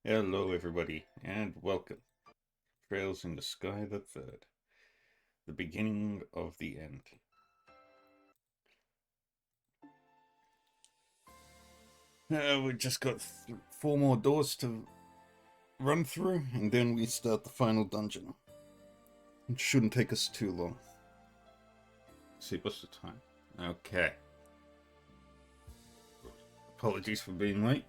Hello, everybody, and welcome. Trails in the Sky the Third, the beginning of the end. We've just got 4 more doors to run through, and then we start the final dungeon. It shouldn't take us too long. Let's see, what's the time? Okay. Apologies for being late.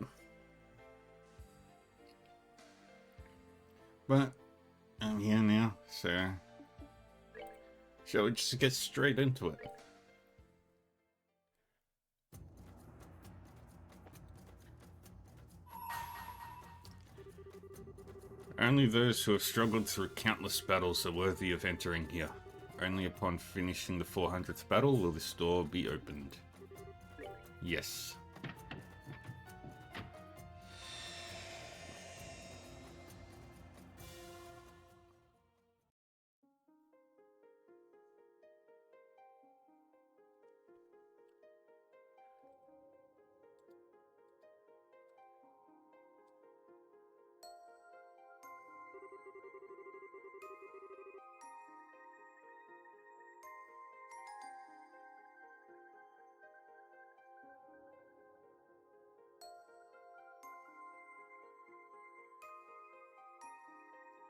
But I'm here now, so shall we just get straight into it? Only those who have struggled through countless battles are worthy of entering here. Only upon finishing the 400th battle will this door be opened. Yes.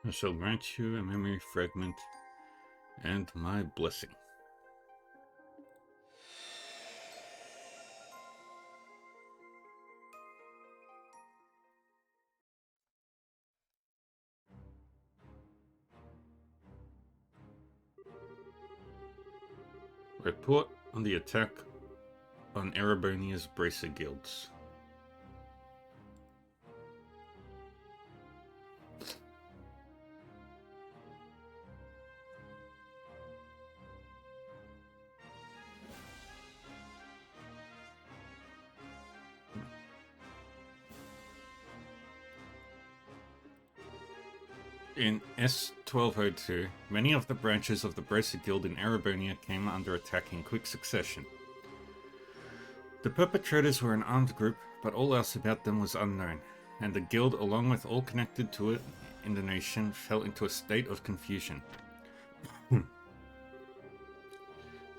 I shall grant you a memory fragment and my blessing. Report on the attack on Erebonia's Bracer Guilds. In S1202, many of the branches of the Bracer Guild in Erebonia came under attack in quick succession. The perpetrators were an armed group, but all else about them was unknown, and the guild, along with all connected to it in the nation, fell into a state of confusion.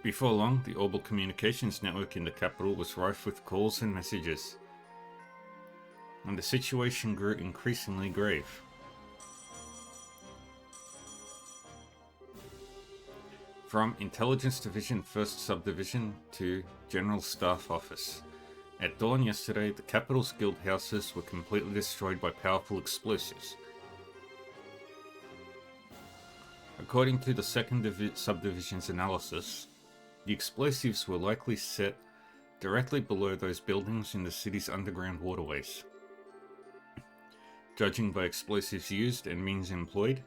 Before long, the Orbal Communications network in the capital was rife with calls and messages, and the situation grew increasingly grave. From Intelligence Division 1st Subdivision to General Staff Office. At dawn yesterday, the capital's guild houses were completely destroyed by powerful explosives. According to the 2nd Subdivision's analysis, the explosives were likely set directly below those buildings in the city's underground waterways. Judging by explosives used and means employed,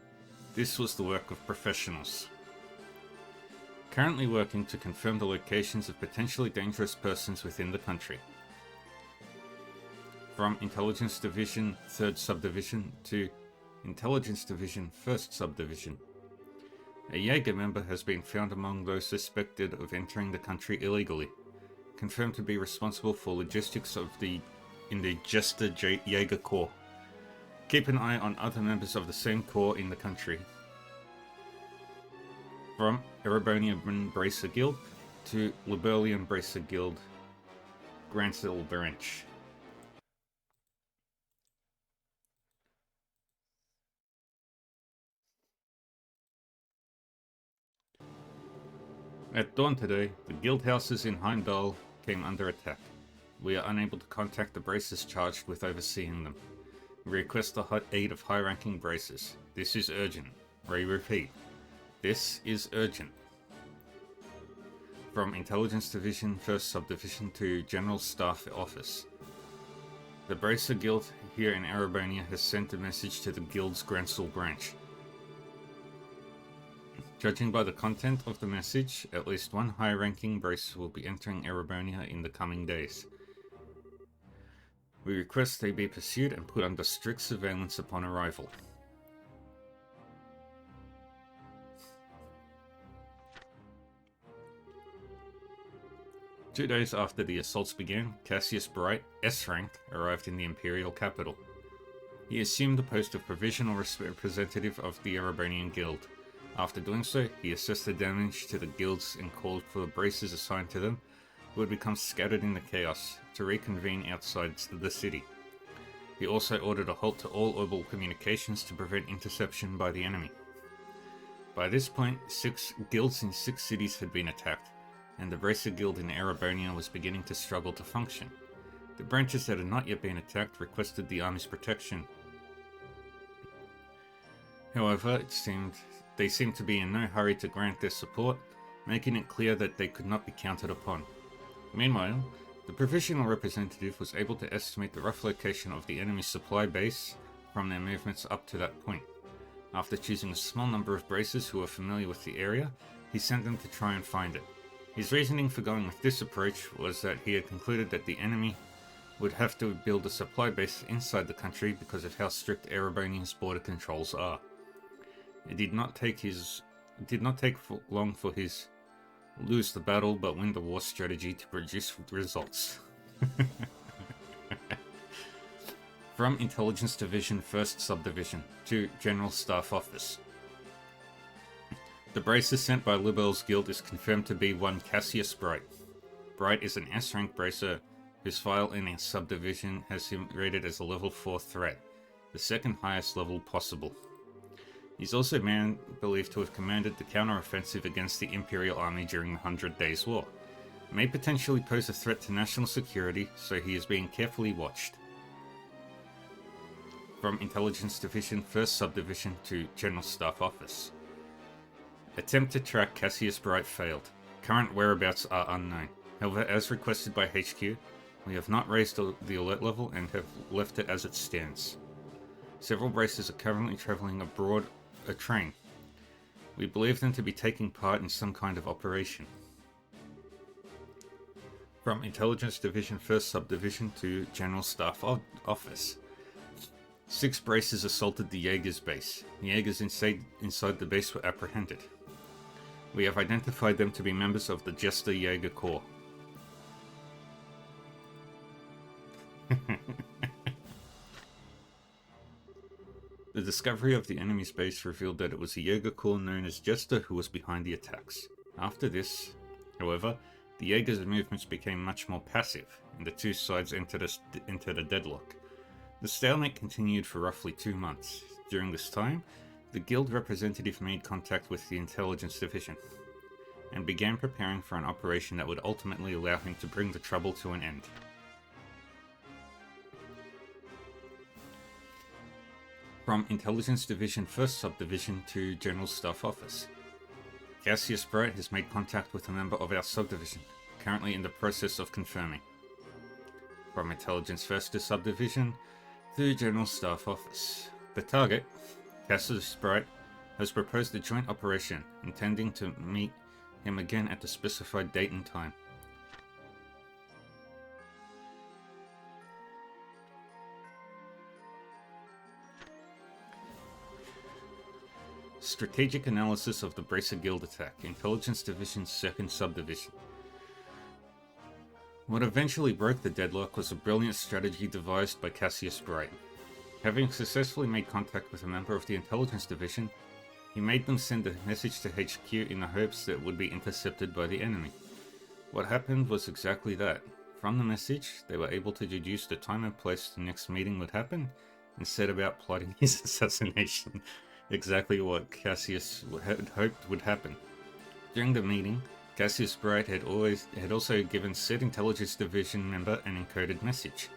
this was the work of professionals. Currently working to confirm the locations of potentially dangerous persons within the country. From Intelligence Division 3rd Subdivision to Intelligence Division 1st Subdivision. A Jaeger member has been found among those suspected of entering the country illegally, confirmed to be responsible for logistics in the Jester Jaeger Corps. Keep an eye on other members of the same corps in the country. From Erebonian Bracer Guild to Liberlian Bracer Guild, Gransil Branch. At dawn today, the guild houses in Heimdall came under attack. We are unable to contact the bracers charged with overseeing them. We request the aid of high-ranking bracers. This is urgent. We repeat. This is urgent. From Intelligence Division 1st Subdivision to General Staff Office. The Bracer Guild here in Erebonia has sent a message to the Guild's Gransil branch. Judging by the content of the message, at least one high-ranking bracer will be entering Erebonia in the coming days. We request they be pursued and put under strict surveillance upon arrival. 2 days after the assaults began, Cassius Bright, S-rank, arrived in the Imperial capital. He assumed the post of provisional representative of the Erebonian Guild. After doing so, he assessed the damage to the guilds and called for the braces assigned to them, who had become scattered in the chaos, to reconvene outside the city. He also ordered a halt to all orbital communications to prevent interception by the enemy. By this point, 6 guilds in 6 cities had been attacked, and the Bracer Guild in Erebonia was beginning to struggle to function. The branches that had not yet been attacked requested the army's protection. However, they seemed to be in no hurry to grant their support, making it clear that they could not be counted upon. Meanwhile, the provisional representative was able to estimate the rough location of the enemy's supply base from their movements up to that point. After choosing a small number of bracers who were familiar with the area, he sent them to try and find it. His reasoning for going with this approach was that he had concluded that the enemy would have to build a supply base inside the country because of how strict Erebonian's border controls are. It did not take long for his lose the battle but win the war strategy to produce results. From Intelligence Division 1st Subdivision to General Staff Office. The bracer sent by Libel's guild is confirmed to be one Cassius Bright. Bright is an S-rank bracer whose file in a subdivision has him rated as a level 4 threat, the second highest level possible. He's also believed to have commanded the counter-offensive against the Imperial Army during the 100 Days War. May potentially pose a threat to national security, so he is being carefully watched. From Intelligence Division 1st Subdivision to General Staff Office. Attempt to track Cassius Bright failed. Current whereabouts are unknown. However, as requested by HQ, we have not raised the alert level and have left it as it stands. Several bracers are currently travelling aboard a train. We believe them to be taking part in some kind of operation. From Intelligence Division 1st Subdivision to General Staff Office. 6 bracers assaulted the Jaeger's base. The Jaegers inside the base were apprehended. We have identified them to be members of the Jester Jaeger Corps. The discovery of the enemy's base revealed that it was a Jaeger Corps known as Jester who was behind the attacks. After this, however, the Jaegers' movements became much more passive, and the two sides entered a deadlock. The stalemate continued for roughly 2 months. During this time, the guild representative made contact with the Intelligence Division, and began preparing for an operation that would ultimately allow him to bring the trouble to an end. From Intelligence Division 1st Subdivision to General Staff Office. Cassius Bright has made contact with a member of our subdivision, currently in the process of confirming. From Intelligence 1st Subdivision to General Staff Office. The target, Cassius Bright, has proposed a joint operation, intending to meet him again at the specified date and time. Strategic analysis of the Bracer Guild attack, Intelligence Division's 2nd Subdivision. What eventually broke the deadlock was a brilliant strategy devised by Cassius Bright. Having successfully made contact with a member of the Intelligence Division, he made them send a message to HQ in the hopes that it would be intercepted by the enemy. What happened was exactly that. From the message, they were able to deduce the time and place the next meeting would happen, and set about plotting his assassination. Exactly what Cassius had hoped would happen. During the meeting, Cassius Bright had also given said Intelligence Division member an encoded message.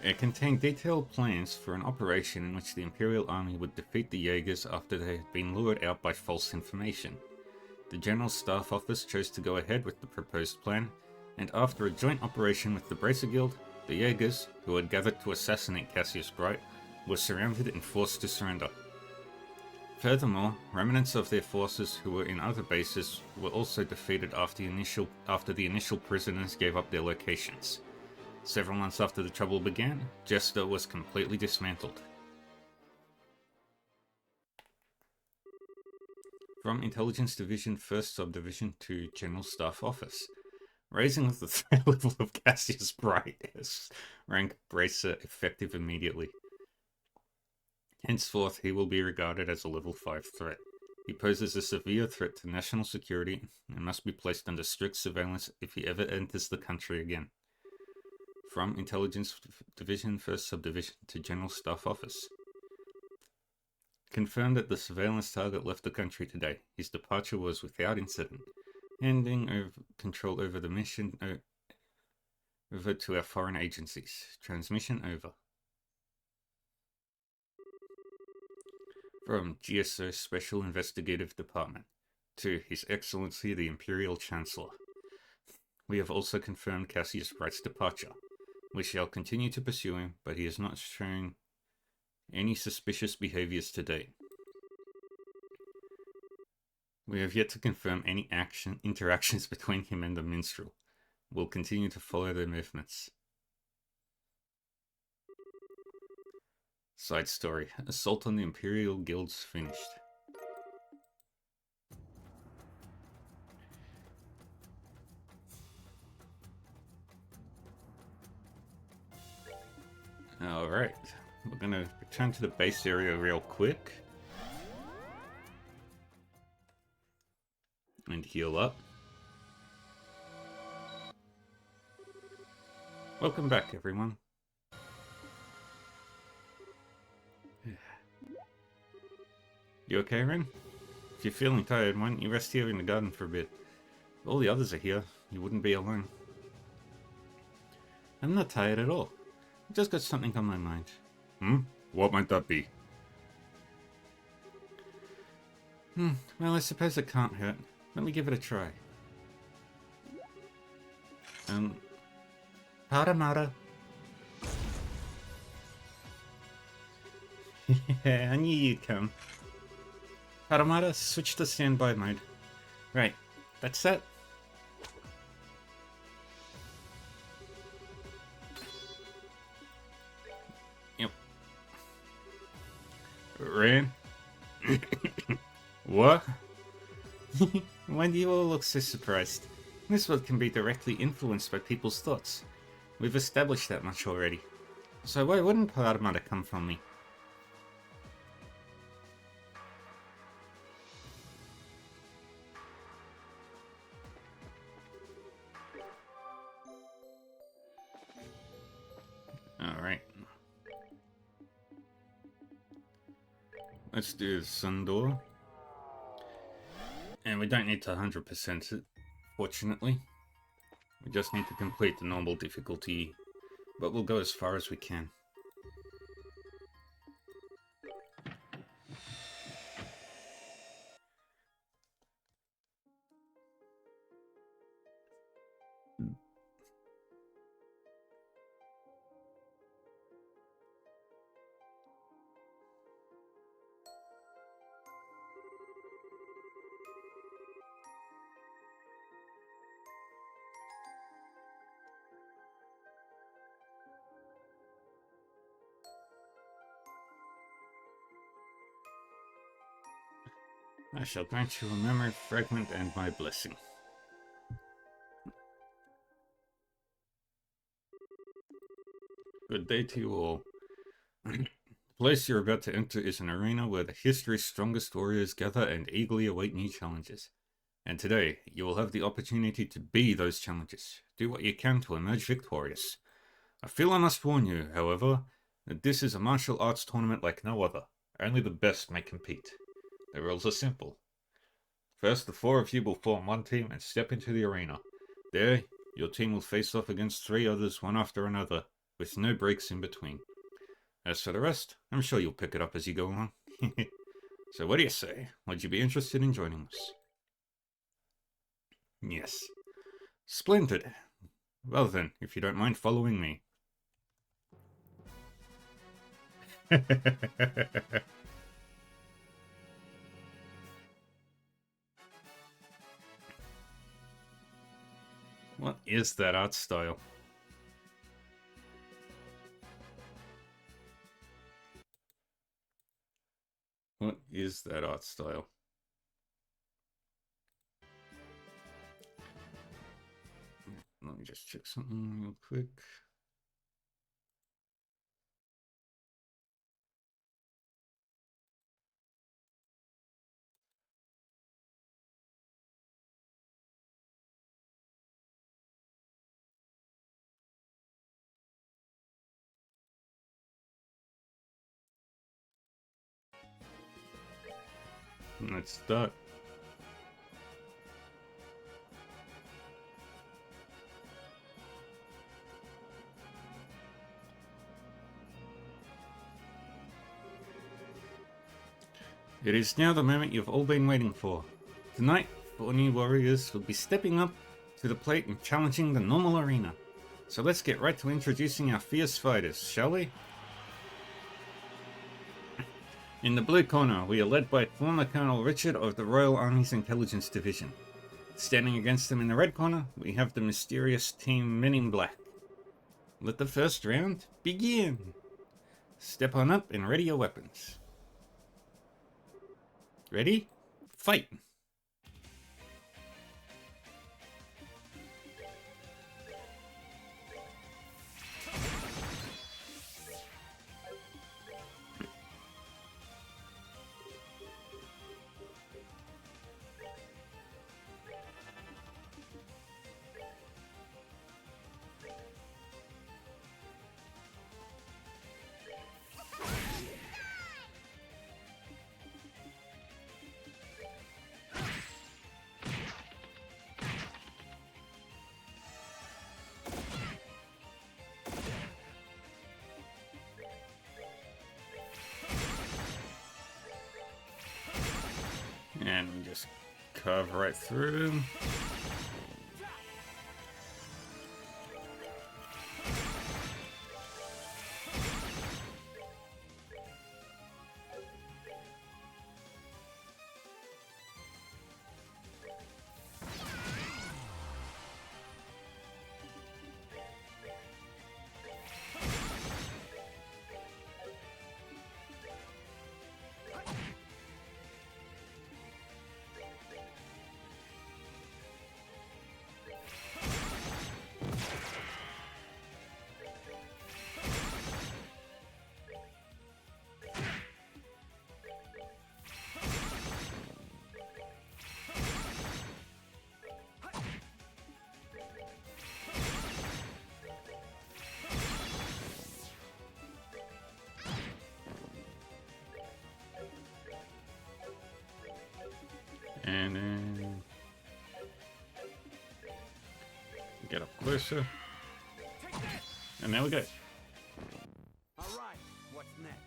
It contained detailed plans for an operation in which the Imperial Army would defeat the Jaegers after they had been lured out by false information. The General Staff Office chose to go ahead with the proposed plan, and after a joint operation with the Bracer Guild, the Jaegers, who had gathered to assassinate Cassius Bright, were surrounded and forced to surrender. Furthermore, remnants of their forces who were in other bases were also defeated after the initial prisoners gave up their locations. Several months after the trouble began, Jester was completely dismantled. From Intelligence Division 1st Subdivision to General Staff Office. Raising of the threat level of Cassius Bright as rank Bracer effective immediately. Henceforth, he will be regarded as a level 5 threat. He poses a severe threat to national security and must be placed under strict surveillance if he ever enters the country again. From Intelligence Division 1st Subdivision to General Staff Office. Confirmed that the surveillance target left the country today. His departure was without incident. Handing over control over the mission over to our foreign agencies. Transmission over. From GSO Special Investigative Department to His Excellency the Imperial Chancellor. We have also confirmed Cassius Bright's departure. We shall continue to pursue him, but he has not shown any suspicious behaviors to date. We have yet to confirm any interactions between him and the minstrel. We'll continue to follow their movements. Side story. Assault on the Imperial Guilds finished. Alright. We're gonna return to the base area real quick. And heal up. Welcome back, everyone. You okay, Ren? If you're feeling tired, why don't you rest here in the garden for a bit? If all the others are here, you wouldn't be alone. I'm not tired at all. I've just got something on my mind. What might that be? Well, I suppose it can't hurt. Let me give it a try. Paramara. Yeah, I knew you'd come. Paramara, switch to standby mode. Right, that's that. Yep. Ren? What? Why do you all look so surprised? This world can be directly influenced by people's thoughts. We've established that much already. So why wouldn't Paramara come from me? Alright. Let's do the sun door. And we don't need to 100% it, fortunately. We just need to complete the normal difficulty, but we'll go as far as we can. I shall grant you a memory fragment and my blessing. Good day to you all. The place you're about to enter is an arena where the history's strongest warriors gather and eagerly await new challenges. And today, you will have the opportunity to be those challenges. Do what you can to emerge victorious. I feel I must warn you, however, that this is a martial arts tournament like no other. Only the best may compete. The rules are simple. First, the 4 of you will form one team and step into the arena. There, your team will face off against 3 others one after another, with no breaks in between. As for the rest, I'm sure you'll pick it up as you go along. So what do you say? Would you be interested in joining us? Yes. Splendid. Well then, if you don't mind following me. What is that art style? What is that art style? me just check something real quick. Let's start. It is now the moment you've all been waiting for. Tonight, 4 new warriors will be stepping up to the plate and challenging the normal arena. So let's get right to introducing our fierce fighters, shall we? In the blue corner, we are led by former Colonel Richard of the Royal Army's Intelligence Division. Standing against them in the red corner, we have the mysterious Team Men in Black. Let the first round begin! Step on up and ready your weapons. Ready? Fight! And we just carve right through. And then get up closer. And there we go. All right, what's next?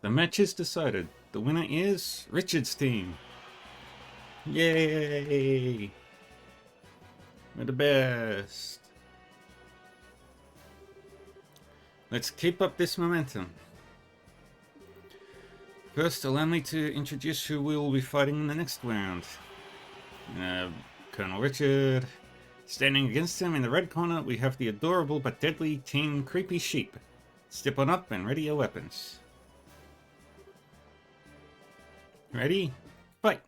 The match is decided. The winner is Richard's team. Yay! We're the best. Let's keep up this momentum. First, allow me to introduce who we will be fighting in the next round. Colonel Richard. Standing against him in the red corner, we have the adorable but deadly Team Creepy Sheep. Step on up and ready your weapons. Ready? Fight!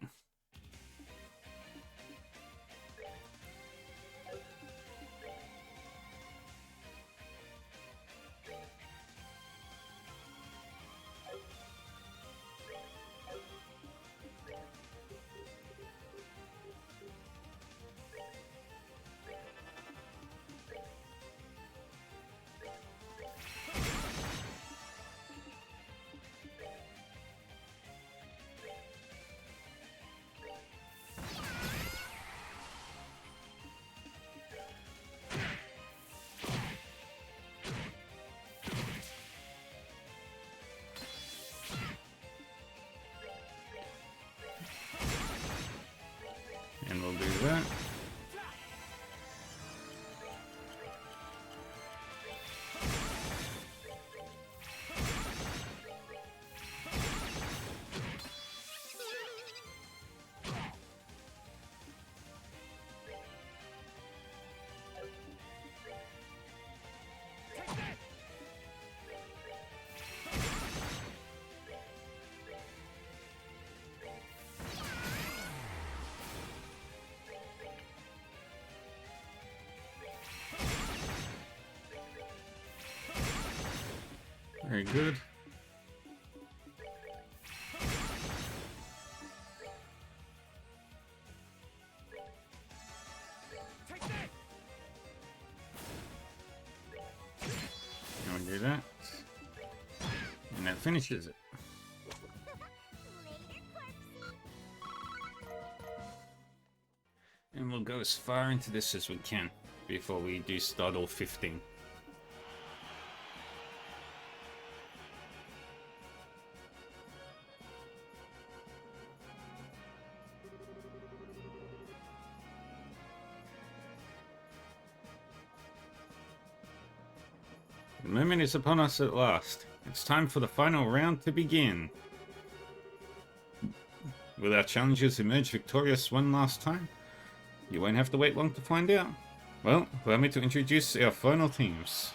And we'll do that. Very good. Take that. And we do that. And that finishes it. And we'll go as far into this as we can before we do start all 15. The moment is upon us at last. It's time for the final round to begin. Will our challengers emerge victorious one last time? You won't have to wait long to find out. Well, allow me to introduce our final teams.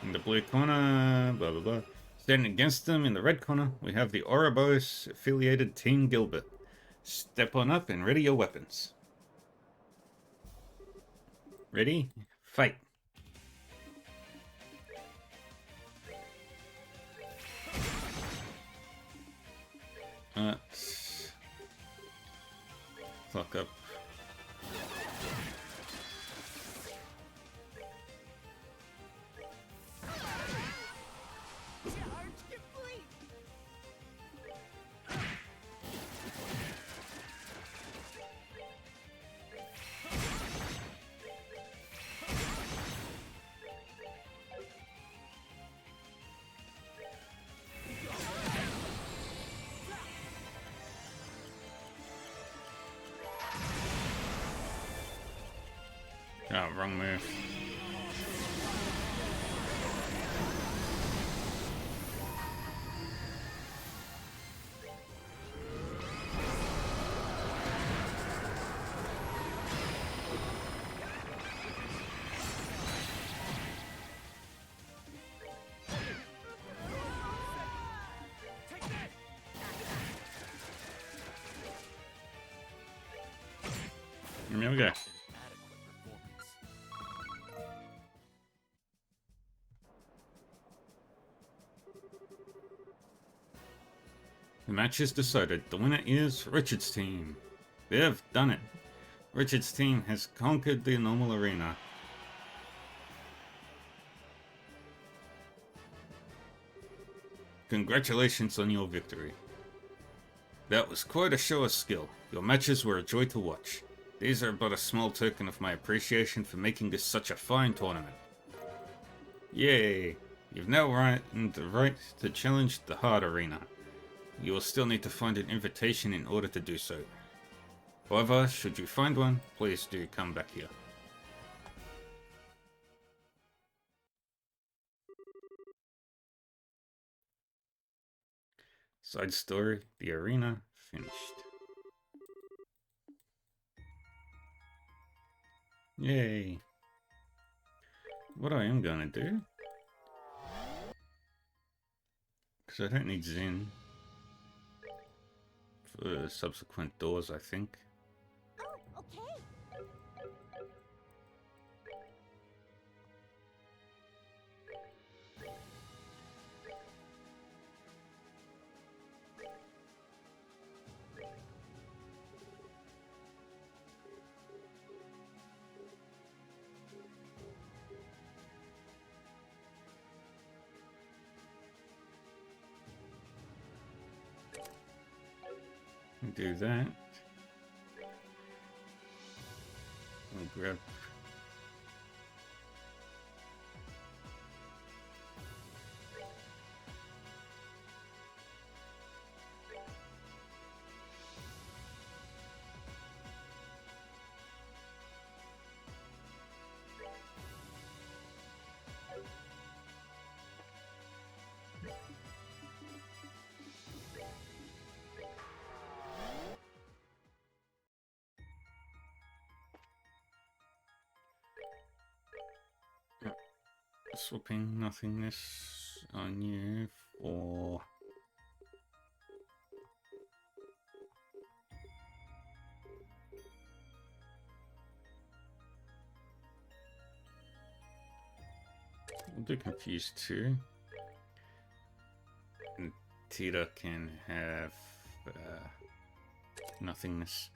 In the blue corner, blah blah blah. Standing against them in the red corner, we have the Ouroboros affiliated Team Gilbert. Step on up and ready your weapons. Ready? Fight. Fuck up. Charge complete. Oh, wrong move. Take that. And there we go. Adequate performance. The match is decided. The winner is Richard's team. They've done it. Richard's team has conquered the normal arena. Congratulations on your victory. That was quite a show of skill. Your matches were a joy to watch. These are but a small token of my appreciation for making this such a fine tournament. Yay! You've now earned the right to challenge the hard arena. You will still need to find an invitation in order to do so. However, should you find one, please do come back here. Side story, the arena finished. Yay. What I am gonna do, because I don't need Zen for subsequent doors, I think. Oh, okay. Do that. I'll grab. Swapping nothingness on you for I'll do confused too. And Tita can have nothingness.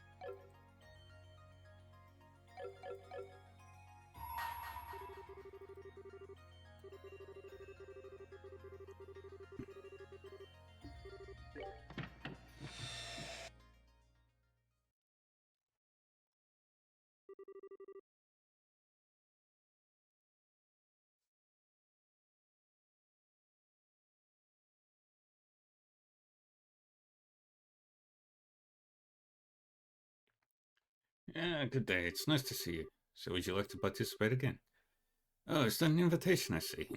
Yeah, good day. It's nice to see you. So would you like to participate again? Oh, is that an invitation I see?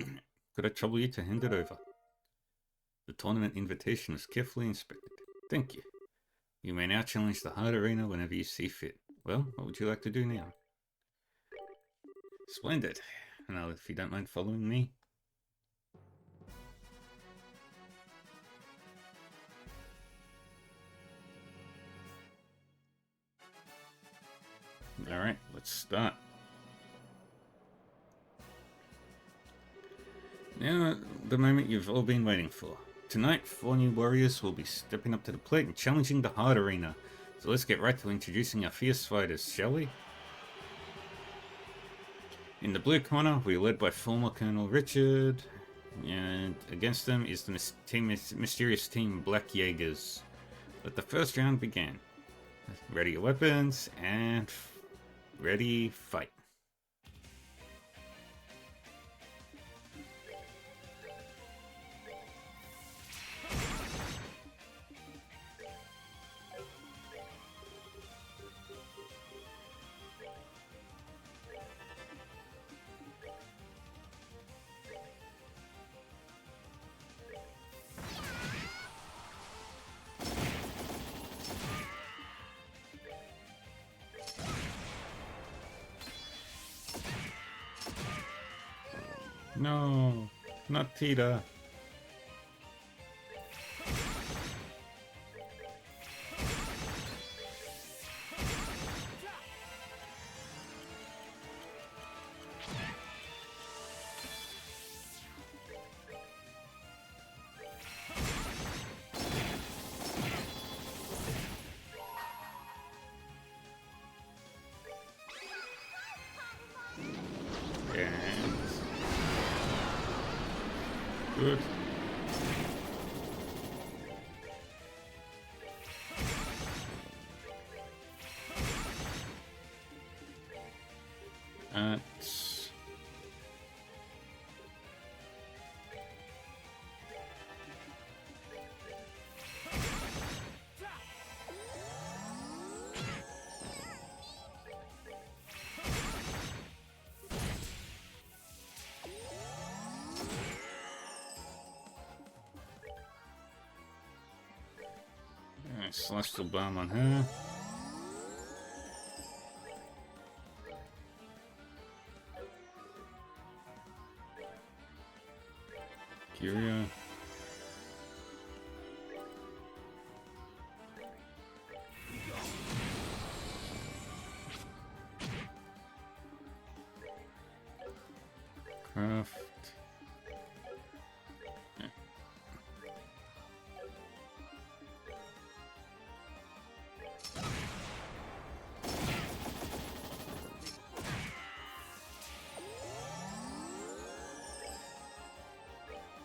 Could I trouble you to hand it over? The tournament invitation is carefully inspected. Thank you. You may now challenge the Heart Arena whenever you see fit. Well, what would you like to do now? Splendid. Now, if you don't mind following me. Alright, let's start. Now, the moment you've all been waiting for. Tonight, 4 new warriors will be stepping up to the plate and challenging the Heart Arena. So let's get right to introducing our fierce fighters, shall we? In the blue corner, we're led by former Colonel Richard, and against them is the mysterious team Black Jaegers. Let the first round begin. Ready your weapons, and ready, fight. No, not Tita. Good. Celestial Bomb on her. Kyria. Craft.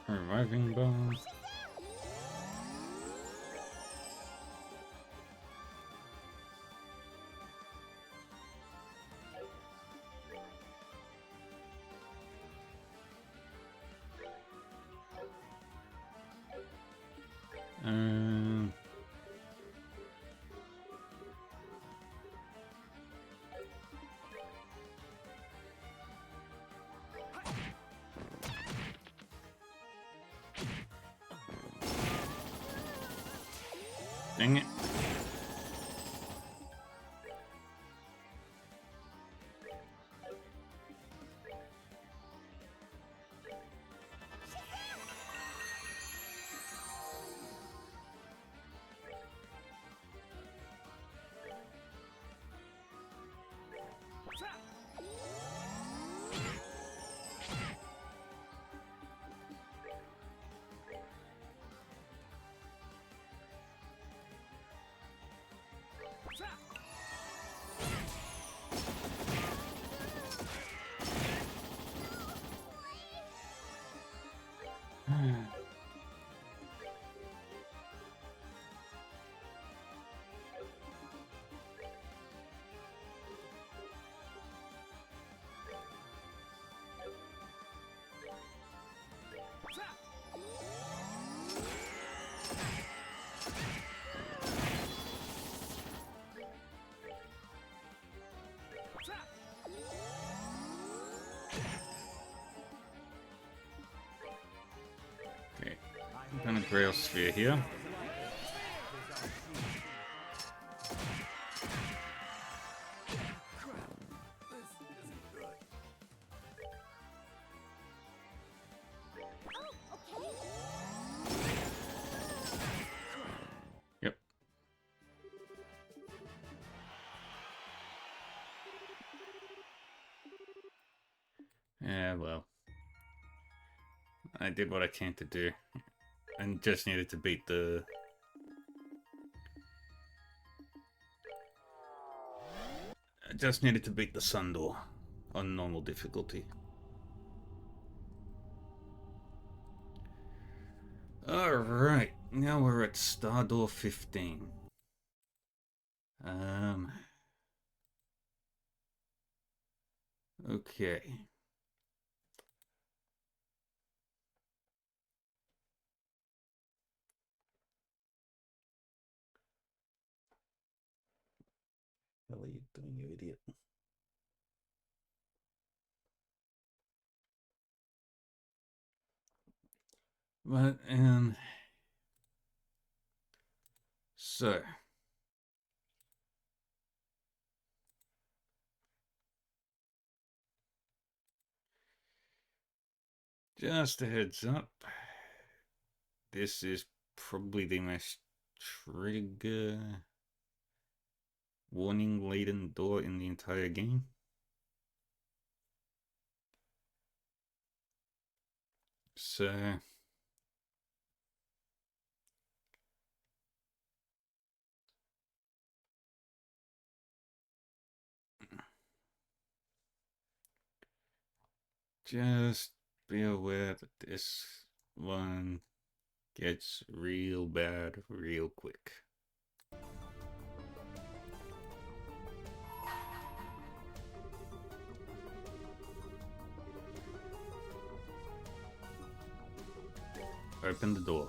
Reviving Bomb. Dang it. Braille Sphere here. Oh, okay. Yep. Yeah, well. I did what I can to do. And just needed to beat the... I just needed to beat the Sun Door on normal difficulty. Alright, now we're at Star Door 15. Okay. What are you doing, you idiot? But, so. Just a heads up. This is probably the most trigger warning laden door in the entire game. So just be aware that this one gets real bad real quick. Open the door.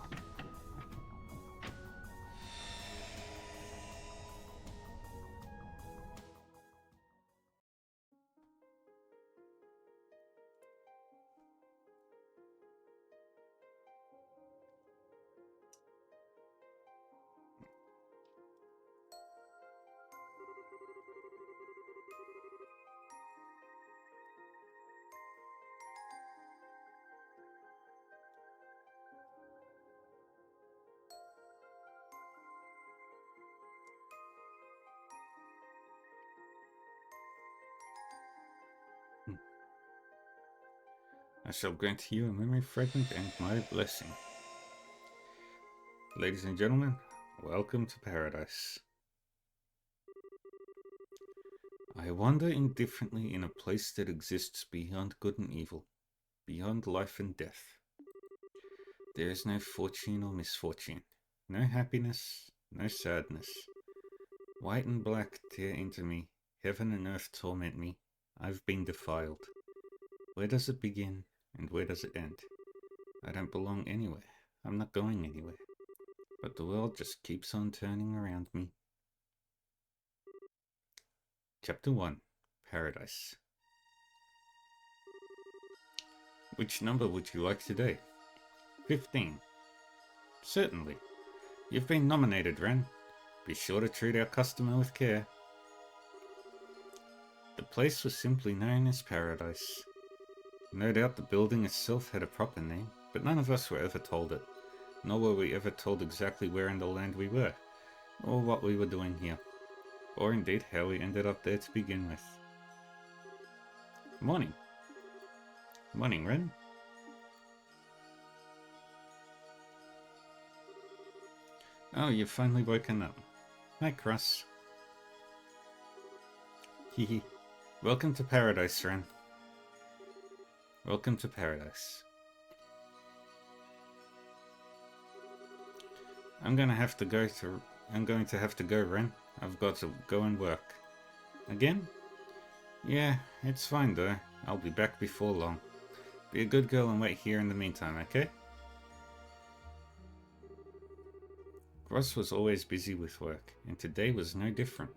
I shall grant you a memory fragment and my blessing. Ladies and gentlemen, welcome to paradise. I wander indifferently in a place that exists beyond good and evil, beyond life and death. There is no fortune or misfortune, no happiness, no sadness. White and black tear into me, heaven and earth torment me. I've been defiled. Where does it begin, and where does it end? I don't belong anywhere. I'm not going anywhere. But the world just keeps on turning around me. Chapter 1. Paradise. Which number would you like today? 15. Certainly. You've been nominated, Ren. Be sure to treat our customer with care. The place was simply known as Paradise. No doubt the building itself had a proper name, but none of us were ever told it. Nor were we ever told exactly where in the land we were, or what we were doing here, or indeed how we ended up there to begin with. Morning. Morning, Ren. Oh, you've finally woken up. Hi, Cross. Hehe. Welcome to paradise, Ren. Welcome to paradise. I'm going to have to go, Ren. I've got to go and work. Again? Yeah, it's fine though. I'll be back before long. Be a good girl and wait here in the meantime, okay? Ross was always busy with work, and today was no different.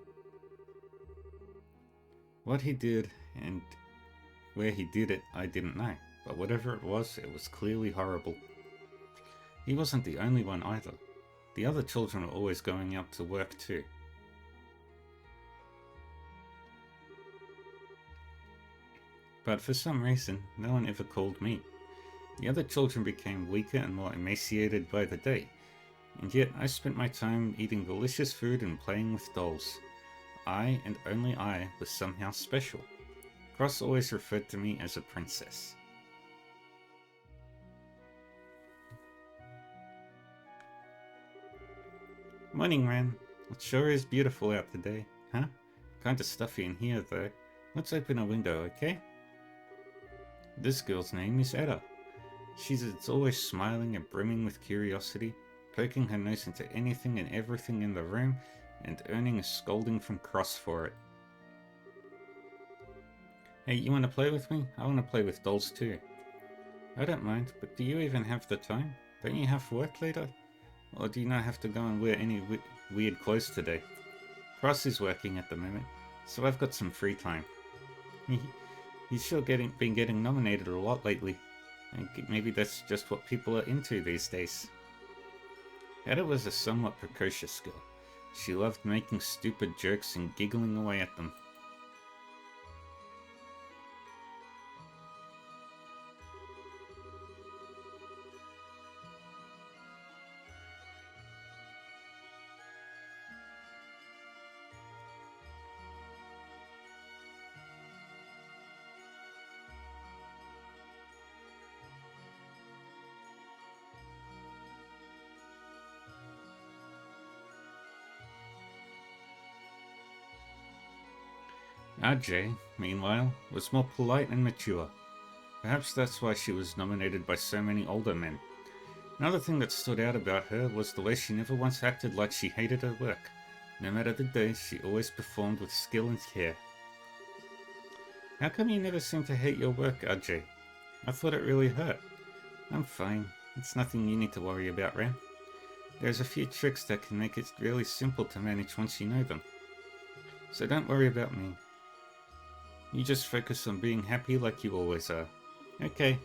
What he did and where he did it, I didn't know, but whatever it was clearly horrible. He wasn't the only one either. The other children were always going out to work too. But for some reason, no one ever called me. The other children became weaker and more emaciated by the day, and yet I spent my time eating delicious food and playing with dolls. I, and only I, was somehow special. Cross always referred to me as a princess. Morning, Ren. It sure is beautiful out today, huh? Kinda stuffy in here, though. Let's open a window, okay? This girl's name is Etta. She's always smiling and brimming with curiosity, poking her nose into anything and everything in the room, and earning a scolding from Cross for it. Hey, you want to play with me? I want to play with dolls too. I don't mind, but do you even have the time? Don't you have work later? Or do you not have to go and wear any weird clothes today? Cross is working at the moment, so I've got some free time. He's sure been getting nominated a lot lately. And maybe that's just what people are into these days. Etta was a somewhat precocious girl. She loved making stupid jokes and giggling away at them. Ajay, meanwhile, was more polite and mature. Perhaps that's why she was nominated by so many older men. Another thing that stood out about her was the way she never once acted like she hated her work. No matter the day, she always performed with skill and care. How come you never seem to hate your work, Ajay? I thought it really hurt. I'm fine. It's nothing you need to worry about, Ram. There's a few tricks that can make it really simple to manage once you know them. So don't worry about me. You just focus on being happy like you always are. Okay,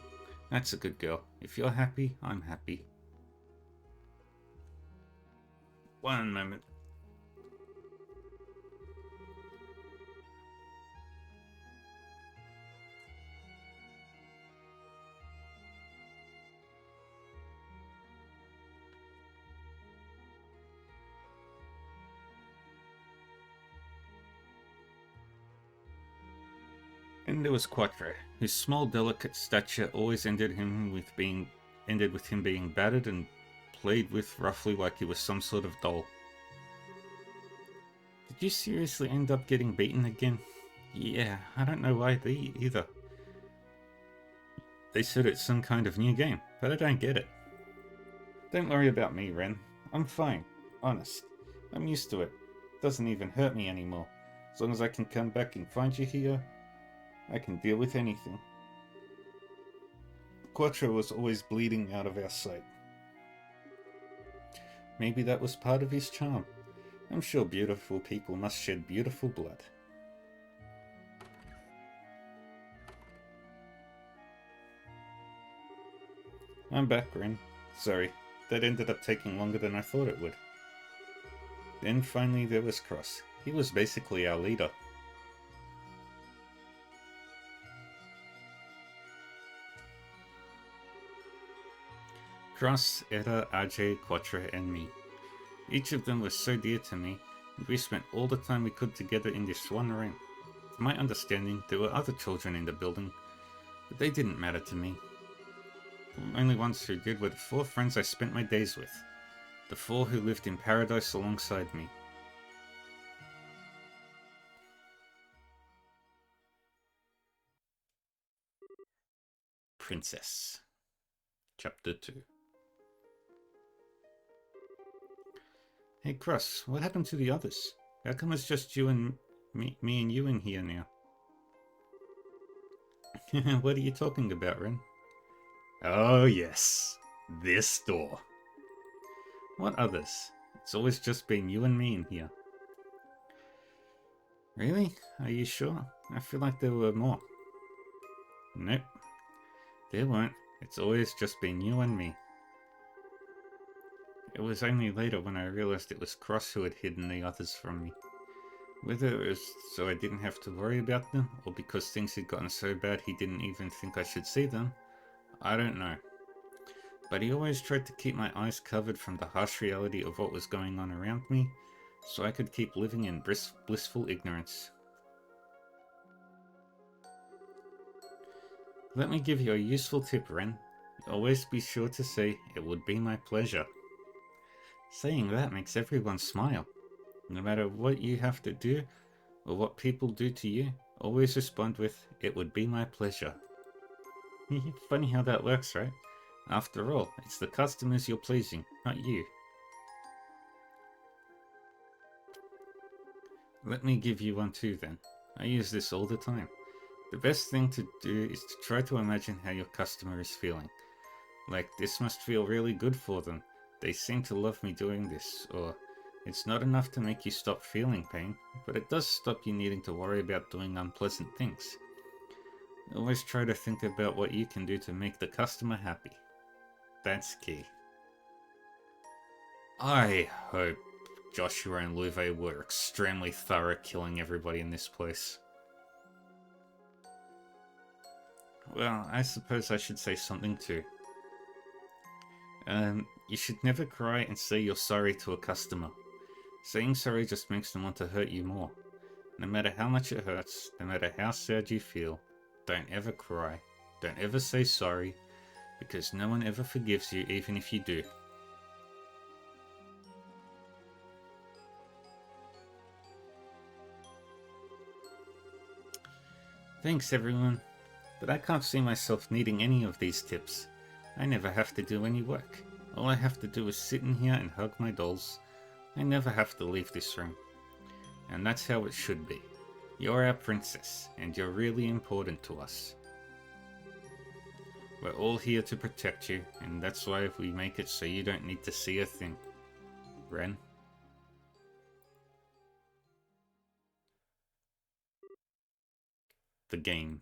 that's a good girl. If you're happy, I'm happy. One moment. And there was Quattro, whose small, delicate stature always ended with him being battered and played with roughly like he was some sort of doll. Did you seriously end up getting beaten again? Yeah, I don't know why either. They said it's some kind of new game, but I don't get it. Don't worry about me, Ren. I'm fine. Honest. I'm used to it. It doesn't even hurt me anymore. As long as I can come back and find you here, I can deal with anything. Quattro was always bleeding out of our sight. Maybe that was part of his charm. I'm sure beautiful people must shed beautiful blood. I'm back, Ren. Sorry, that ended up taking longer than I thought it would. Then finally there was Cross. He was basically our leader. Cross, Etta, Ajay, Quattro, and me. Each of them was so dear to me, and we spent all the time we could together in this one room. To my understanding, there were other children in the building, but they didn't matter to me. The only ones who did were the 4 friends I spent my days with. The 4 who lived in paradise alongside me. Princess. Chapter 2. Hey Cross, what happened to the others? How come it's just you and me and you in here now? What are you talking about, Ren? Oh yes, this door. What others? It's always just been you and me in here. Really? Are you sure? I feel like there were more. Nope. There weren't. It's always just been you and me. It was only later when I realized it was Cross who had hidden the others from me. Whether it was so I didn't have to worry about them, or because things had gotten so bad he didn't even think I should see them, I don't know. But he always tried to keep my eyes covered from the harsh reality of what was going on around me, so I could keep living in blissful ignorance. Let me give you a useful tip, Ren. Always be sure to say, "It would be my pleasure." Saying that makes everyone smile. No matter what you have to do, or what people do to you, always respond with, "It would be my pleasure." Funny how that works, right? After all, it's the customers you're pleasing, not you. Let me give you one too then. I use this all the time. The best thing to do is to try to imagine how your customer is feeling. Like, this must feel really good for them. They seem to love me doing this. Or, it's not enough to make you stop feeling pain, but it does stop you needing to worry about doing unpleasant things. Always try to think about what you can do to make the customer happy. That's key. I hope Joshua and Luve were extremely thorough killing everybody in this place. Well, I suppose I should say something too. You should never cry and say you're sorry to a customer. Saying sorry just makes them want to hurt you more. No matter how much it hurts, no matter how sad you feel, don't ever cry. Don't ever say sorry, because no one ever forgives you even if you do. Thanks everyone, but I can't see myself needing any of these tips. I never have to do any work. All I have to do is sit in here and hug my dolls. I never have to leave this room. And that's how it should be. You're our princess, and you're really important to us. We're all here to protect you, and that's why we make it so you don't need to see a thing. Ren? The game.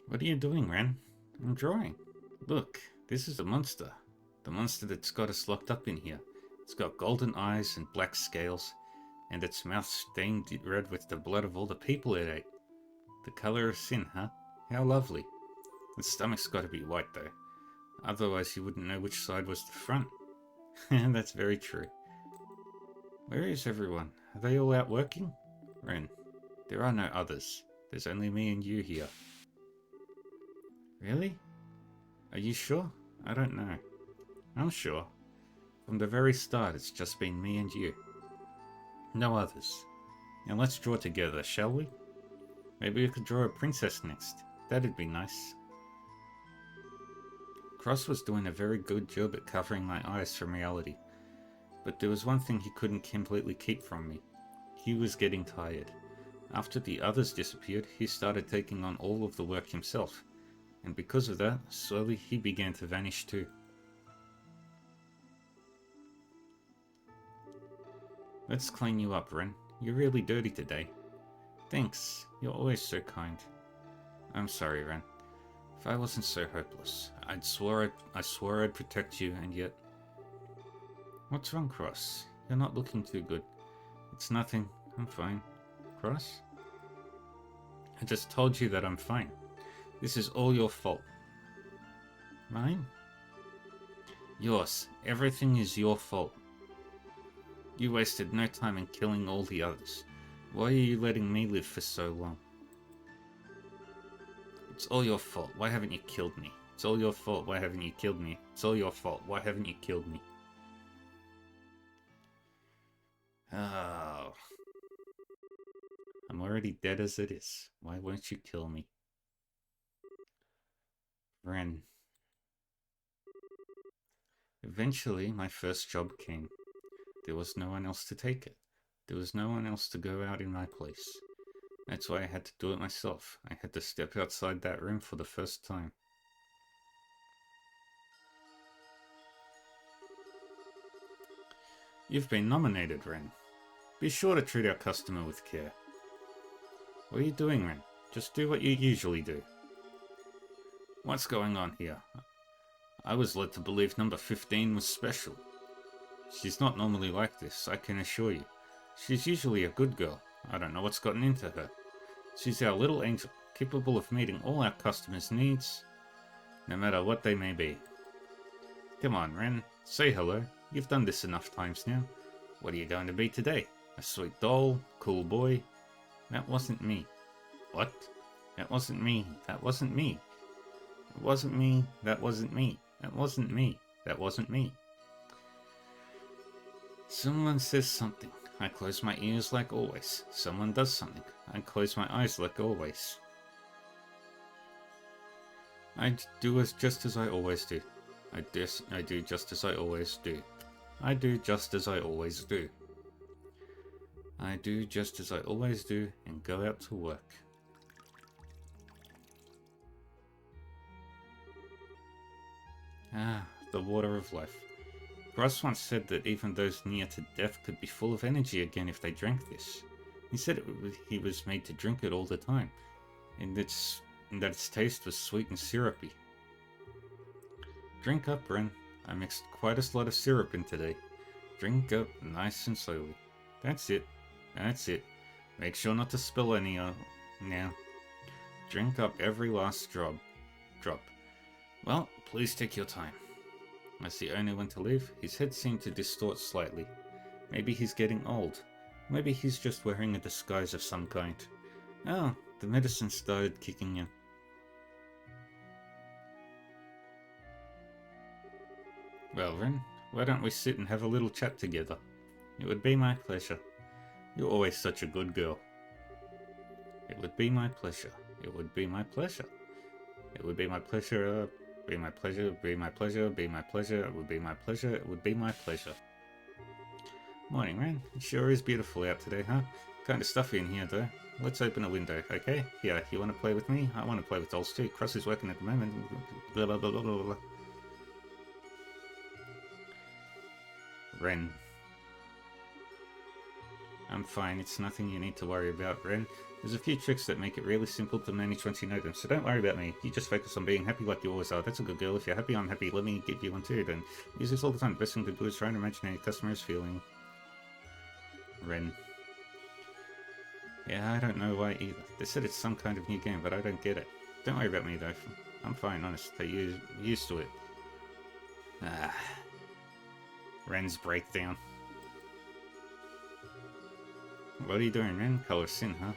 What are you doing, Ren? I'm drawing. Look, this is a monster. The monster that's got us locked up in here. It's got golden eyes and black scales, and its mouth stained red with the blood of all the people it ate. The color of sin, huh? How lovely. Its stomach's gotta be white, though. Otherwise you wouldn't know which side was the front. That's very true. Where is everyone? Are they all out working? Ren, there are no others. There's only me and you here. Really? Are you sure? I don't know. I'm sure. From the very start, it's just been me and you. No others. Now let's draw together, shall we? Maybe we could draw a princess next. That'd be nice. Cross was doing a very good job at covering my eyes from reality. But there was one thing he couldn't completely keep from me. He was getting tired. After the others disappeared, he started taking on all of the work himself. And because of that, slowly he began to vanish too. Let's clean you up, Ren. You're really dirty today. Thanks. You're always so kind. I'm sorry, Ren. If I wasn't so hopeless, I swore I'd protect you, and yet... What's wrong, Cross? You're not looking too good. It's nothing. I'm fine. Cross? I just told you that I'm fine. This is all your fault. Mine? Yours. Everything is your fault. You wasted no time in killing all the others. Why are you letting me live for so long? It's all your fault. Why haven't you killed me? It's all your fault. Why haven't you killed me? It's all your fault. Why haven't you killed me? Oh. I'm already dead as it is. Why won't you kill me? Ren. Eventually, my first job came. There was no one else to take it. There was no one else to go out in my place. That's why I had to do it myself. I had to step outside that room for the first time. You've been nominated, Ren. Be sure to treat our customer with care. What are you doing, Ren? Just do what you usually do. What's going on here? I was led to believe number 15 was special. She's not normally like this, I can assure you. She's usually a good girl. I don't know what's gotten into her. She's our little angel, capable of meeting all our customers' needs, no matter what they may be. Come on, Ren, say hello. You've done this enough times now. What are you going to be today? A sweet doll? Cool boy? That wasn't me. What? That wasn't me. That wasn't me. It wasn't me. That wasn't me. That wasn't me. That wasn't me. Someone says something. I close my ears like always. Someone does something. I close my eyes like always. I do just as I always do. I do just as I always do. I do just as I always do. I do just as I always do and go out to work. Ah, the water of life. Ross once said that even those near to death could be full of energy again if they drank this. He said he was made to drink it all the time, and that its taste was sweet and syrupy. Drink up, Ren. I mixed quite a lot of syrup in today. Drink up nice and slowly. That's it. That's it. Make sure not to spill any now. Drink up every last drop. Well, please take your time. As the owner went to leave, his head seemed to distort slightly. Maybe he's getting old. Maybe he's just wearing a disguise of some kind. Oh, the medicine started kicking in. Well, Ren, why don't we sit and have a little chat together? It would be my pleasure. You're always such a good girl. It would be my pleasure. It would be my pleasure. It would be my pleasure. Be my pleasure. Be my pleasure. Be my pleasure. It would be my pleasure. It would be my pleasure. Morning, Ren. It sure is beautiful out today, huh? Kind of stuffy in here, though. Let's open a window, okay? Here, you want to play with me? I want to play with dolls too. Cross is working at the moment. Blah, blah, blah, blah, blah, blah. Ren. I'm fine, it's nothing you need to worry about, Ren. There's a few tricks that make it really simple to manage once you know them, so don't worry about me. You just focus on being happy like you always are. That's a good girl. If you're happy, I'm happy. Let me give you one too, then. Use this all the time. The best thing to do is try and imagine how your customer is feeling. Ren. Yeah, I don't know why either. They said it's some kind of new game, but I don't get it. Don't worry about me, though. I'm fine, honest. They're used to it. Ah. Ren's breakdown. What are you doing, Ren? Color sin, huh?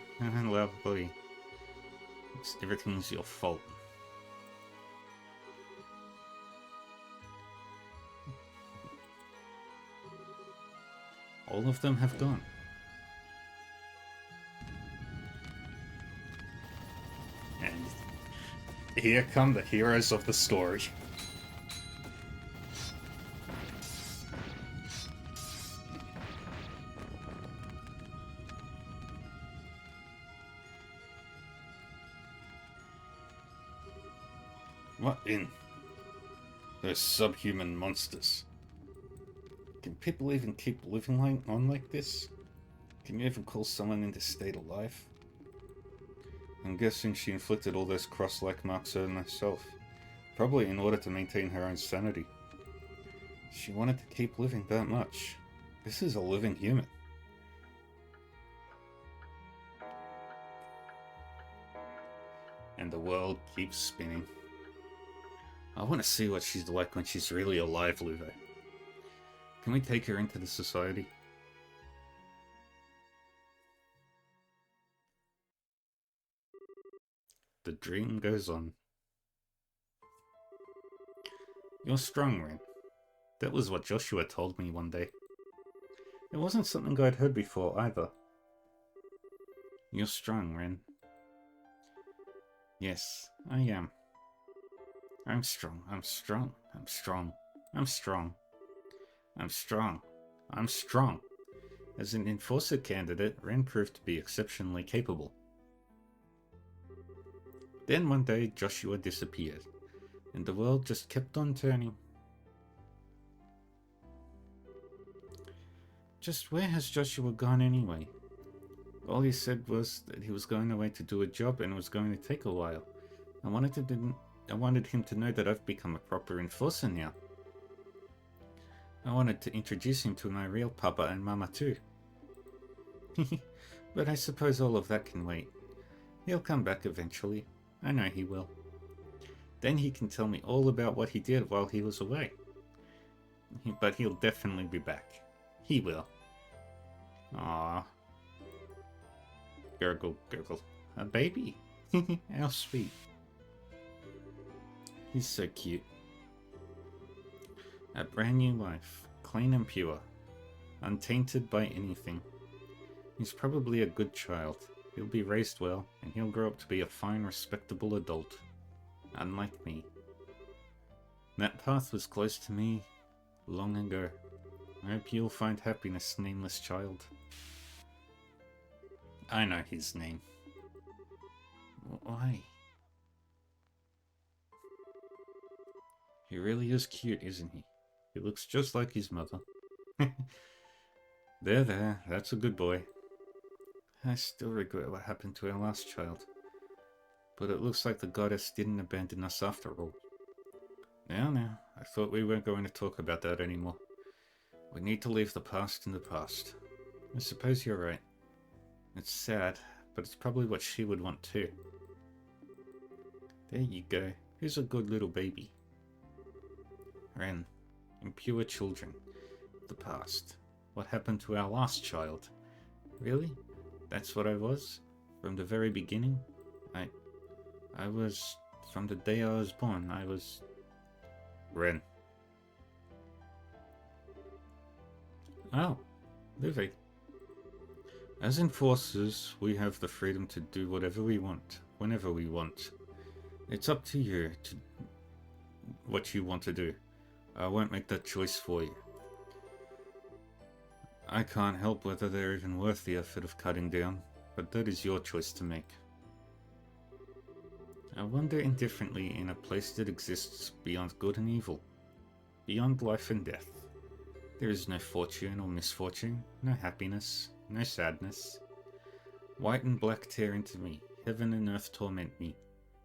Lovely. Everything's your fault. All of them have gone. And here come the heroes of the story. What in? Those subhuman monsters. Can people even keep living on like this? Can you even call someone in this state alive? I'm guessing she inflicted all those cross-like marks on herself, probably in order to maintain her own sanity. She wanted to keep living that much. This is a living human. And the world keeps spinning. I want to see what she's like when she's really alive, Luve. Can we take her into the society? The dream goes on. You're strong, Ren. That was what Joshua told me one day. It wasn't something I'd heard before, either. You're strong, Ren. Yes, I am. I'm strong, I'm strong, I'm strong, I'm strong. I'm strong. I'm strong. As an enforcer candidate, Ren proved to be exceptionally capable. Then one day, Joshua disappeared, and the world just kept on turning. Just where has Joshua gone anyway? All he said was that he was going away to do a job and it was going to take a while. I wanted I wanted him to know that I've become a proper enforcer now. I wanted to introduce him to my real papa and mama too. But I suppose all of that can wait. He'll come back eventually. I know he will. Then he can tell me all about what he did while he was away. But he'll definitely be back. He will. Aww. Gurgle, gurgle. A baby? How sweet. He's so cute. A brand new life. Clean and pure. Untainted by anything. He's probably a good child. He'll be raised well, and he'll grow up to be a fine, respectable adult. Unlike me. That path was close to me long ago. I hope you'll find happiness, nameless child. I know his name. Why? He really is cute, isn't he? He looks just like his mother. There, that's a good boy. I still regret what happened to our last child. But it looks like the goddess didn't abandon us after all. Now, I thought we weren't going to talk about that anymore. We need to leave the past in the past. I suppose you're right. It's sad, but it's probably what she would want too. There you go. Who's a good little baby? Ren. Impure children. The past. What happened to our last child? Really? That's what I was? From the very beginning? I was... From the day I was born, I was... Ren. Oh. Livy. As enforcers, we have the freedom to do whatever we want, whenever we want. It's up to you to what you want to do. I won't make that choice for you. I can't help whether they're even worth the effort of cutting down, but that is your choice to make. I wander indifferently in a place that exists beyond good and evil, beyond life and death. There is no fortune or misfortune, no happiness, no sadness. White and black tear into me, heaven and earth torment me.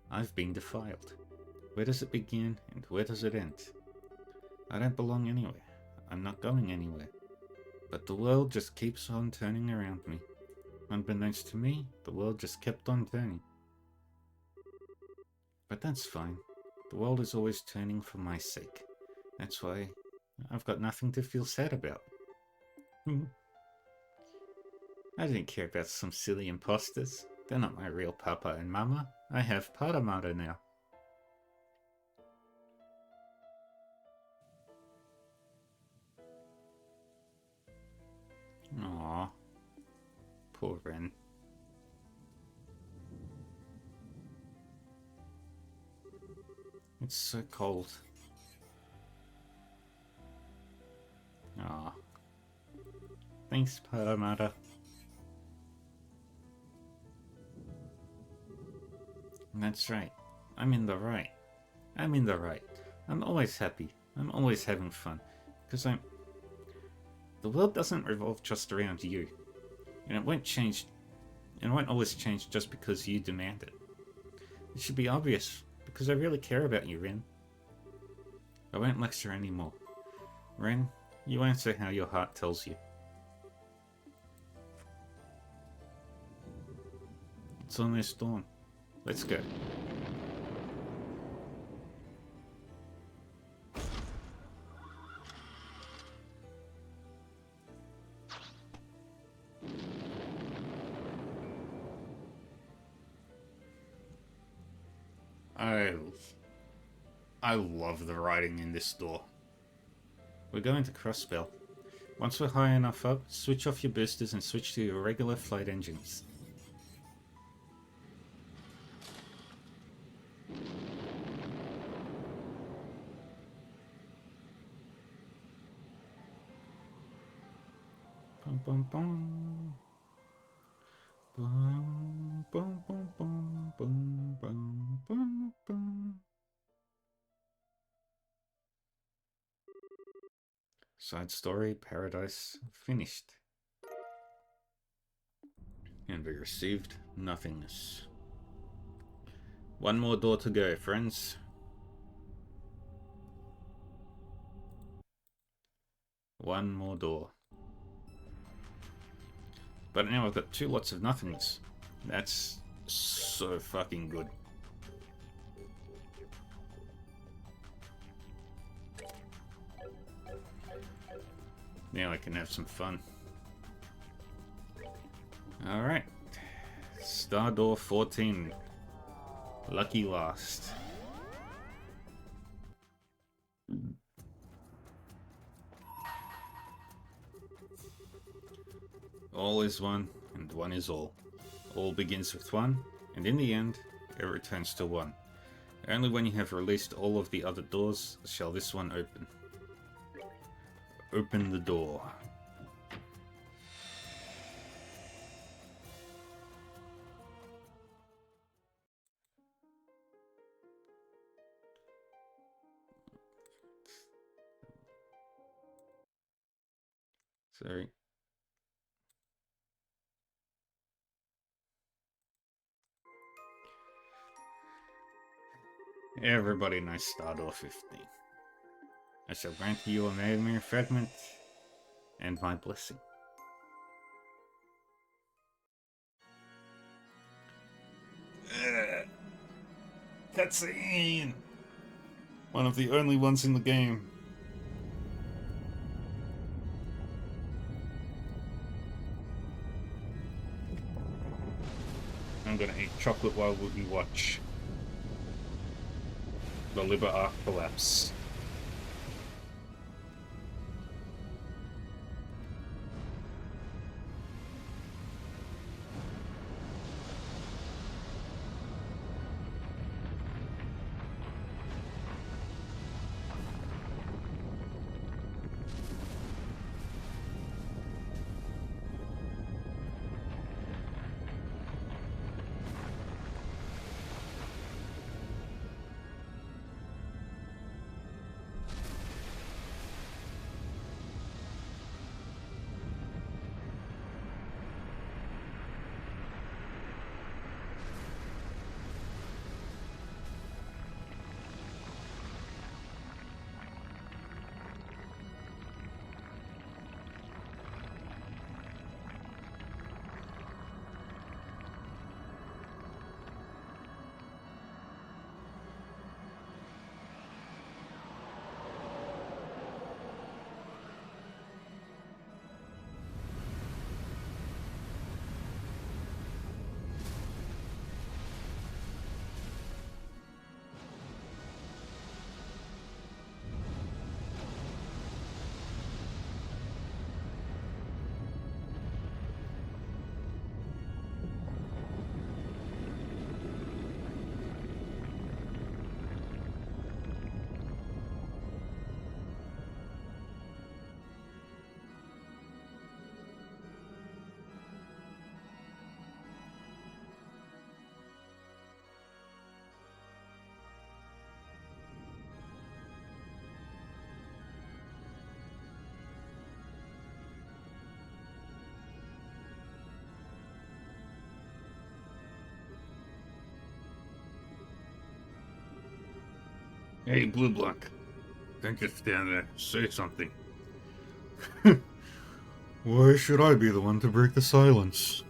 I've been defiled. Where does it begin and where does it end? I don't belong anywhere. I'm not going anywhere. But the world just keeps on turning around me. Unbeknownst to me, the world just kept on turning. But that's fine. The world is always turning for my sake. That's why I've got nothing to feel sad about. I don't care about some silly imposters. They're not my real papa and mama. I have Paramara now. Aww. Poor Ren. It's so cold. Aw. Thanks, Paramara. That's right. I'm in the right. I'm in the right. I'm always happy. I'm always having fun. Because I'm... The world doesn't revolve just around you. And it won't change... And it won't always change just because you demand it. It should be obvious. Because I really care about you, Ren. I won't lecture anymore. Ren, you answer how your heart tells you. It's almost dawn. Let's go. I love the writing in this door. We're going to Crossbell. Once we're high enough up, switch off your boosters and switch to your regular flight engines. Bum bum bum. Bum bum bum bum bum bum bum bum. Side story, paradise, finished. And we received nothingness. One more door to go, friends. One more door. But now I've got 2 lots of nothings. That's so fucking good. Now I can have some fun. Alright. Star Door 14. Lucky last. All is one, and one is all. All begins with one, and in the end, it returns to one. Only when you have released all of the other doors shall this one open. Open the door. Sorry. Everybody knows Star Door 15. I shall grant you a Magnum fragment and my blessing. Cutscene! One of the only ones in the game. I'm gonna eat chocolate while we watch the liver arc collapse. Hey, Blue Block. Don't just stand there. Say something. Why should I be the one to break the silence?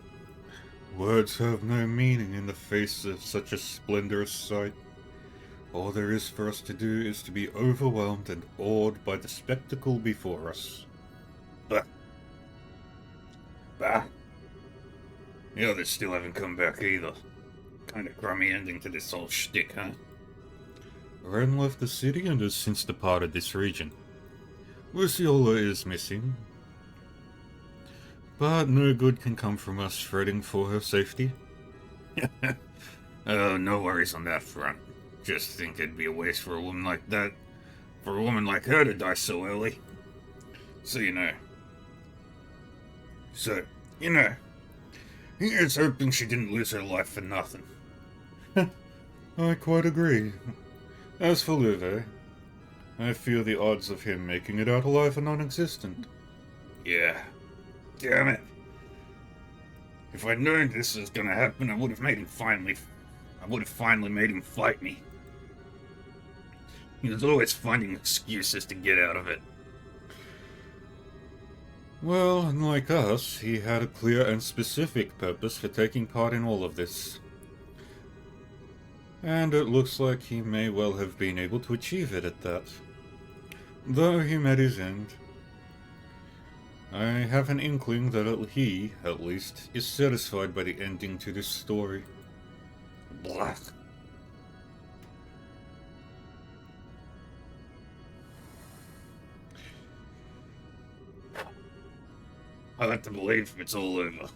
Words have no meaning in the face of such a splendorous sight. All there is for us to do is to be overwhelmed and awed by the spectacle before us. Bah. Bah. The others still haven't come back either. Kind of crummy ending to this whole shtick, huh? Ren left the city and has since departed this region. Luciola is missing. But no good can come from us fretting for her safety. Oh, no worries on that front. Just think it'd be a waste for a woman like that. For a woman like her to die so early. Here's hoping she didn't lose her life for nothing. I quite agree. As for Luve, I feel the odds of him making it out alive are non-existent. Yeah. Damn it. If I'd known this was gonna happen, I would have finally made him fight me. He was always finding excuses to get out of it. Well, unlike us, he had a clear and specific purpose for taking part in all of this. And it looks like he may well have been able to achieve it at that. Though he met his end. I have an inkling that he, at least, is satisfied by the ending to this story. Blah. I like to believe it's all over.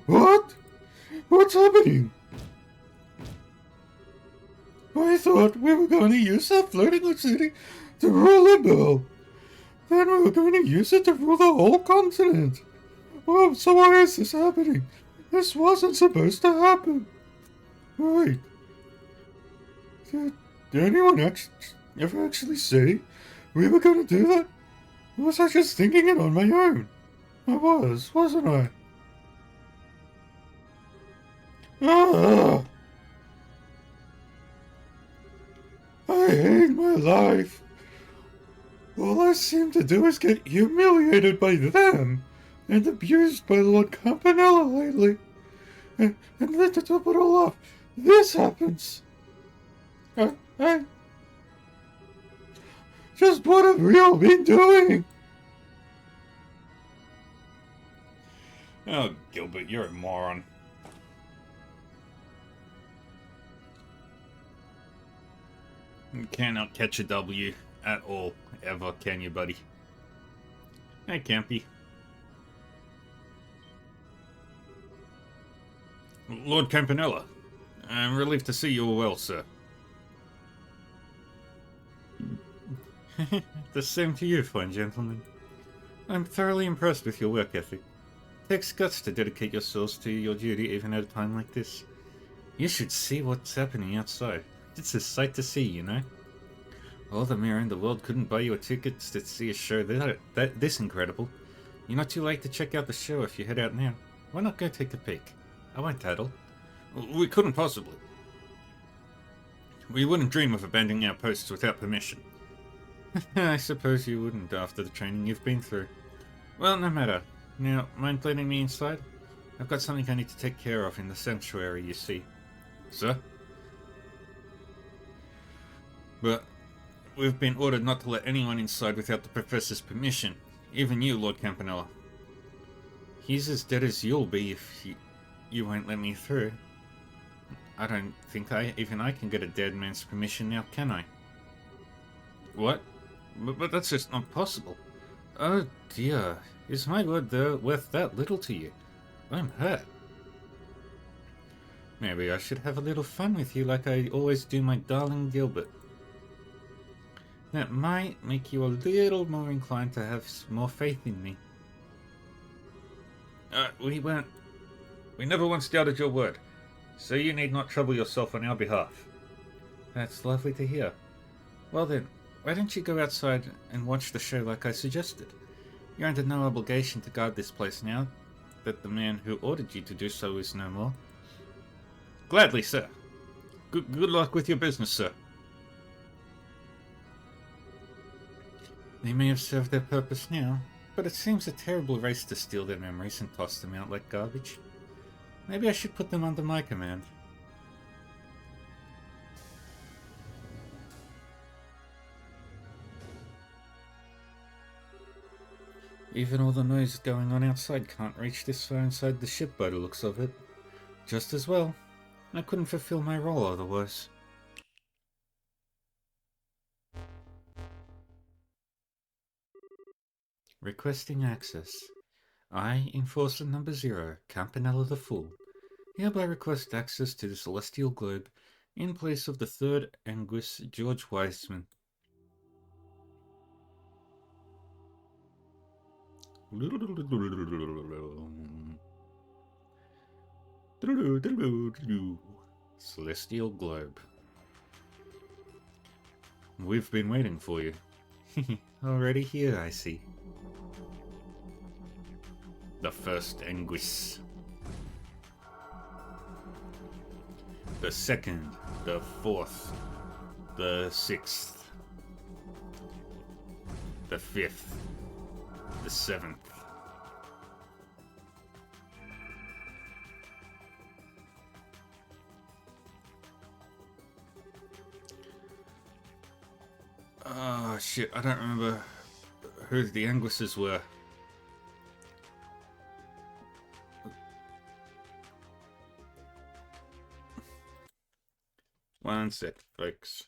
What? What's happening? I thought we were going to use that floating city to rule Limbo. Then we were going to use it to rule the whole continent. Oh, so why is this happening? This wasn't supposed to happen. Wait. Did anyone ever actually say we were going to do that? Or was I just thinking it on my own? I was, wasn't I? Ah! I hate my life. All I seem to do is get humiliated by them and abused by Lord Campanella lately. And then to top it all off, this happens. Just what have we all been doing? Oh, Gilbert, you're a moron. You cannot catch a W at all, ever, can you, buddy? Hey, Campy. Lord Campanella, I'm relieved to see you are well, sir. The same to you, fine gentlemen. I'm thoroughly impressed with your work ethic. It takes guts to dedicate yourselves to your duty even at a time like this. You should see what's happening outside. It's a sight to see, you know? All the mirror in the world couldn't buy you a ticket to see a show this incredible. You're not too late to check out the show if you head out now. Why not go take a peek? I won't tattle. We couldn't possibly. We wouldn't dream of abandoning our posts without permission. I suppose you wouldn't after the training you've been through. Well, no matter. Now, mind letting me inside? I've got something I need to take care of in the sanctuary, you see. Sir? But we've been ordered not to let anyone inside without the Professor's permission. Even you, Lord Campanella. He's as dead as you'll be if you won't let me through. I don't think even I can get a dead man's permission now, can I? What? But that's just not possible. Oh dear, is my word worth that little to you? I'm hurt. Maybe I should have a little fun with you like I always do my darling Gilbert. That might make you a little more inclined to have more faith in me. We never once doubted your word, so you need not trouble yourself on our behalf. That's lovely to hear. Well then, why don't you go outside and watch the show like I suggested? You're under no obligation to guard this place now that the man who ordered you to do so is no more. Gladly, sir. Good luck with your business, sir. They may have served their purpose now, but it seems a terrible race to steal their memories and toss them out like garbage. Maybe I should put them under my command. Even all the noise going on outside can't reach this far inside the ship by the looks of it. Just as well. I couldn't fulfill my role otherwise. Requesting access. I, Enforcer Number 0, Campanella the Fool, hereby request access to the Celestial Globe in place of the Third Anguis George Weissman. Celestial Globe. We've been waiting for you. Already here, I see. The First Anguis. The Second the 4th, the 6th, the 5th, the 7th. Oh shit, I don't remember who the Anguisses were. One sec, folks.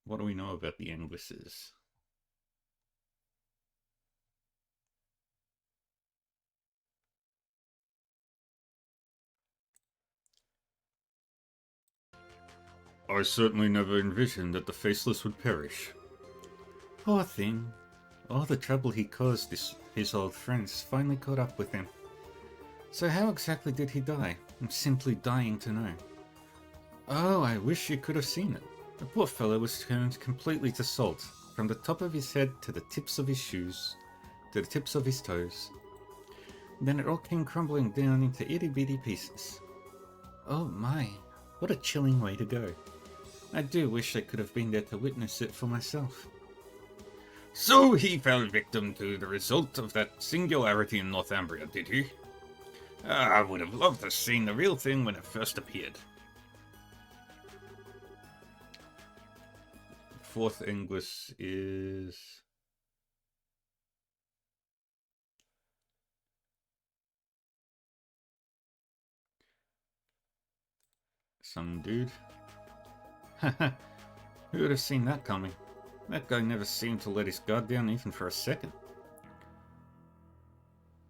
What do we know about the Anguisses? I certainly never envisioned that the Faceless would perish. Poor thing. All the trouble he caused his old friends finally caught up with him. So how exactly did he die? I'm simply dying to know. Oh, I wish you could have seen it. The poor fellow was turned completely to salt, from the top of his head to the tips of his shoes, to the tips of his toes. Then it all came crumbling down into itty-bitty pieces. Oh my, what a chilling way to go. I do wish I could have been there to witness it for myself. So he fell victim to the result of that singularity in Northumbria, did he? I would have loved to have seen the real thing when it first appeared. 4th Anguis is... some dude. Haha, who would have seen that coming? That guy never seemed to let his guard down even for a second.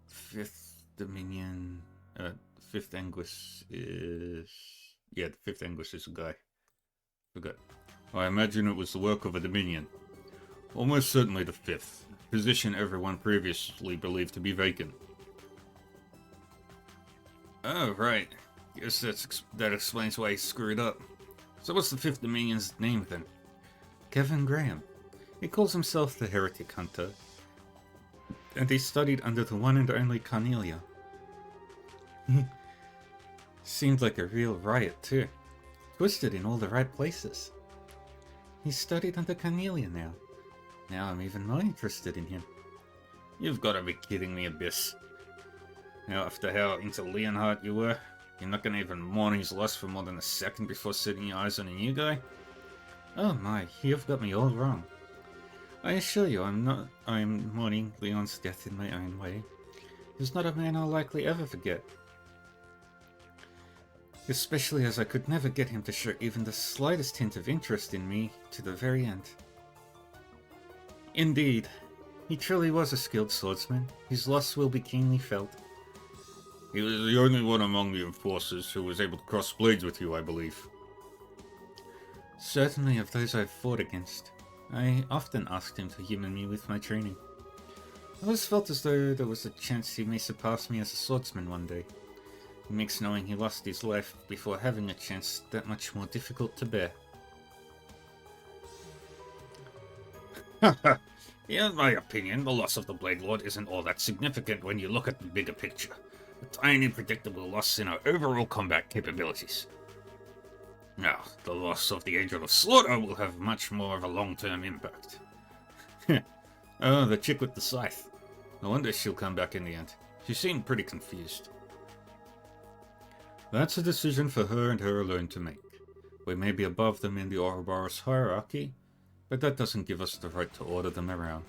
5th Dominion... 5th Anguis is... yeah, the 5th Anguis is a guy. Forgot. I imagine it was the work of a Dominion. Almost certainly the 5th. Position everyone previously believed to be vacant. Oh, right. Guess that explains why he screwed up. So what's the 5th Dominion's name then? Kevin Graham. He calls himself the Heretic Hunter. And he studied under the one and only Cornelia. Seemed like a real riot too. Twisted in all the right places. He studied under Cornelia now. Now I'm even more interested in him. You've got to be kidding me, Abyss. Now, after how into Leonhardt you were, you're not going to even mourn his loss for more than a second before setting your eyes on a new guy? Oh my, you've got me all wrong. I assure you I'm mourning Leon's death in my own way. He's not a man I'll likely ever forget. Especially as I could never get him to show even the slightest hint of interest in me to the very end. Indeed, he truly was a skilled swordsman. His loss will be keenly felt. He was the only one among the enforcers who was able to cross blades with you, I believe. Certainly of those I've fought against. I often asked him to humor me with my training. I always felt as though there was a chance he may surpass me as a swordsman one day. It makes knowing he lost his life before having a chance that much more difficult to bear. In my opinion, the loss of the Blade Lord isn't all that significant when you look at the bigger picture. A tiny predictable loss in our overall combat capabilities. Now, the loss of the Angel of Slaughter will have much more of a long-term impact. Oh, the chick with the scythe. No wonder she'll come back in the end. She seemed pretty confused. That's a decision for her and her alone to make. We may be above them in the Ouroboros hierarchy, but that doesn't give us the right to order them around.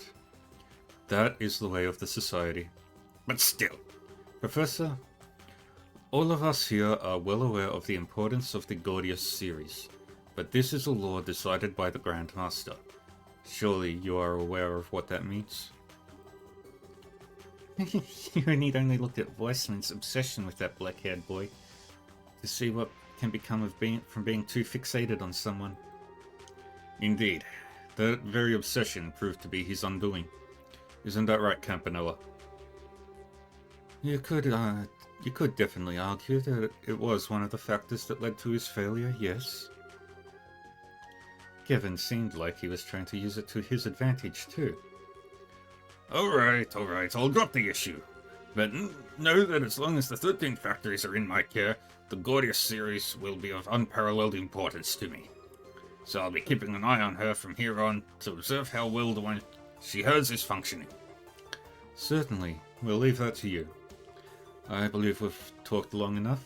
That is the way of the society. But still, Professor, all of us here are well aware of the importance of the Gordius series, but this is a law decided by the Grand Master. Surely you are aware of what that means? You need only look at Weissman's obsession with that black-haired boy to see what can become of from being too fixated on someone. Indeed, that very obsession proved to be his undoing. Isn't that right, Campanella? You could definitely argue that it was one of the factors that led to his failure, yes. Kevin seemed like he was trying to use it to his advantage, too. Alright, I'll drop the issue. But know that as long as the 13 factories are in my care, the Gordius series will be of unparalleled importance to me. So I'll be keeping an eye on her from here on to observe how well the one she has is functioning. Certainly, we'll leave that to you. I believe we've talked long enough.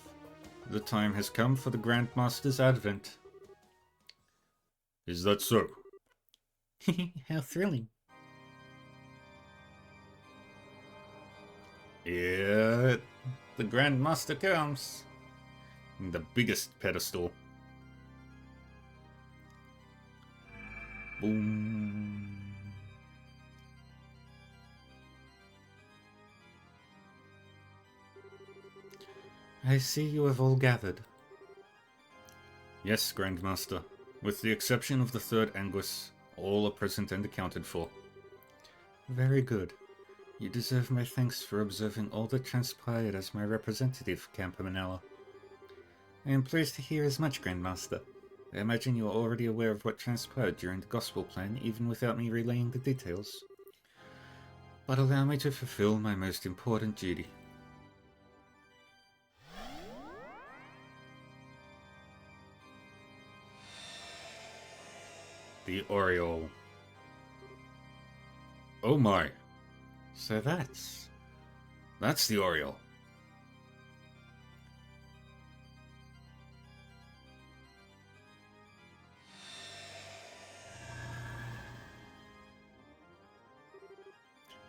The time has come for the Grandmaster's advent. Is that so? How thrilling. Yeah, the Grandmaster comes. The biggest pedestal. Boom. I see you have all gathered. Yes, Grandmaster. With the exception of the third Anguis, all are present and accounted for. Very good. You deserve my thanks for observing all that transpired as my representative, Campo Manella. I am pleased to hear as much, Grandmaster. I imagine you are already aware of what transpired during the Gospel Plan, even without me relaying the details. But allow me to fulfill my most important duty. The Oriole. Oh my. So that's the Oriole.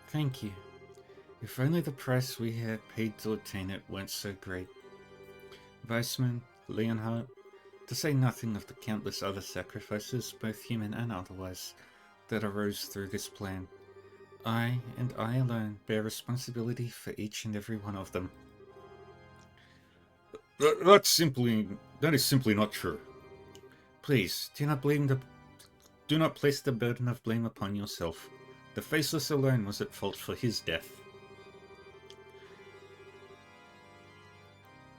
Thank you. If only the price we had paid to obtain it weren't so great. Weissman, Leonhardt, to say nothing of the countless other sacrifices, both human and otherwise, that arose through this plan. I, and I alone, bear responsibility for each and every one of them. That is simply not true. Please, do not place the burden of blame upon yourself. The Faceless alone was at fault for his death.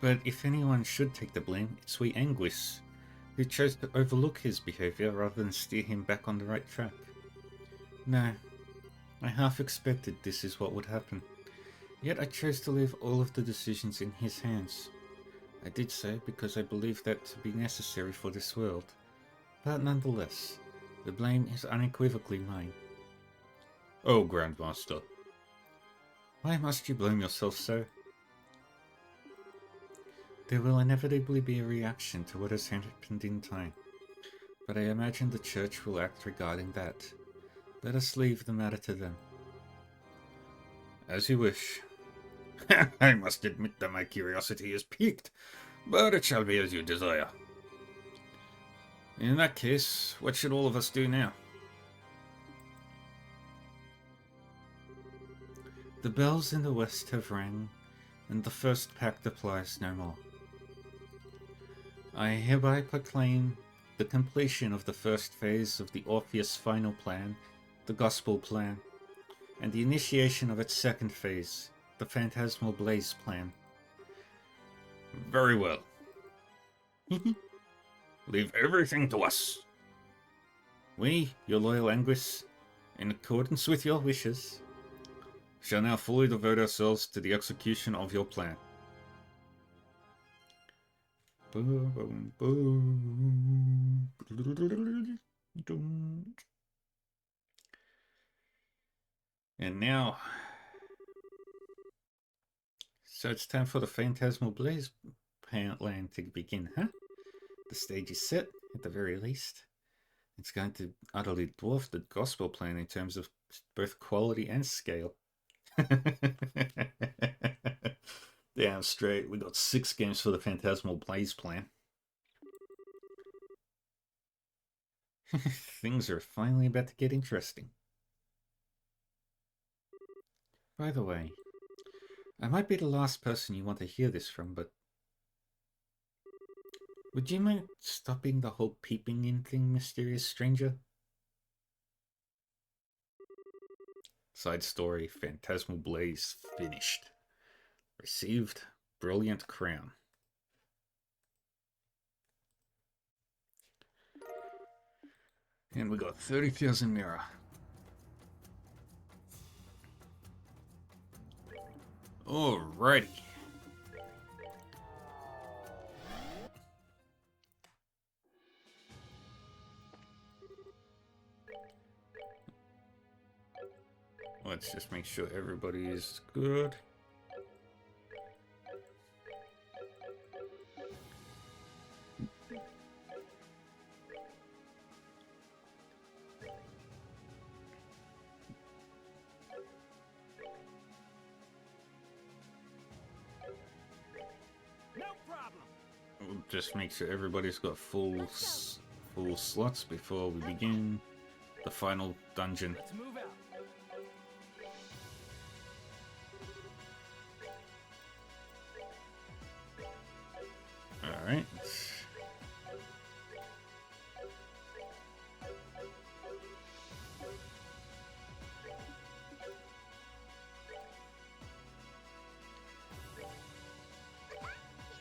But if anyone should take the blame, it's we Anguis, who chose to overlook his behavior rather than steer him back on the right track. No, I half expected this is what would happen, yet I chose to leave all of the decisions in his hands. I did so because I believed that to be necessary for this world, but nonetheless, the blame is unequivocally mine. Oh, Grandmaster. Why must you blame yourself so? There will inevitably be a reaction to what has happened in time, but I imagine the Church will act regarding that. Let us leave the matter to them. As you wish. I must admit that my curiosity is piqued, but it shall be as you desire. In that case, what should all of us do now? The bells in the west have rang, and the first pact applies no more. I hereby proclaim the completion of the first phase of the Orpheus final plan, the Gospel Plan, and the initiation of its second phase, the Phantasmal Blaze Plan. Very well. Leave everything to us. We, your loyal Anguis, in accordance with your wishes, shall now fully devote ourselves to the execution of your plan. Boom, boom, boom. And now, so it's time for the Phantasmal Blaze land to begin, huh? The stage is set, at the very least. It's going to utterly dwarf the Gospel Plan in terms of both quality and scale. Damn straight, we got 6 games for the Phantasmal Blaze plan. Things are finally about to get interesting. By the way, I might be the last person you want to hear this from, but would you mind stopping the whole peeping in thing, mysterious stranger? Side story, Phantasmal Blaze finished. Received Brilliant Crown. And we got 30,000 mirror. Alrighty. Let's just make sure everybody is good. No problem. We'll just make sure everybody's got full slots before we begin the final dungeon. Let's move out. Alright.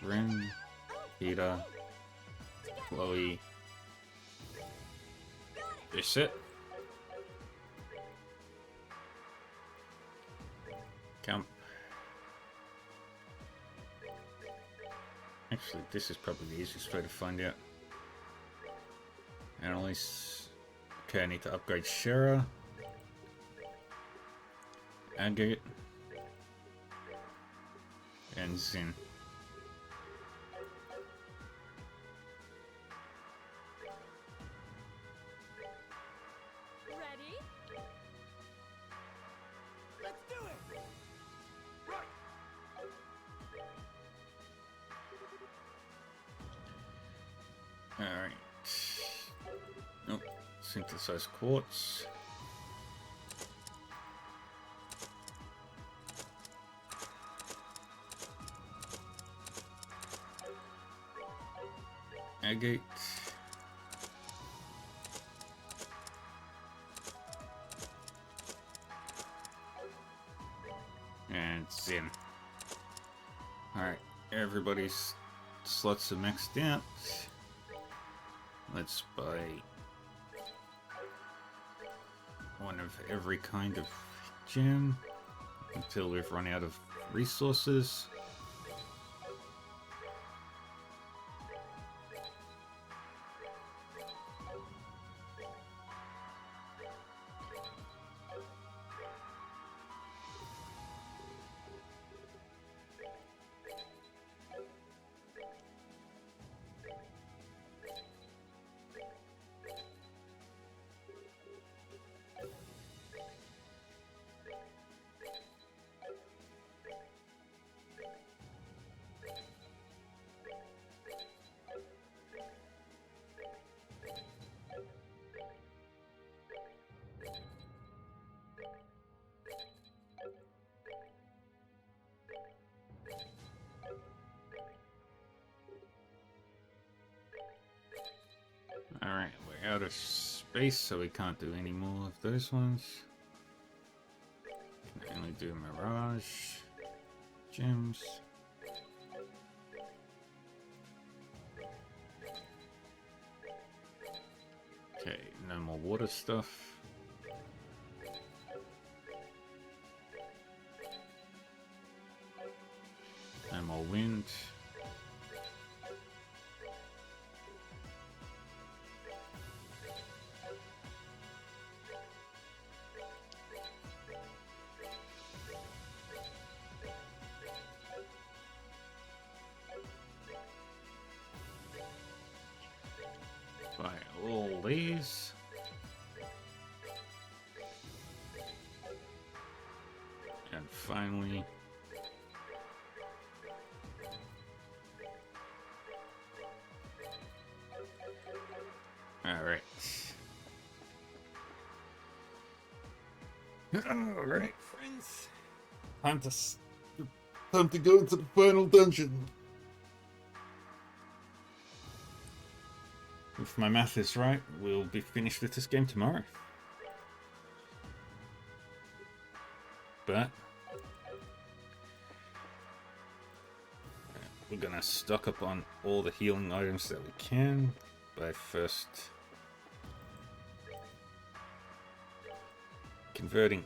Ren, Peter, Chloe. This it. Camp. Actually, this is probably the easiest way to find out. Annalise. Okay, I need to upgrade Shara. Agate. And Zin. Ready? Let's do it. Right. Alright. Nope. Synthesized quartz. Agate. And Zin. Alright, everybody's slots are maxed out. Let's buy one of every kind of gem until we've run out of resources. Alright, we're out of space, so we can't do any more of those ones. Can only do Mirage gems. Okay, no more water stuff. No more wind. Buy all these. And finally, all right. All right, friends. Time to go into the final dungeon. If my math is right, we'll be finished with this game tomorrow. But we're gonna stock up on all the healing items that we can by first converting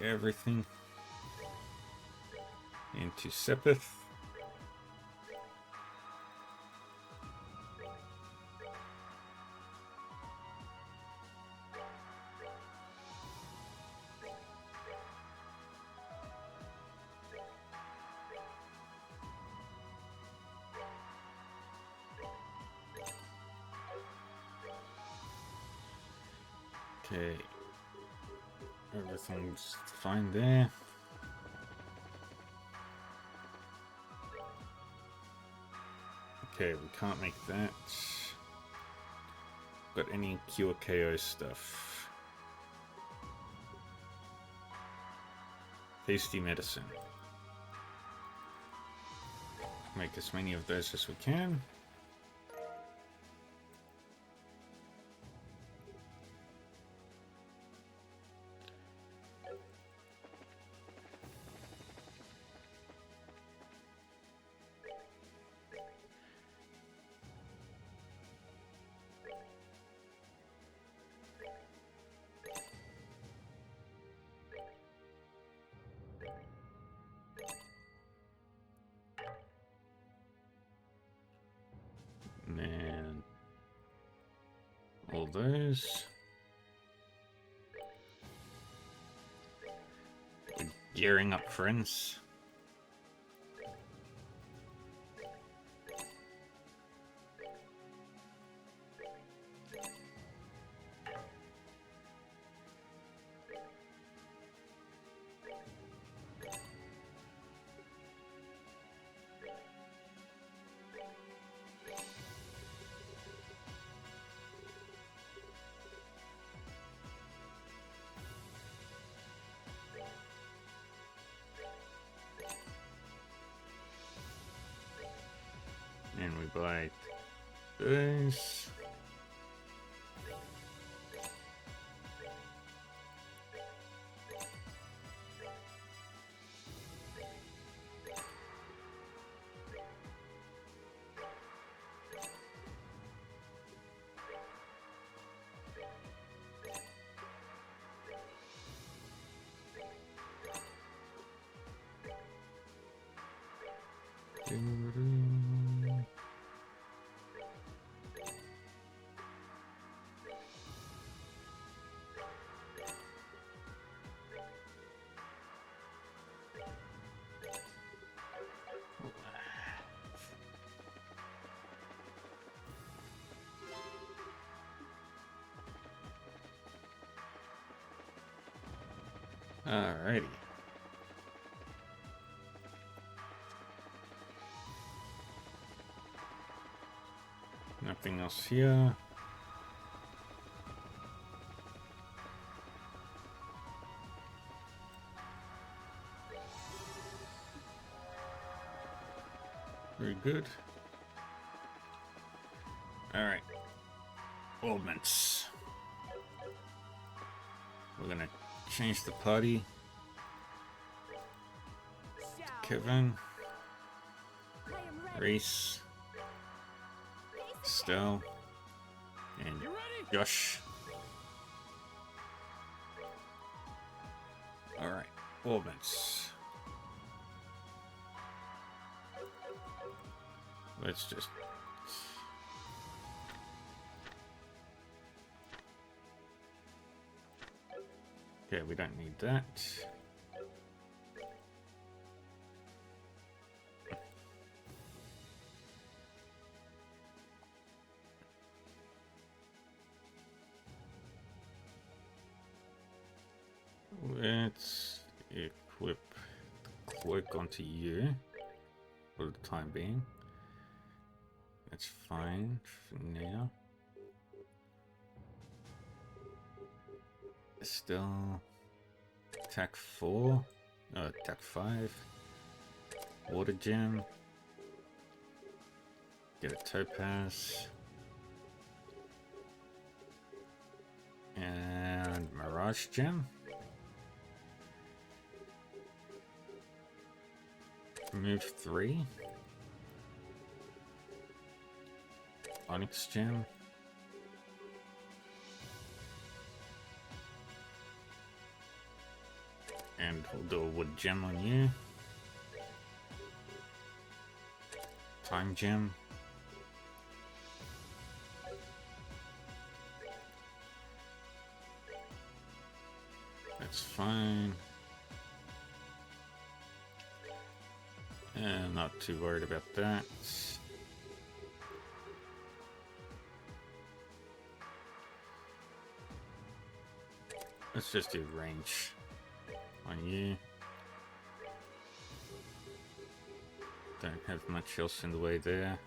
everything. Into Sepith. Okay. Everything's fine there. Okay, we can't make that. Got any cure KO stuff? Tasty medicine. Make as many of those as we can. And all those. We're gearing up, friends. And we buy this. Alrighty. Nothing else here. Very good. Alright. Augments. We're gonna change the party. Kevin, I am ready. Reese, Stell, and You ready? Josh. Alright, augments. Let's just... Okay, we don't need that. Let's equip the cloak onto you for the time being. That's fine for now. Still attack 4, no, attack 5. Water gem. Get a topaz. And mirage gem. Move 3. Onyx gem. And we'll do a wood gem on you. Time gem. That's fine. And not too worried about that. Let's just do range on you. Don't have much else in the way there.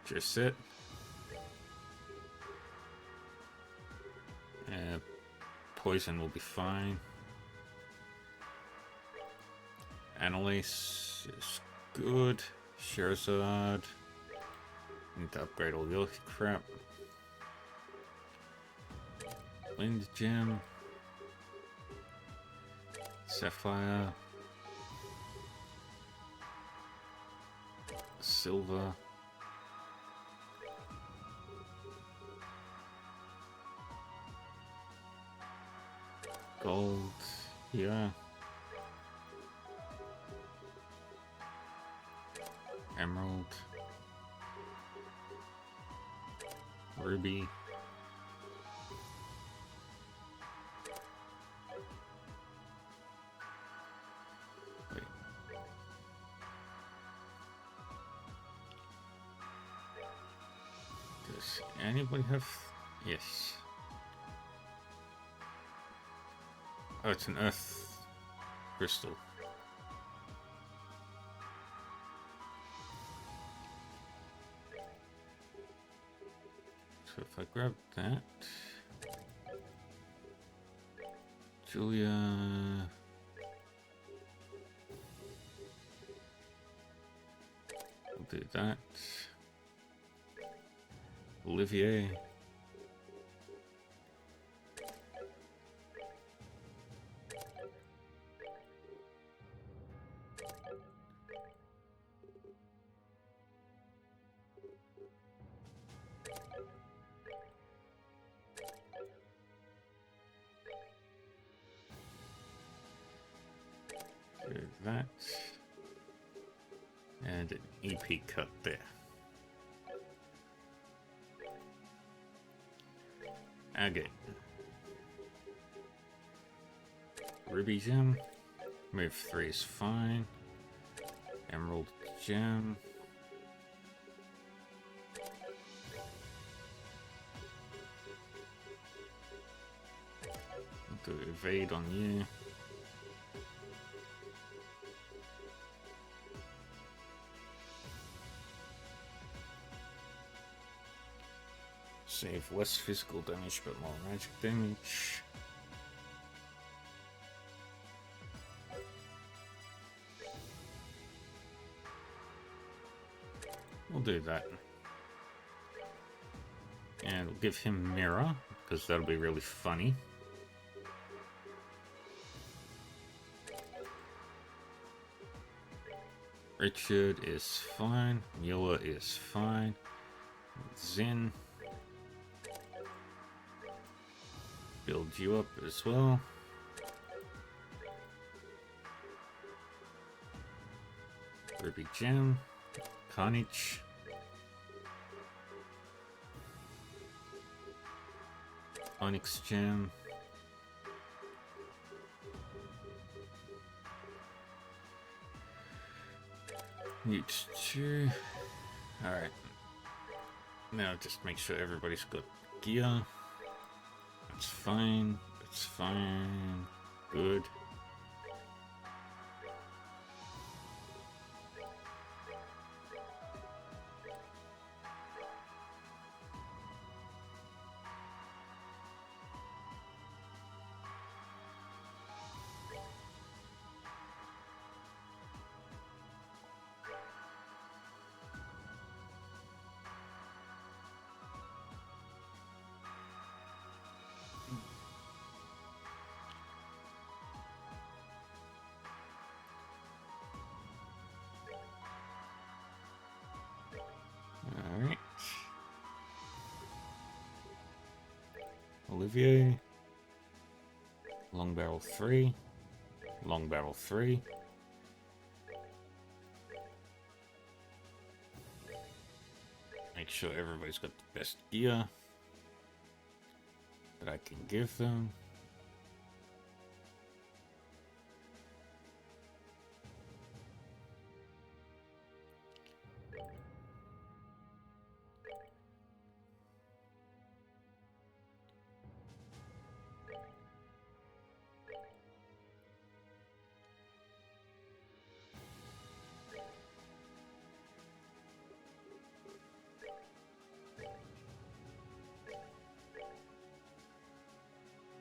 Just it. Poison will be fine. Annalise is good. Sherazard. Need to upgrade all the other crap. Wind Gem. Sapphire. Silver. Gold. Yeah. Emerald. Ruby. Wait. Does anybody have... Yes. Oh, it's an earth crystal. So if I grab that, Julia, we'll do that. Olivier. Do that. And an EP cut there. Agate. Ruby Gem. Move 3 is fine. Emerald Gem. Do evade on you. Save less physical damage but more magic damage. We'll do that. And we'll give him Mirror, because that'll be really funny. Richard is fine. Mueller is fine. Zen. Build you up as well. Ruby Gem. Carnage. Onyx Gem. Newt 2. Alright. Now just make sure everybody's got gear. That's fine. That's fine. Good. Alright. Olivier. Long barrel 3. Long barrel 3. Make sure everybody's got the best gear that I can give them.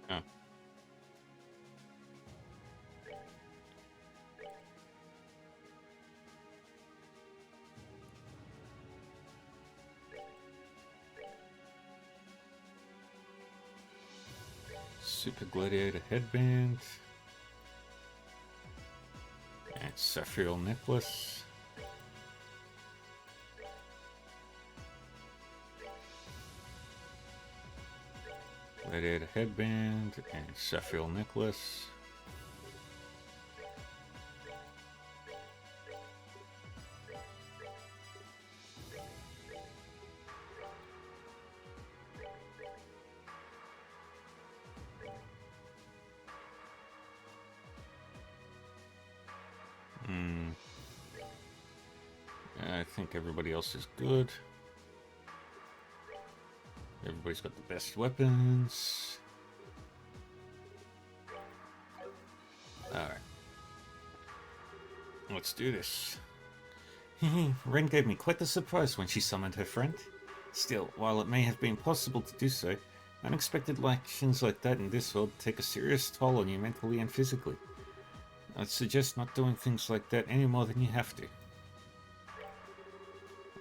Oh. Super Gladiator headband. And Saphriel necklace. Gladiator headband and Saphriel necklace. I think everybody else is good. Everybody's got the best weapons. Alright. Let's do this. Ren gave me quite the surprise when she summoned her friend. Still, while it may have been possible to do so, unexpected actions like that in this world take a serious toll on you mentally and physically. I'd suggest not doing things like that any more than you have to.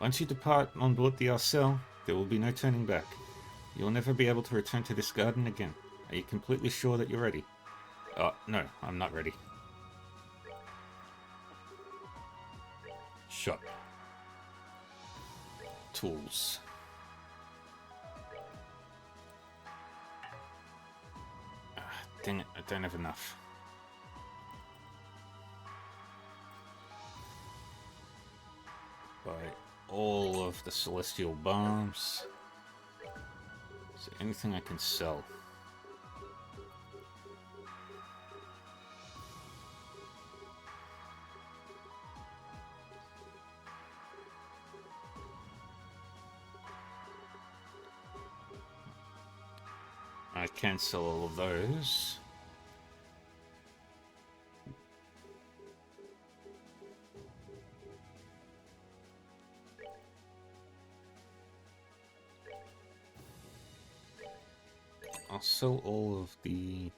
Once you depart on board the Arcel, there will be no turning back. You'll never be able to return to this garden again. Are you completely sure that you're ready? No, I'm not ready. Shop. Tools. Dang it, I don't have enough. Buy all of the celestial bombs. Is there anything I can sell? I can sell all of those. I'll sell all of the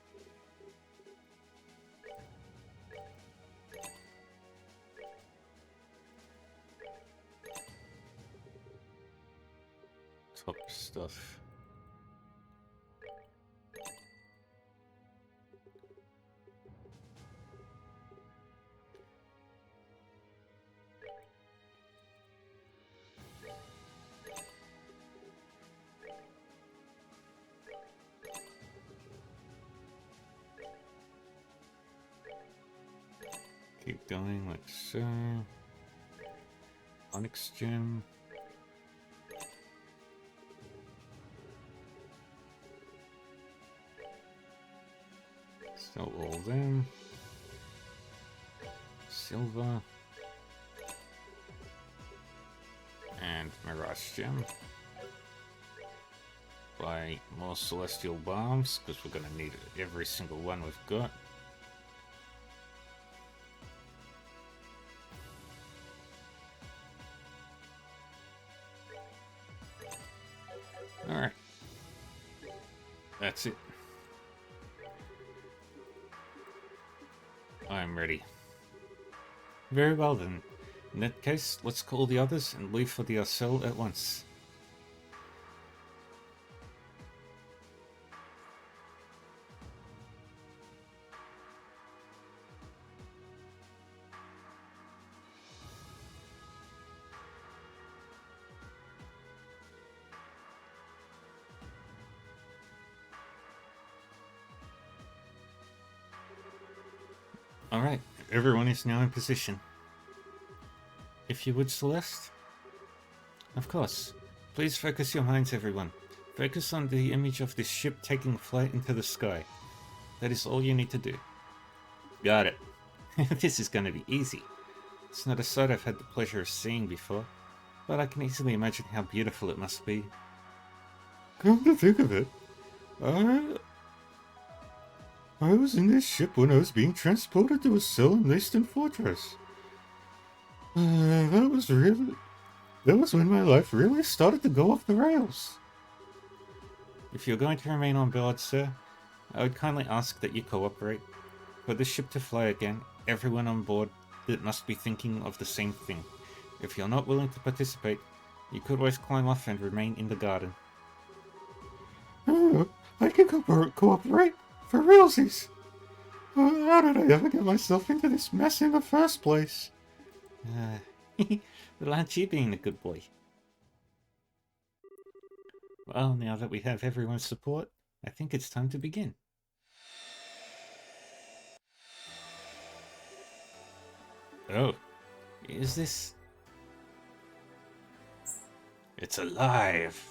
top stuff. Keep going like so. Onyx gem. Sell all them. Silver. And Mirage gem. Buy more celestial bombs because we're gonna need every single one we've got. Alright. That's it. I'm ready. Very well then. In that case, let's call the others and leave for the Arcel at once. Alright, everyone is now in position. If you would, Celeste? Of course. Please focus your minds, everyone. Focus on the image of this ship taking flight into the sky. That is all you need to do. Got it. This is gonna be easy. It's not a sight I've had the pleasure of seeing before, but I can easily imagine how beautiful it must be. Come to think of it, I was in this ship when I was being transported to a cell in Leiston Fortress. That was when my life really started to go off the rails. If you're going to remain on board, sir, I would kindly ask that you cooperate. For this ship to fly again, everyone on board must be thinking of the same thing. If you're not willing to participate, you could always climb off and remain in the garden. Oh, I can cooperate? For realsies? How did I ever get myself into this mess in the first place? Well, aren't you being a good boy? Well, now that we have everyone's support, I think it's time to begin. Oh, is this... It's alive!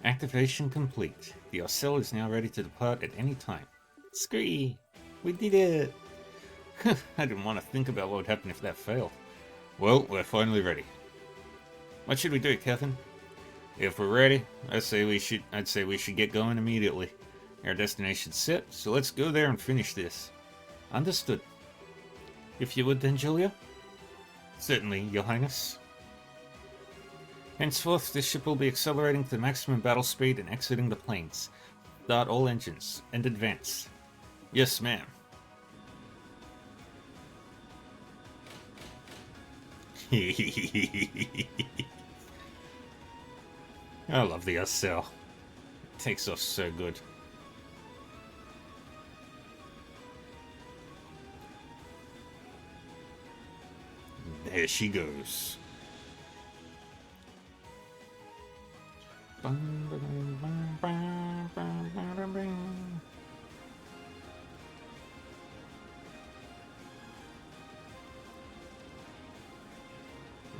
Activation complete. The Arcel is now ready to depart at any time. Scree! We did it! I didn't want to think about what would happen if that failed. Well, we're finally ready. What should we do, Kevin? If we're ready, I'd say we should get going immediately. Our destination's set, so let's go there and finish this. Understood. If you would then, Julia? Certainly, Your Highness. Henceforth, this ship will be accelerating to maximum battle speed and exiting the planes. Start all engines, and advance. Yes, ma'am. I love the Arcel. It takes off so good. There she goes.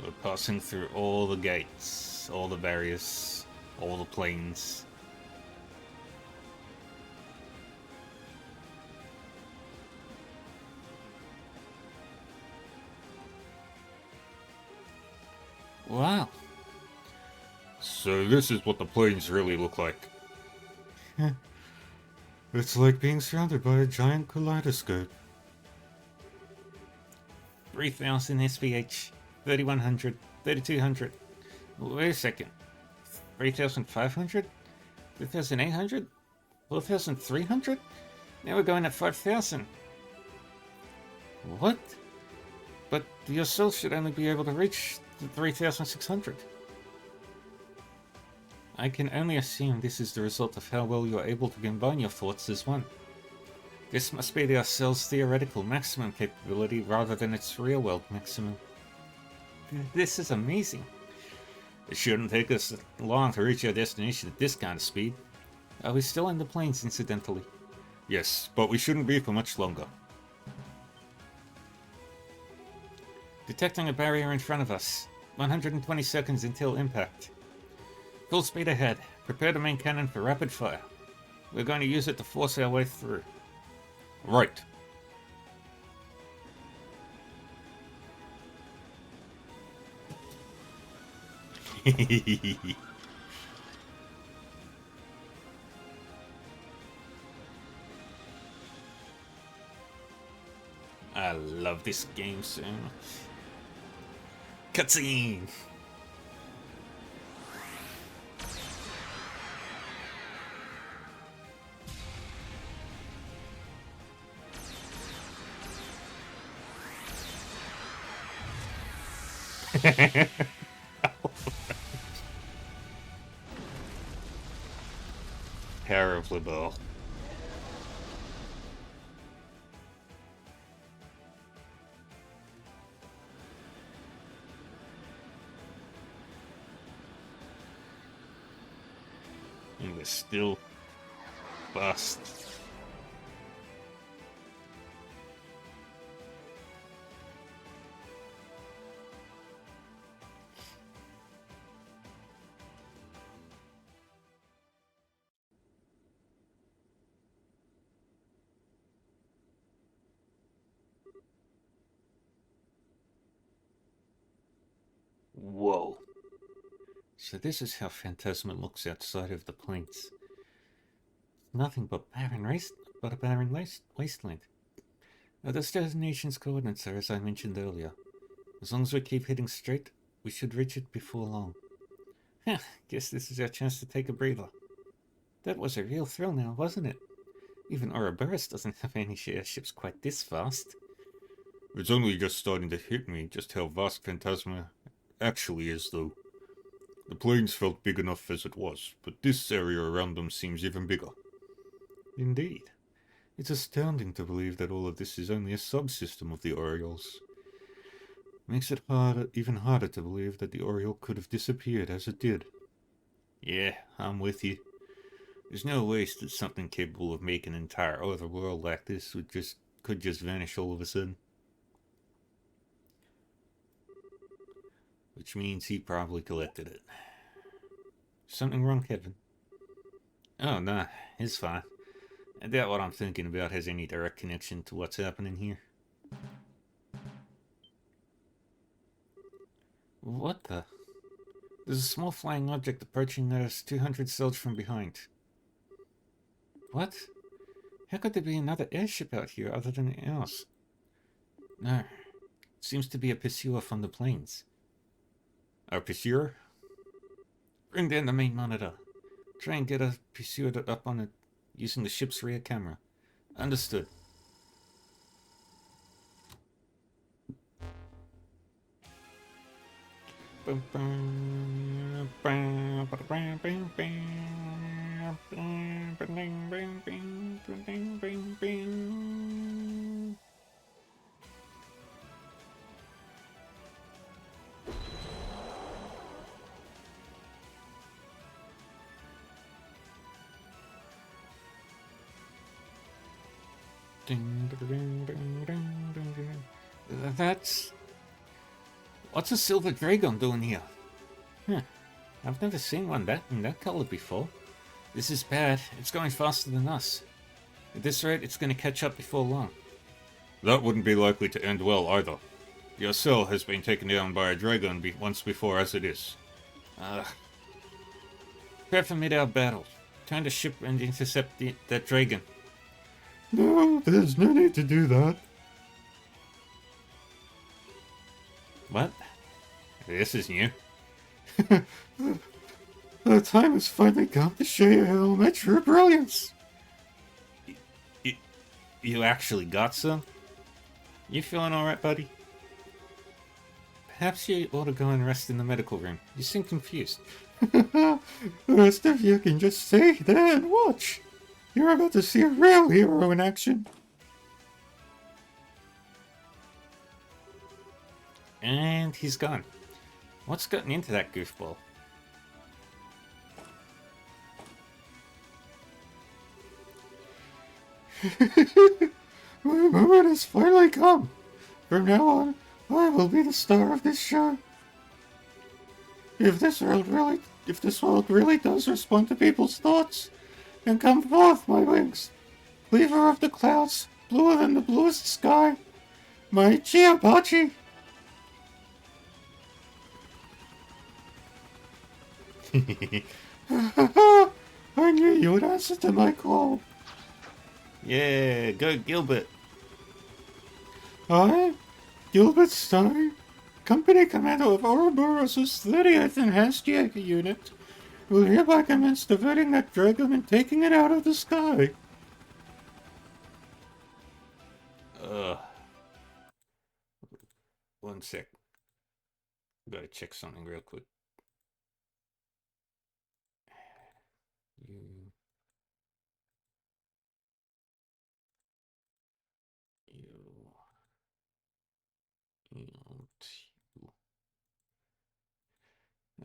We're passing through all the gates, all the barriers, all the planes. Wow. So this is what the planes really look like. It's like being surrounded by a giant kaleidoscope. 3000 SPH, 3100, 3200. Wait a second. 3500? 3800? 4300? Now we're going at 5000. What? But your cell should only be able to reach the 3600. I can only assume this is the result of how well you are able to combine your thoughts as one. This must be the Arcel's theoretical maximum capability rather than its real-world maximum. This is amazing. It shouldn't take us long to reach our destination at this kind of speed. Are we still in the planes, incidentally? Yes, but we shouldn't be for much longer. Detecting a barrier in front of us. 120 seconds until impact. Full speed ahead. Prepare the main cannon for rapid fire. We're going to use it to force our way through. Right. I love this game so much. Cutscene! Power of Libel. still fast. Whoa. So this is how Phantasma looks outside of the plains. Nothing but a barren wasteland. Now, the destination's coordinates are as I mentioned earlier. As long as we keep heading straight, we should reach it before long. Huh, guess this is our chance to take a breather. That was a real thrill now, wasn't it? Even Ouroboros doesn't have any airships quite this fast. It's only just starting to hit me just how vast Phantasma actually is, though. The plains felt big enough as it was, but this area around them seems even bigger. Indeed. It's astounding to believe that all of this is only a subsystem of the Orioles. Makes it even harder to believe that the Oriole could have disappeared as it did. Yeah, I'm with you. There's no way that something capable of making an entire other world like this could just vanish all of a sudden. Which means he probably collected it. Something wrong, Kevin? Oh, nah, it's fine. I doubt what I'm thinking about has any direct connection to what's happening here. What the? There's a small flying object approaching us 200 cells from behind. What? How could there be another airship out here other than ours? No. It seems to be a pursuer from the plains. A pursuer? Bring down the main monitor. Try and get a pursuer up on it using the ship's rear camera. Understood. That's... What's a silver dragon doing here? Huh. I've never seen one in that color before. This is bad. It's going faster than us. At this rate, it's going to catch up before long. That wouldn't be likely to end well either. Your cell has been taken down by a dragon once before as it is. Prepare for mid-hour battle. Turn the ship and intercept that dragon. No, there's no need to do that. What? This is new. The time has finally come to show you all my true brilliance. You actually got some? You feeling alright, buddy? Perhaps you ought to go and rest in the medical room. You seem confused. The rest of you can just stay there and watch. You're about to see a real hero in action. And he's gone. What's gotten into that goofball? My moment has finally come. From now on, I will be the star of this show. If this world really does respond to people's thoughts, then come forth, my wings. Cleaver of the clouds, bluer than the bluest sky. My Chiapachi. I knew you would answer to my call. Yeah, go Gilbert. I, Gilbert Stein, Company Commander of Ouroboros' 30th Enhanced Jaeger Unit, will hereby commence diverting that dragon and taking it out of the sky. One sec. Gotta check something real quick.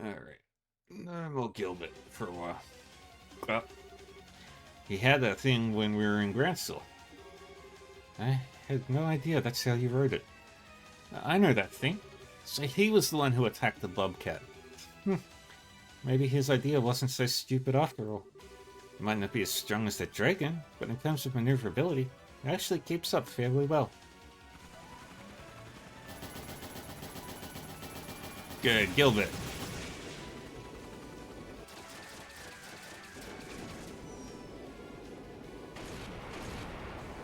Alright. Normal Gilbert for a while. Well, he had that thing when we were in Grancel. I had no idea that's how you wrote it. I know that thing. So he was the one who attacked the bobcat. Maybe his idea wasn't so stupid after all. It might not be as strong as the dragon, but in terms of maneuverability, it actually keeps up fairly well. Good, Gilbert.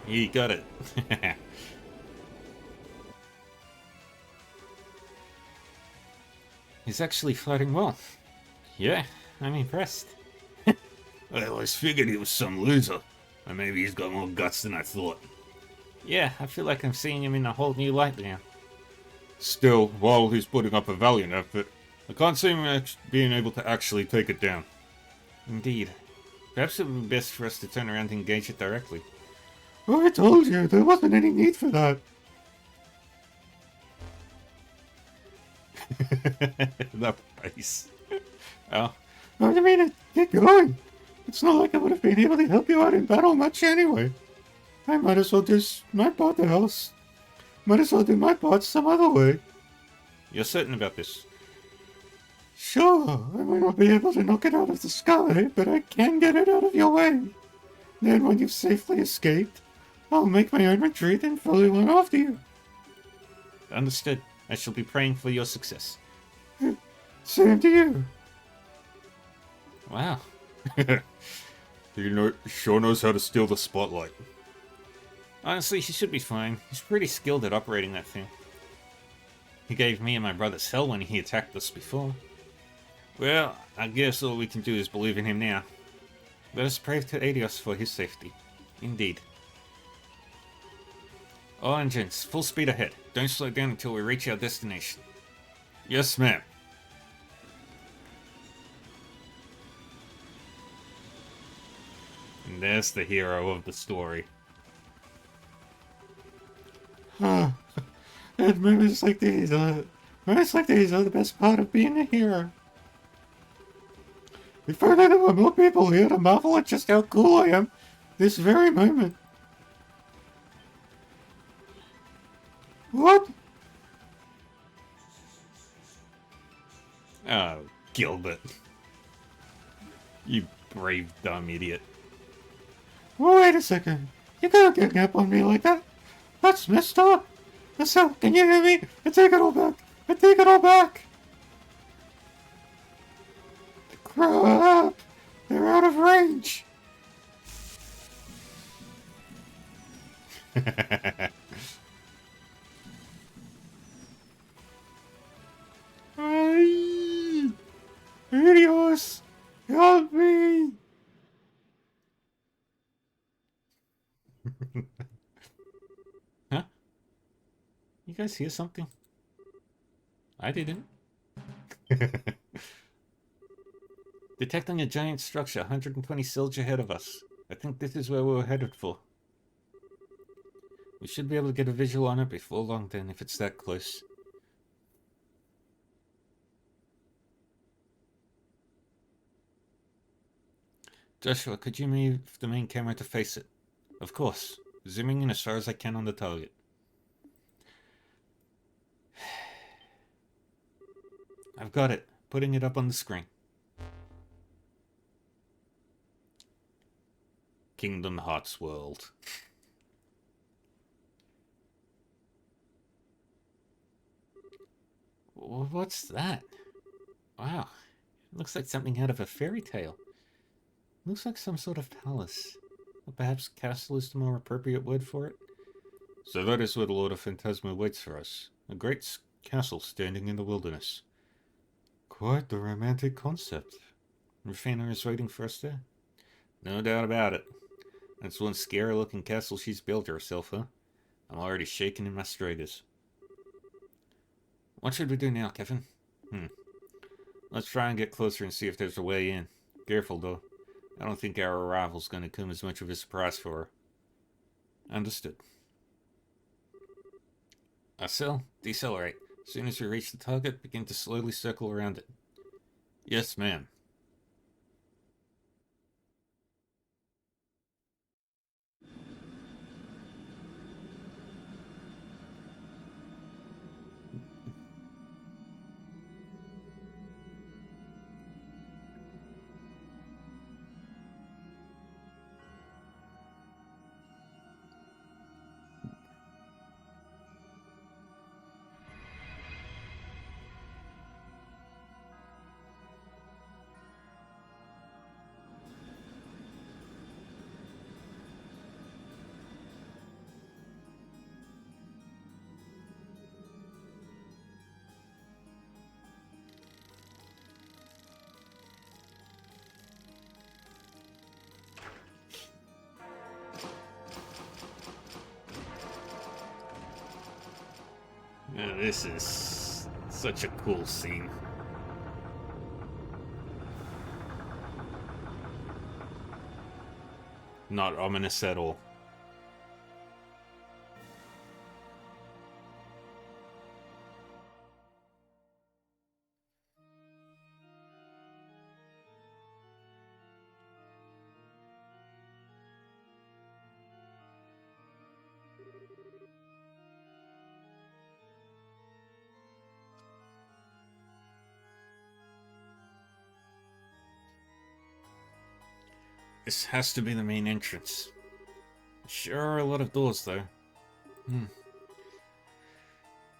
He got it. He's actually fighting well. Yeah, I'm impressed. I always figured he was some loser. Or maybe he's got more guts than I thought. Yeah, I feel like I'm seeing him in a whole new light now. Still, while he's putting up a valiant effort, I can't see him being able to actually take it down. Indeed. Perhaps it would be best for us to turn around and engage it directly. Oh, I told you, there wasn't any need for that. The face. Oh. I mean, get going. It's not like I would have been able to help you out in battle much anyway. I might as well do my part else. Might as well do my part some other way. You're certain about this? Sure, I might not be able to knock it out of the sky, but I can get it out of your way. Then when you've safely escaped, I'll make my own retreat and follow on after you. Understood. I shall be praying for your success. Same to you. Wow. He sure knows how to steal the spotlight. Honestly, he should be fine. He's pretty skilled at operating that thing. He gave me and my brothers hell when he attacked us before. Well, I guess all we can do is believe in him now. Let us pray to Adios for his safety. Indeed. All engines, full speed ahead. Don't slow down until we reach our destination. Yes, ma'am. And there's the hero of the story. And moments like these are the best part of being a hero. If only there were more people here to marvel at just how cool I am this very moment. What? Oh, Gilbert. You brave, dumb idiot. Wait a second. You can't get up on me like that. That's messed up. Listen, can you hear me? I take it all back. I take it all back. Crap. They're out of range. Adios. Help me. Huh? You guys hear something? I didn't. Detecting a giant structure 120 silge ahead of us. I think this is where we were headed for. We should be able to get a visual on it before long then, if it's that close. Joshua, could you move the main camera to face it? Of course. Zooming in as far as I can on the target. I've got it. Putting it up on the screen. Kingdom Hearts World. What's that? Wow. It looks like something out of a fairy tale. Looks like some sort of palace. Or perhaps castle is the more appropriate word for it. So that is where the Lord of Phantasma waits for us. A great castle standing in the wilderness. Quite the romantic concept. Rufina is waiting for us there? No doubt about it. That's one scary-looking castle she's built herself, huh? I'm already shaking in my straggers. What should we do now, Kevin? Let's try and get closer and see if there's a way in. Careful, though. I don't think our arrival's going to come as much of a surprise for her. Understood. Marcel, decelerate. As soon as we reach the target, begin to slowly circle around it. Yes, ma'am. This is such a cool scene. Not ominous at all. This has to be the main entrance. Sure are a lot of doors, though.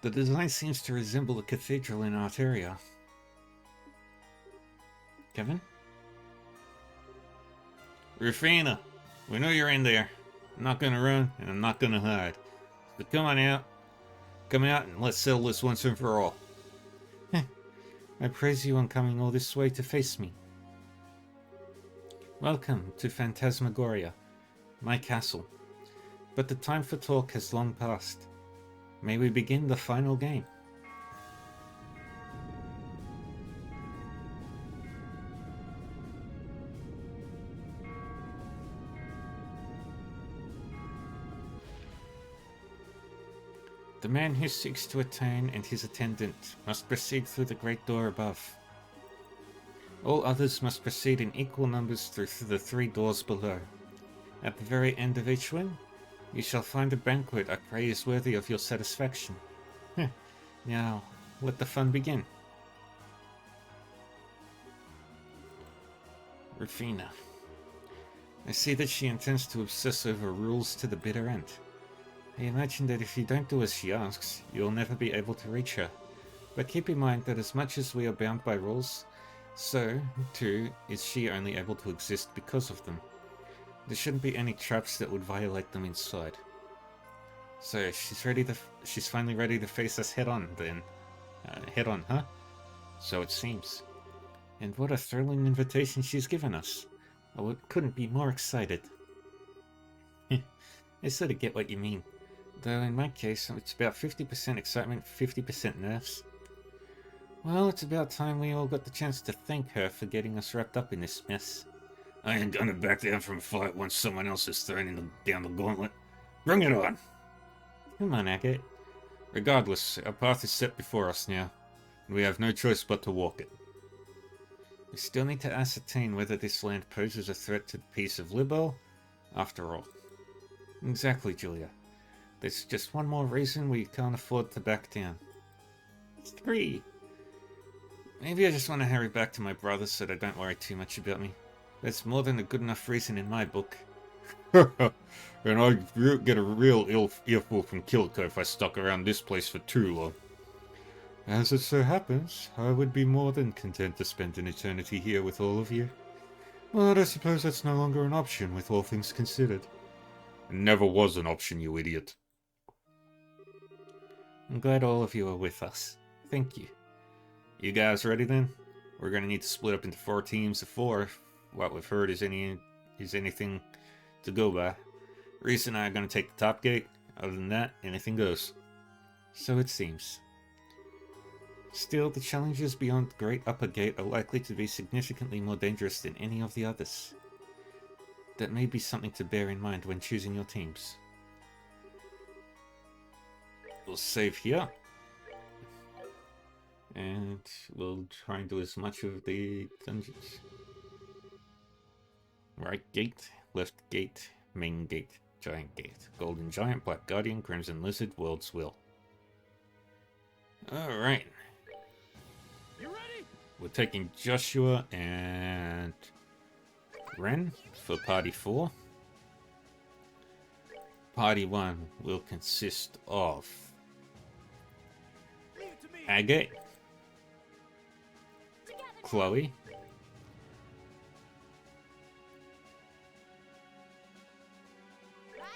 The design seems to resemble a cathedral in Arteria. Kevin? Rufina, we know you're in there. I'm not gonna run, and I'm not gonna hide. But come on out. Come out and let's settle this once and for all. I praise you on coming all this way to face me. Welcome to Phantasmagoria, my castle. But the time for talk has long passed. May we begin the final game? The man who seeks to attain and his attendant must proceed through the great door above. All others must proceed in equal numbers through the 3 doors below. At the very end of each one, you shall find a banquet I pray is worthy of your satisfaction. Now, let the fun begin. Rufina. I see that she intends to obsess over rules to the bitter end. I imagine that if you don't do as she asks, you'll never be able to reach her. But keep in mind that as much as we are bound by rules, so, too, is she only able to exist because of them. There shouldn't be any traps that would violate them inside. So, she's finally ready to face us head on, then. Head on, huh? So it seems. And what a thrilling invitation she's given us. I couldn't be more excited. I sort of get what you mean. Though in my case, it's about 50% excitement, 50% nerves. Well, it's about time we all got the chance to thank her for getting us wrapped up in this mess. I ain't gonna back down from a fight once someone else has thrown down the gauntlet. Bring it on! Come on, Agate. Regardless, our path is set before us now, and we have no choice but to walk it. We still need to ascertain whether this land poses a threat to the peace of Libel, after all. Exactly, Julia. There's just one more reason we can't afford to back down. 3. Maybe I just want to hurry back to my brother so they don't worry too much about me. That's more than a good enough reason in my book. And I'd get a real earful from Kilko if I stuck around this place for too long. As it so happens, I would be more than content to spend an eternity here with all of you. But I suppose that's no longer an option with all things considered. It never was an option, you idiot. I'm glad all of you are with us. Thank you. You guys ready then? We're gonna need to split up into 4 teams of 4 if what we've heard is anything to go by. Reese and I are gonna take the top gate. Other than that, anything goes. So it seems. Still, the challenges beyond the Great Upper Gate are likely to be significantly more dangerous than any of the others. That may be something to bear in mind when choosing your teams. We'll save here. And we'll try and do as much of the dungeons. Right gate, left gate, main gate, giant gate, golden giant, black guardian, crimson lizard, world's will. Alright. You ready? We're taking Joshua and Ren for party 4. Party 1 will consist of Leave it to me. Agate, Together. Chloe,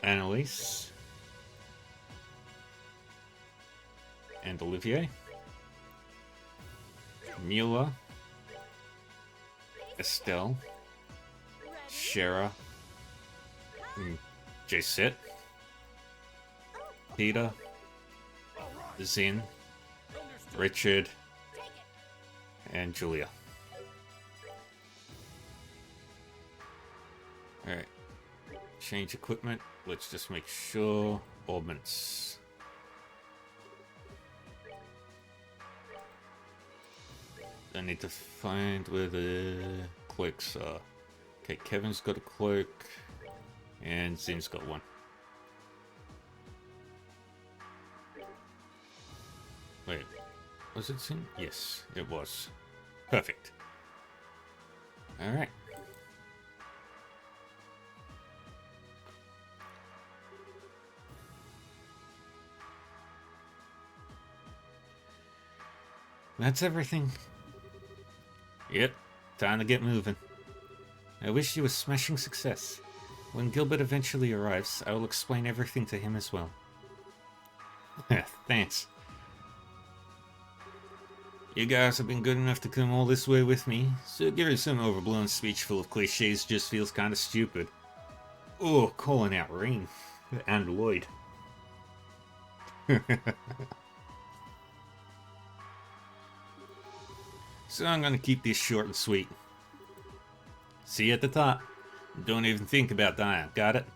Annalise, and Olivier, Mila, Estelle, Shara, Jacet, Peter, Zin, Understood. Richard, Take it. and Julia. Alright. Change equipment. Let's just make sure. Orbments. I need to find where the cloaks are. Okay, Kevin's got a cloak. And Zin's got one. Wait. Was it Zin? Yes, it was. Perfect. Alright. That's everything. Yep, time to get moving. I wish you a smashing success. When Gilbert eventually arrives, I will explain everything to him as well. Thanks. You guys have been good enough to come all this way with me, so giving some overblown speech full of cliches just feels kinda stupid. Oh, calling out Rain. And Lloyd. So I'm gonna keep this short and sweet. See you at the top. Don't even think about dying, got it?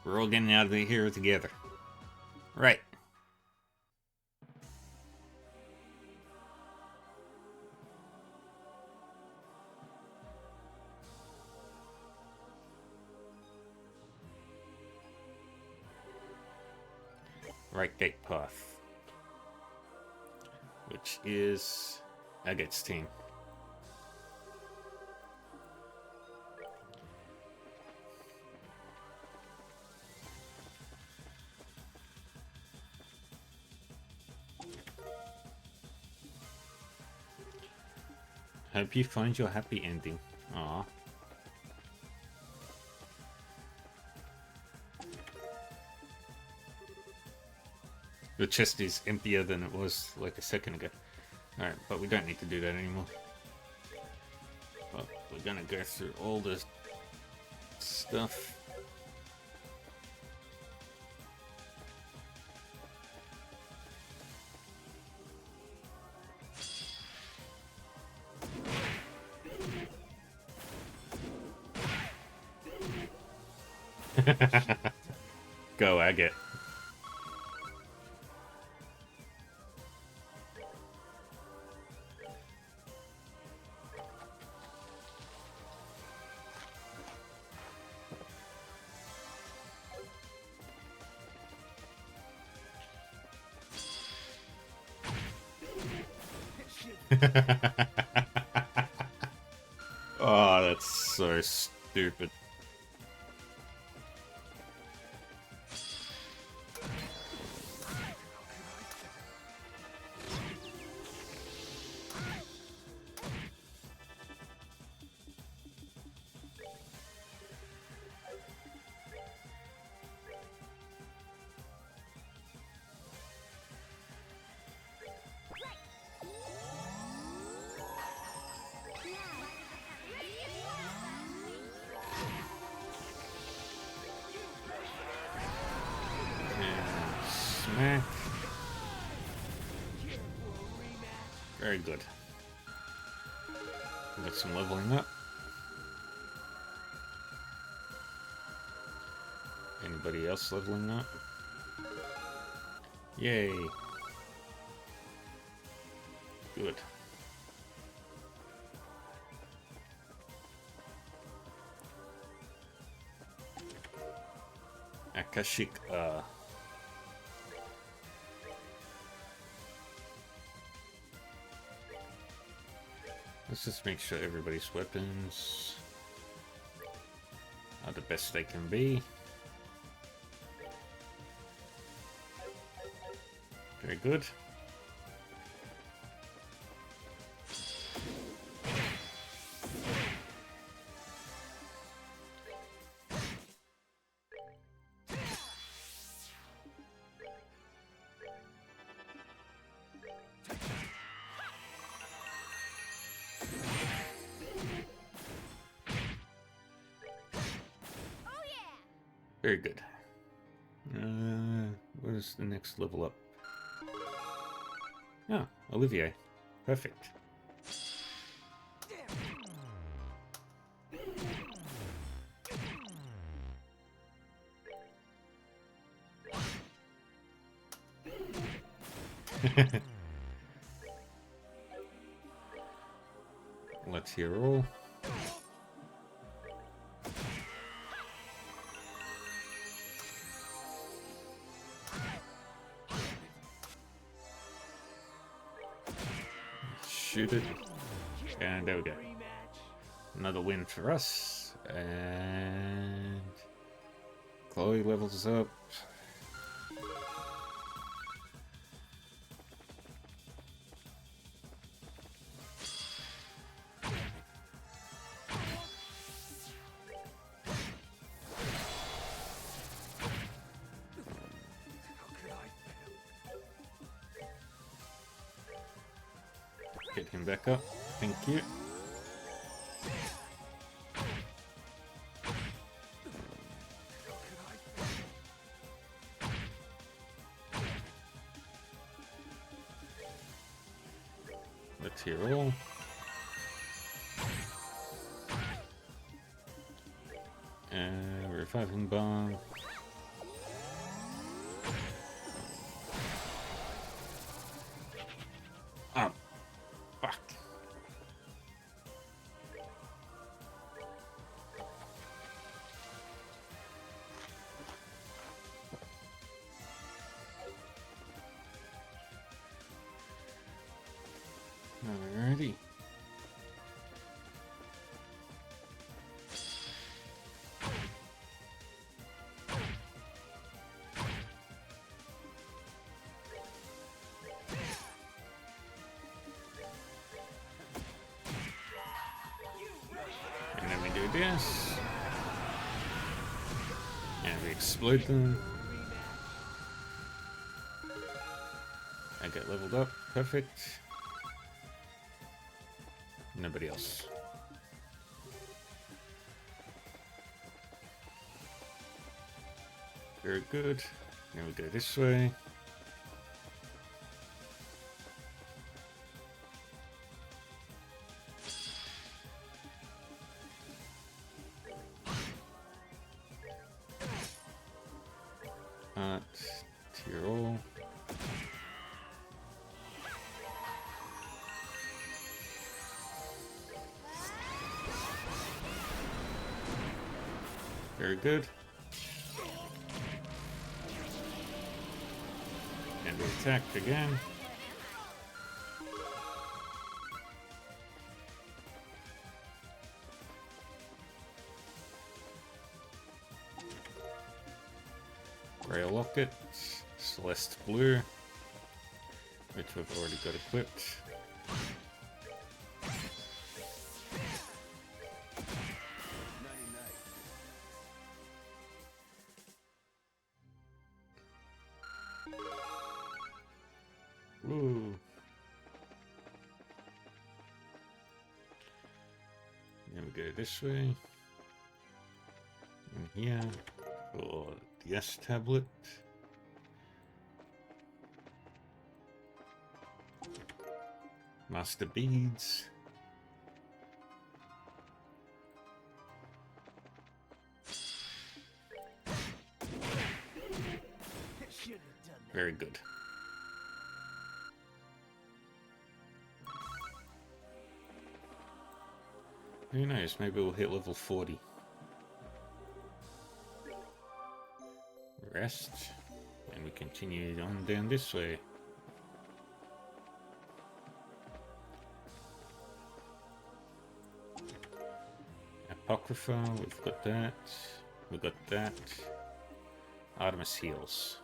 We're all getting out of here together. Right. Right gate path. Which is Agat's team. Hope you find your happy ending. Aww. The chest is emptier than it was like a second ago. Alright, but we don't need to do that anymore. But we're gonna go through all the stuff. Go, Agate. Oh, that's so stupid. Smack. Very good. Got some leveling up. Anybody else leveling up? Yay. Good. Akashic, let's just make sure everybody's weapons are the best they can be. Very good. Very good. What is the next level up? Oh, Olivier. Perfect. Let's hear all. Shoot it. And there we go. Another win for us. And Chloe levels up. Get him back up. Thank you. Let's hear all. Reviving bomb. Oh, fuck. Alrighty. And then we do this. And we explode them. I get leveled up. Perfect. Nobody else. Very good. Now we go this way. Tyrol. Very good. And we attacked again. Grail Locket, Celeste Blue, which we've already got equipped. Woo. Then we go this way. And here for the S tablet. Master beads. Very good. Who knows, maybe we'll hit level 40. Rest, and we continue on down this way. Apocrypha, we've got that. We've got that. Artemis Heals.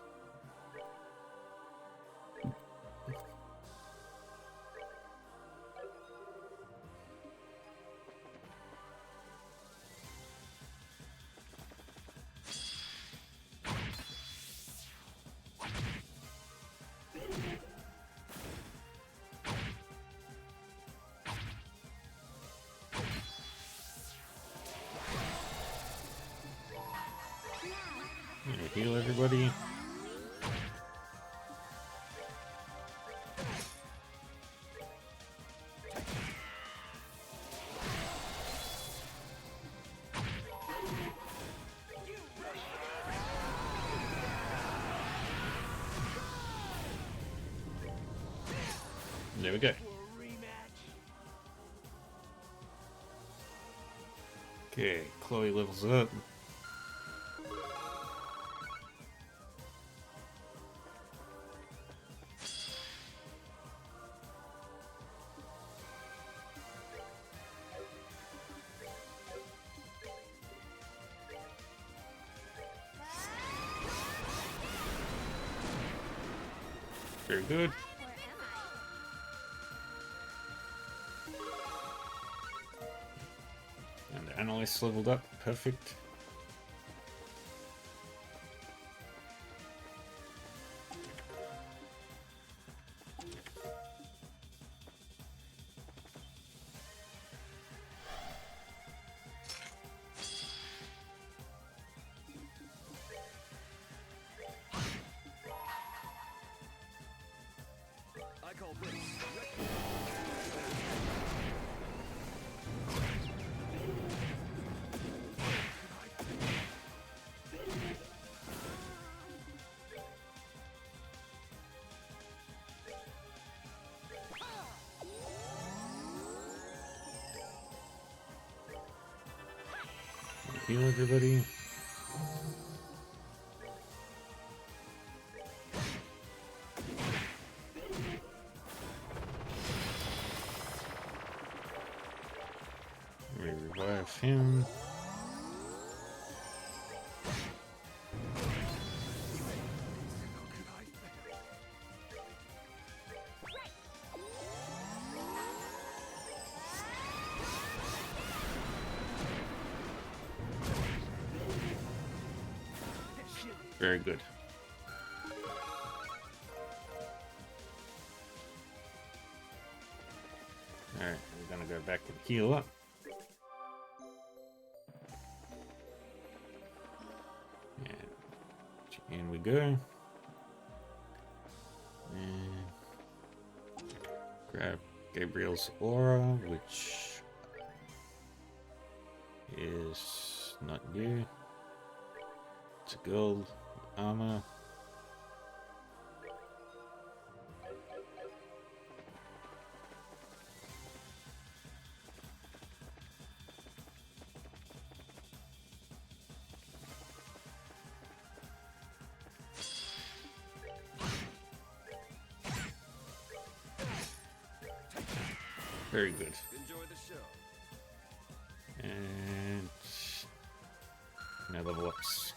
Heal everybody. There we go. For a rematch. Okay, Chloe levels up. Very good. Where am I? And the analyst leveled up. Perfect. I call this. Heal everybody. We revive him. Very good. Alright, we're gonna go back and heal up. And in we go. And grab Gabriel's aura, which is not new. It's a gold armor. Very good. Enjoy the show. And now level ups.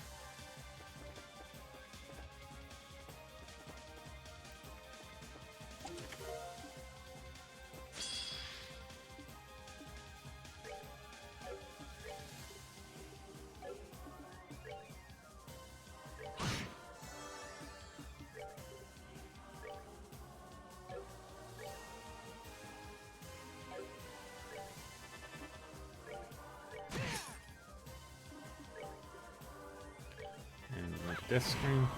And the death screen.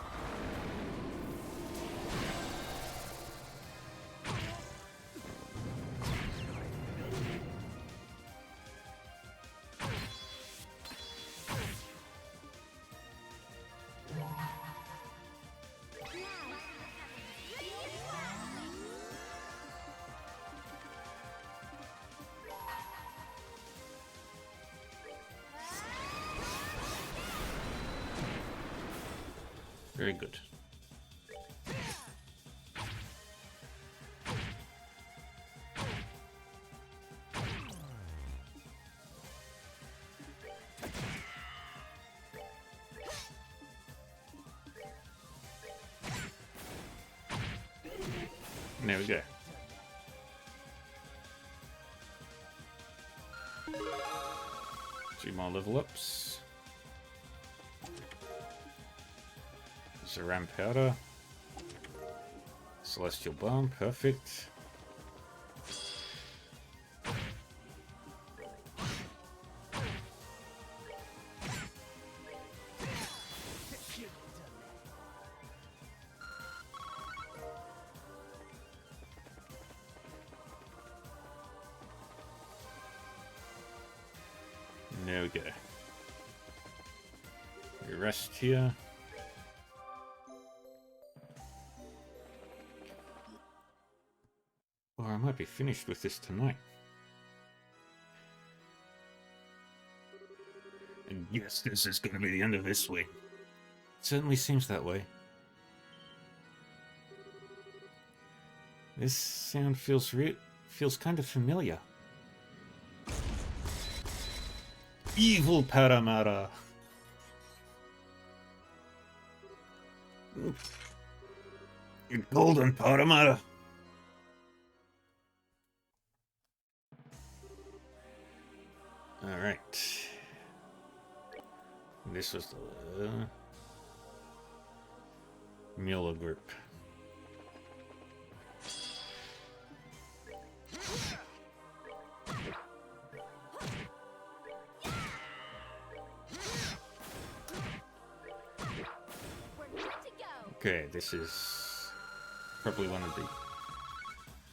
Very good. And there we go. Two more level ups. Zeram powder. Celestial bomb, perfect. There we go. We rest here. I might be finished with this tonight. And yes, this is going to be the end of this week. It certainly seems that way. This sound feels kind of familiar. Evil Paramara. Golden Paramara. Alright. This was the Mueller group. Okay, this is probably one of the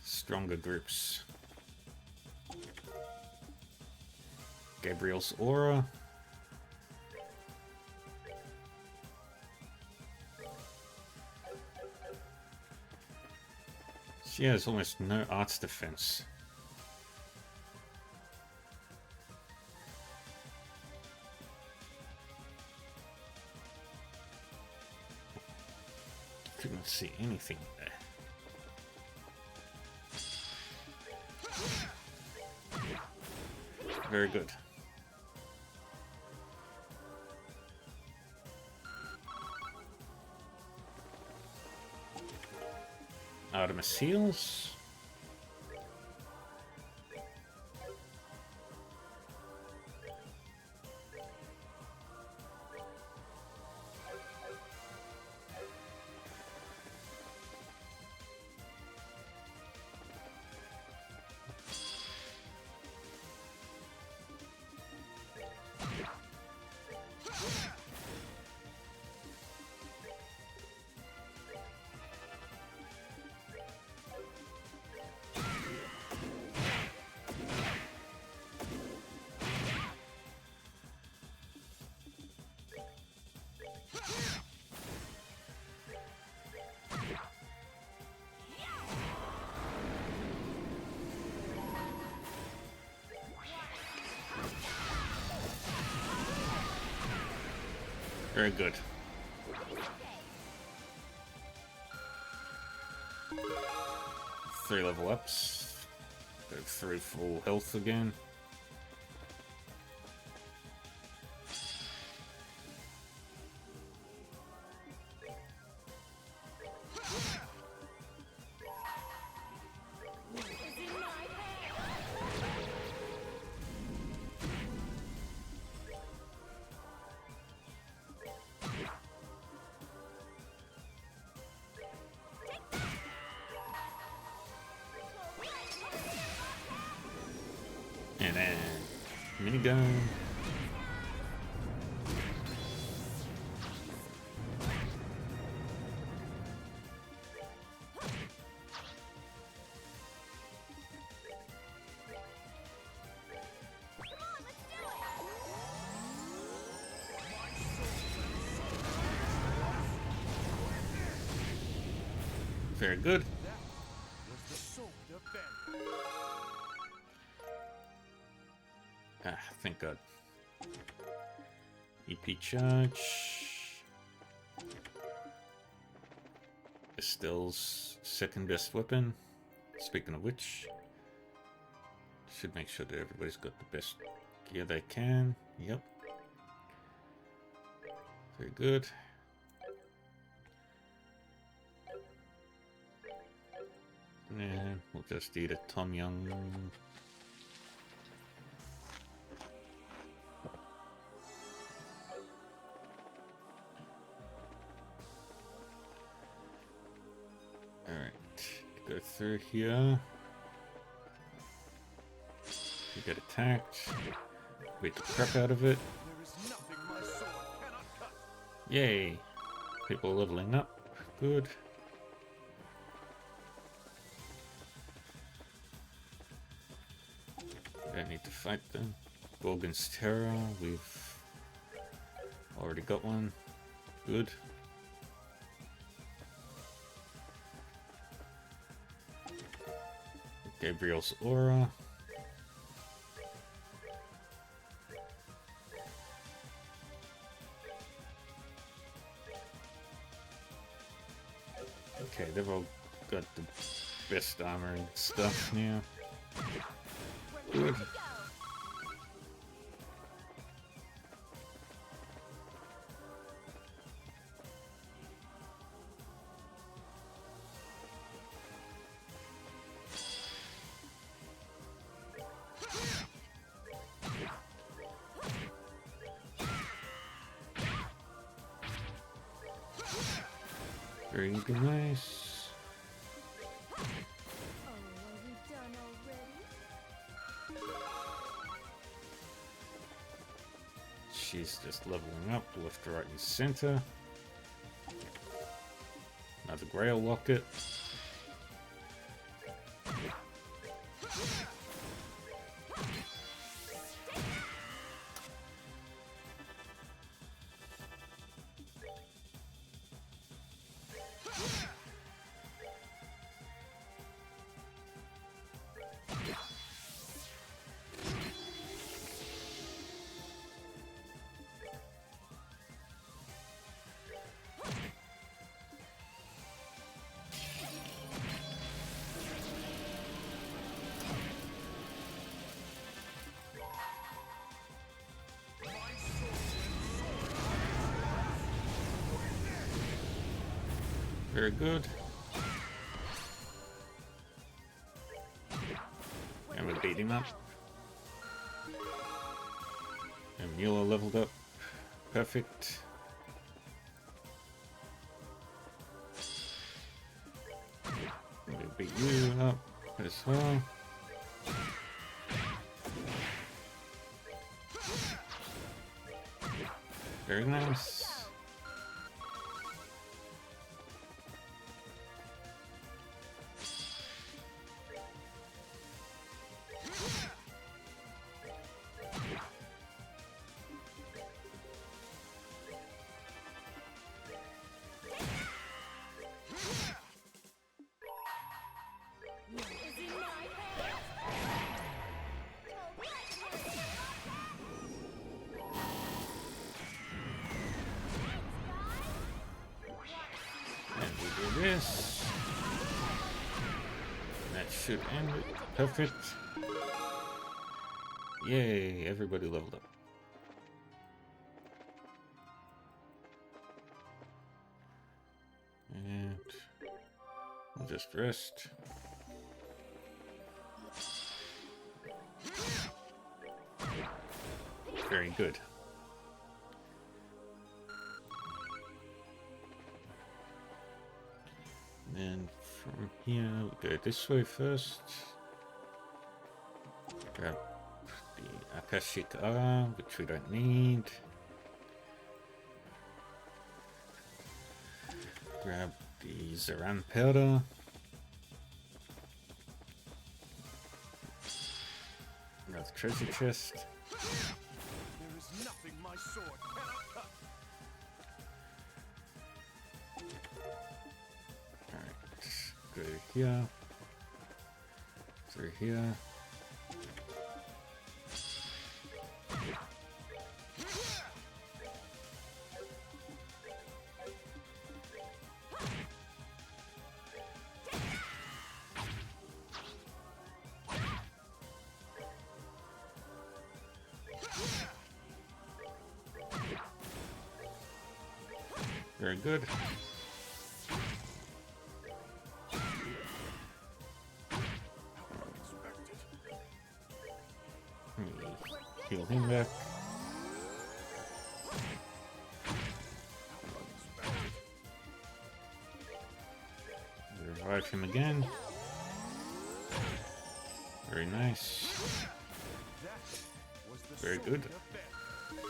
stronger groups. Gabriel's aura. She has almost no arts defense. Couldn't see anything there. Very good. Artemis heals. Very good. 3 level ups. Go through full health again. And then minigun. Very good. Was the sword of Ben. Ah, thank God. EP charge. Estelle's second best weapon. Speaking of which, should make sure that everybody's got the best gear they can. Yep. Very good. And we'll just eat a Tom Young. Alright, go through here. You get attacked. Beat the crap out of it. There is nothing my sword cannot cut. Yay! People leveling up. Good. Don't need to fight them. Gorgon's Terror, we've already got one. Good. Gabriel's aura. Okay, they've all got the best armor and stuff now. Good. Very nice. Oh, are we done already? She's just leveling up, left, right, and center. Another Grail Locket. Very good. And we beat him up. And Mueller leveled up. Perfect. We beat you up as well. Very nice. Is in my hands. And we do this. That should end it. Perfect. Yay, everybody leveled up. And we'll just rest. Very good. And from here, we'll go this way first. Grab the Akashic Aura, which we don't need. Grab the Zaran powder. Another treasure chest. There is nothing my sword cannot cut. Alright, go here. Through here. Very good. Heal him back. Revive him again. Very nice. That was the Very sword good. of Ben.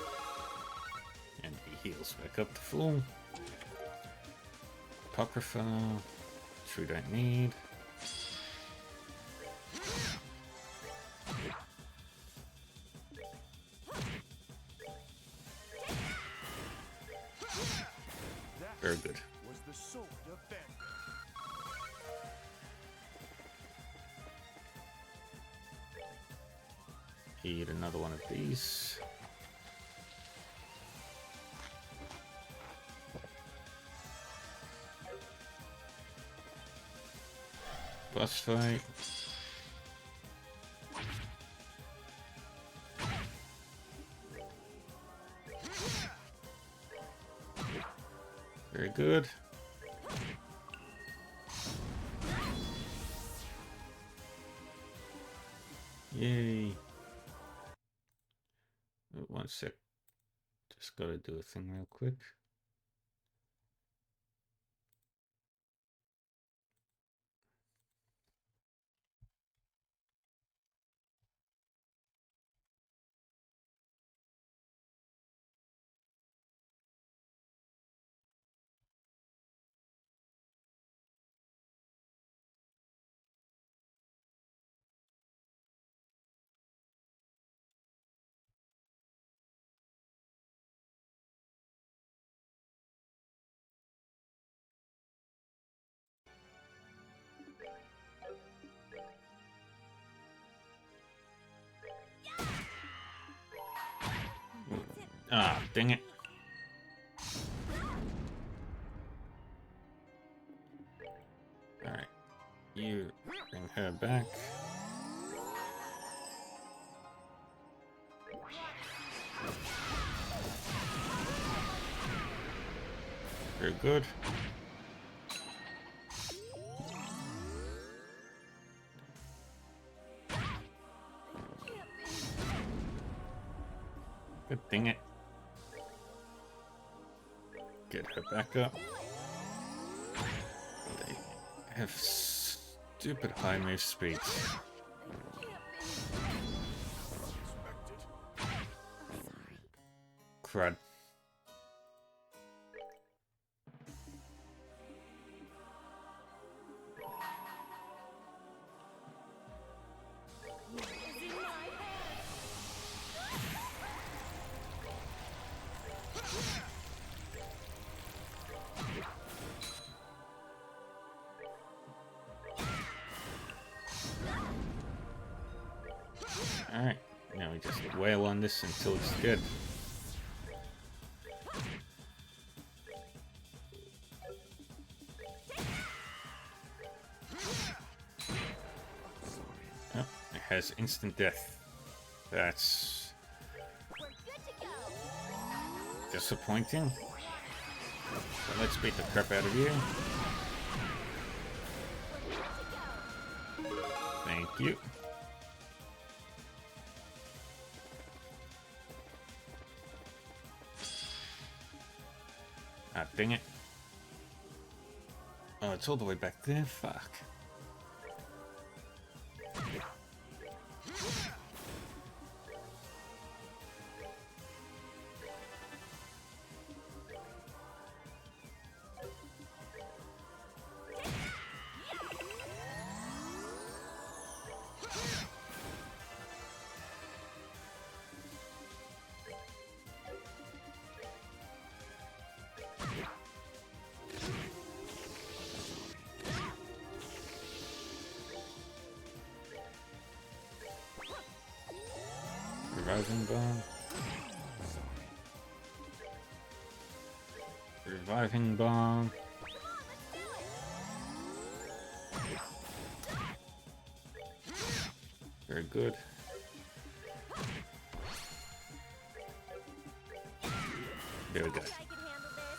And he heals back up to full. Apocrypha, which we don't need. Very good. Was the sword of Ben. Eat another one of these. Boss fight. Very good. Yay. Oh, 1 sec. Just gotta do a thing real quick. Ah, dang it. Alright. You bring her back. Very good. Good, dang it. Get her back up. They have stupid high move speeds. Crud. Is in my Alright, now we just wail on this until it's good. Oh, it has instant death. That's We're good to go. disappointing. So let's beat the crap out of you. We're good to go. Thank you. Ah, dang it. Oh, it's all the way back there? Fuck. Reviving bomb. Reviving bomb. Very good. There we go. I can handle this.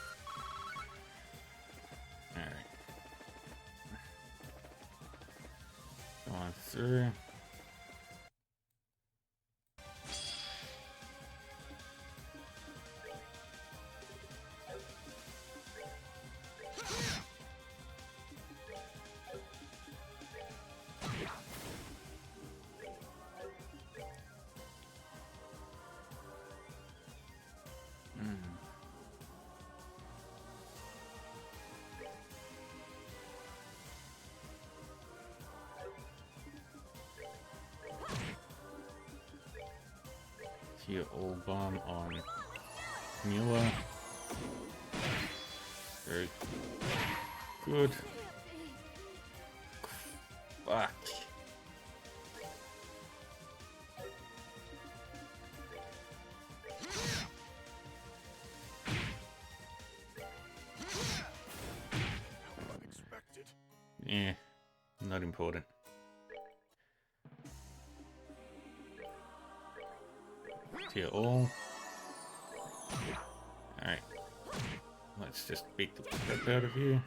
Alright. Go on through. Here, all bomb on Mula. Very good. Fuck. Eh, not important. Tier all. Alright. Let's just beat the crap out of you.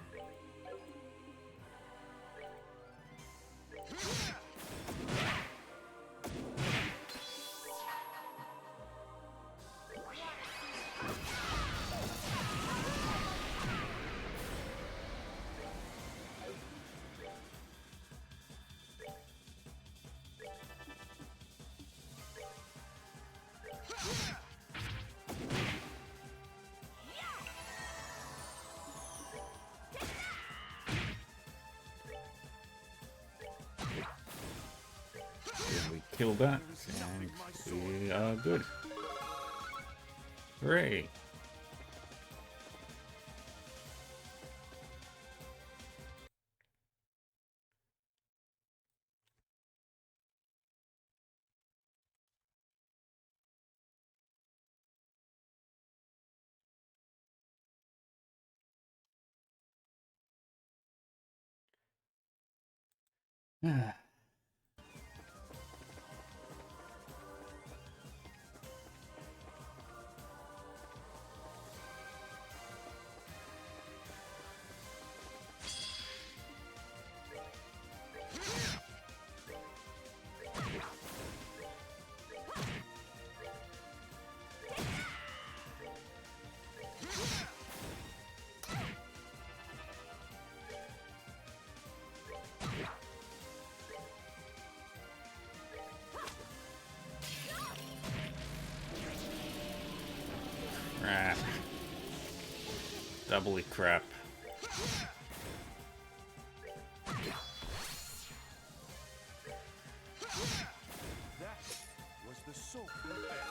Kill that, and we are good. Hooray! Crap. Doubly crap. That was the soap effect.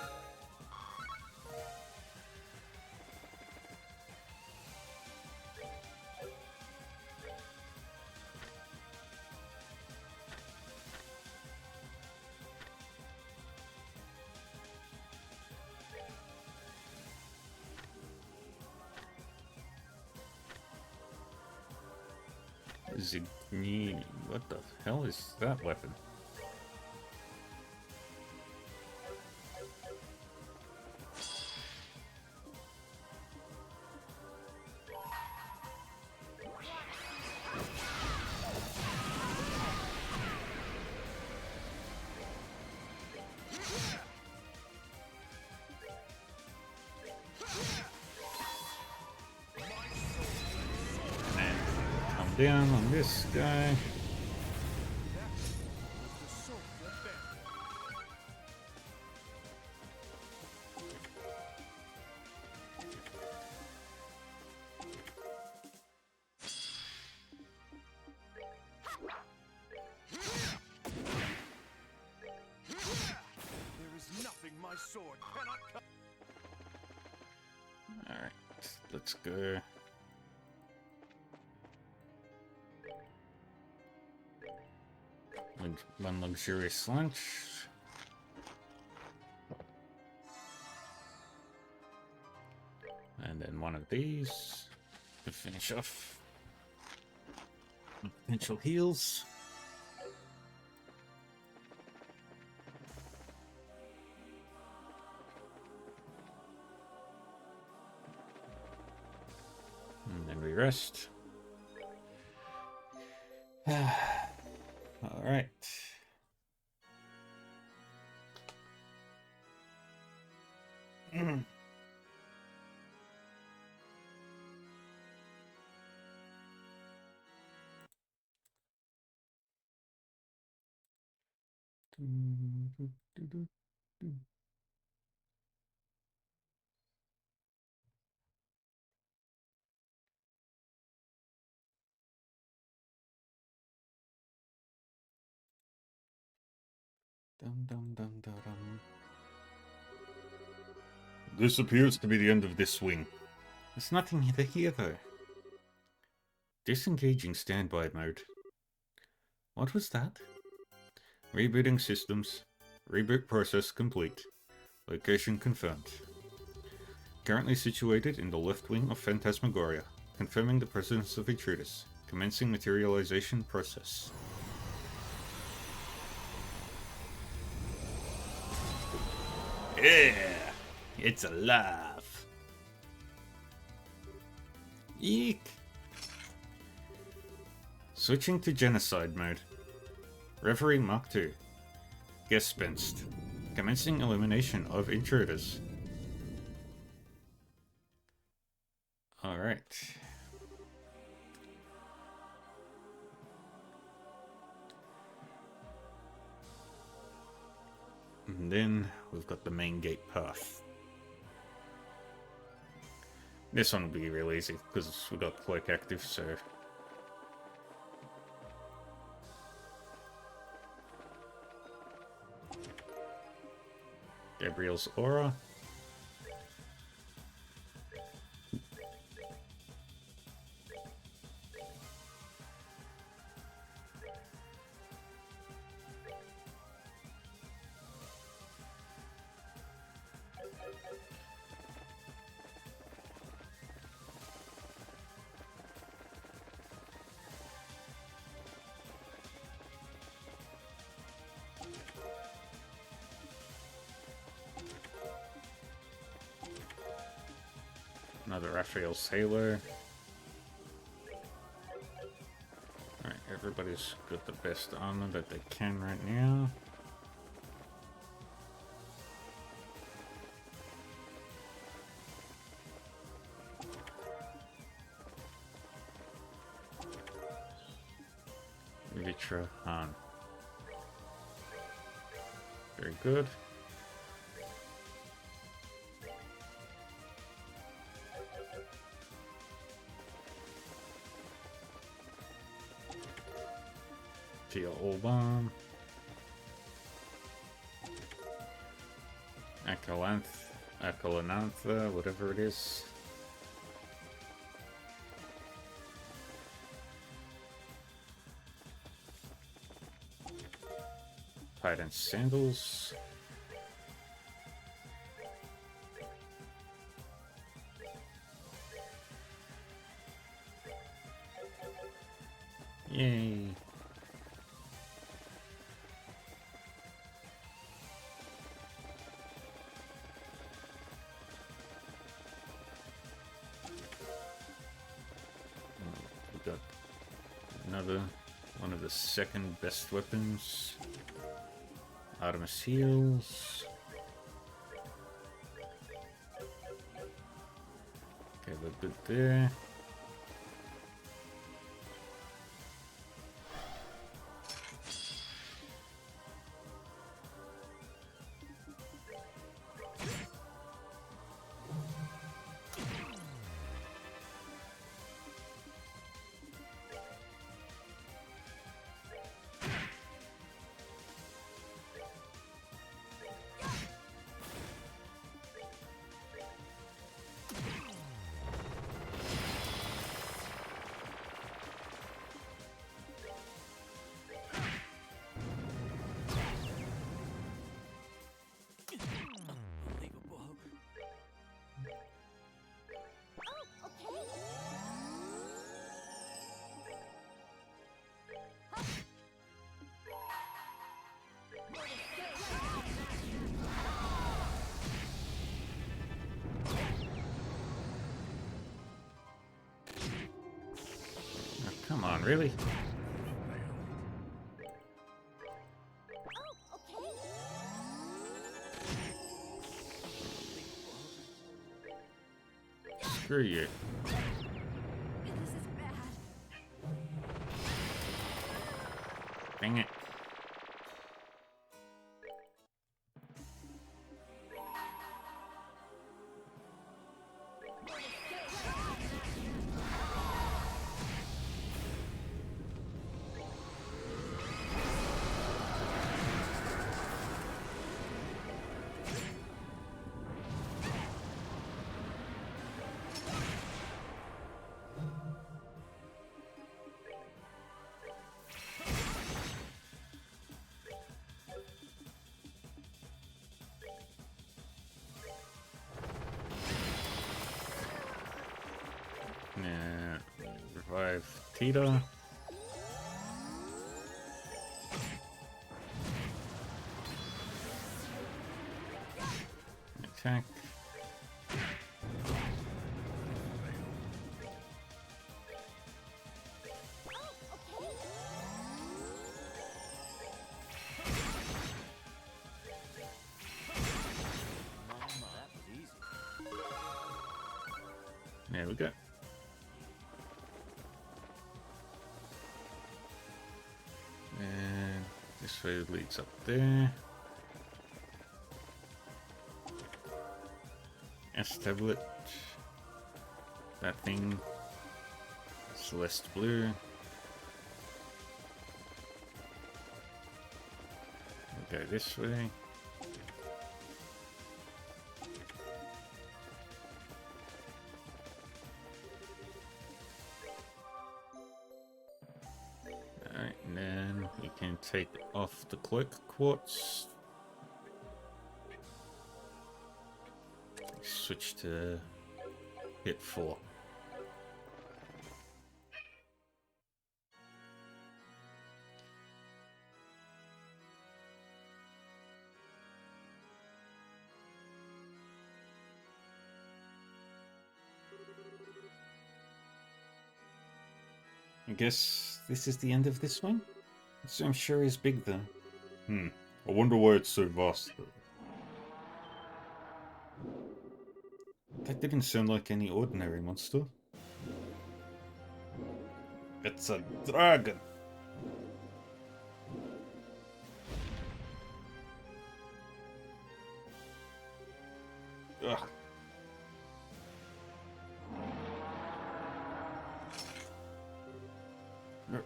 Zignini. What the hell is that weapon? Down on this guy. There is nothing my sword cannot cut. All right, let's go. One luxurious lunch. And then one of these to finish off. Potential heals. And then we rest. All right. Dum, dum, dum, dum, dum. This appears to be the end of this swing. There's nothing here, though. Disengaging standby mode. What was that? Rebooting systems. Reboot process complete. Location confirmed. Currently situated in the left wing of Phantasmagoria, confirming the presence of intruders. Commencing materialization process. Yeah! It's alive! Eek! Switching to genocide mode. Reverie Mark II. Gespensed. Commencing elimination of intruders. Alright. And then we've got the main gate path. This one will be real easy because we've got cloak active, so. Gabriel's aura. Another Raphael's Halo. Alright, everybody's got the best armor that they can right now. Vitra Han. Very good. Tia Olbam. Akalanantha, whatever it is. Titan Sandals. Yay. We got another one of the second best weapons. Artemis heals. Okay, we're good there. Unbelievable. Oh, come on, really? Screw you. This is bad. Dang it. Revive Tita. Attack. That was easy. There we go. And this way leads up there. S-tablet. That thing. Celeste blue. We'll go this way. Alright, and then you can take off the cloak quartz. Switch to hit 4. I guess this is the end of this one? This I'm sure is big though. I wonder why it's so vast though. That didn't sound like any ordinary monster. It's a dragon! Ugh.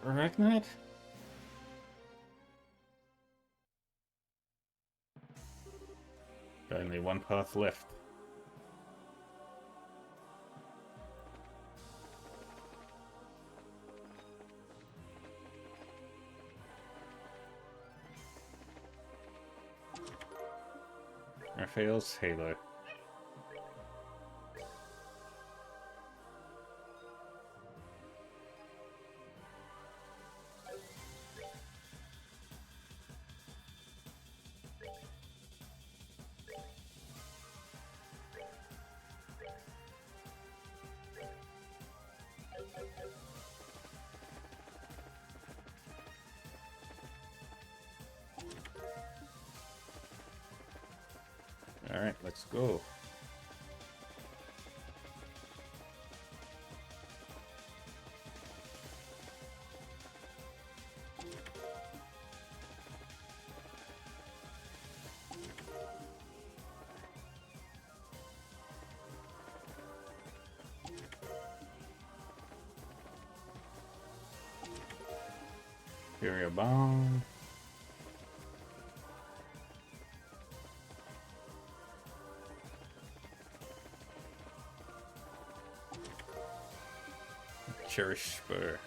Ragnar? Only one path left. Raphael's Halo. Alright, let's go. Fury Bomb. Cherish Spur.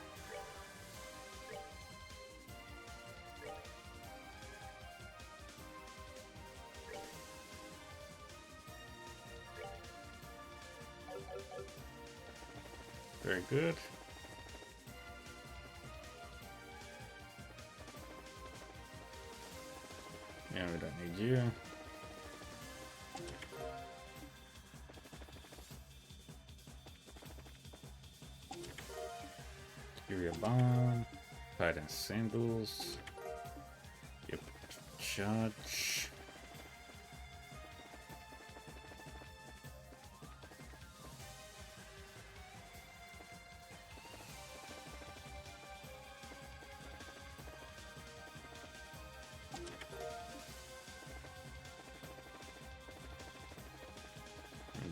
Very good. Yeah, we don't need you. Fury Bomb. Fight and Sandals. Yep. Charge.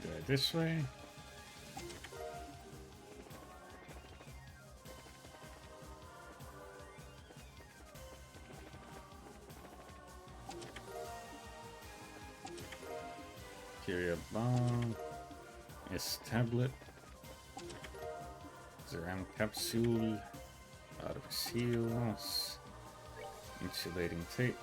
Go this way. Fury Bomb. S-tablet. Zeram capsule. Out of seals. Insulating tape.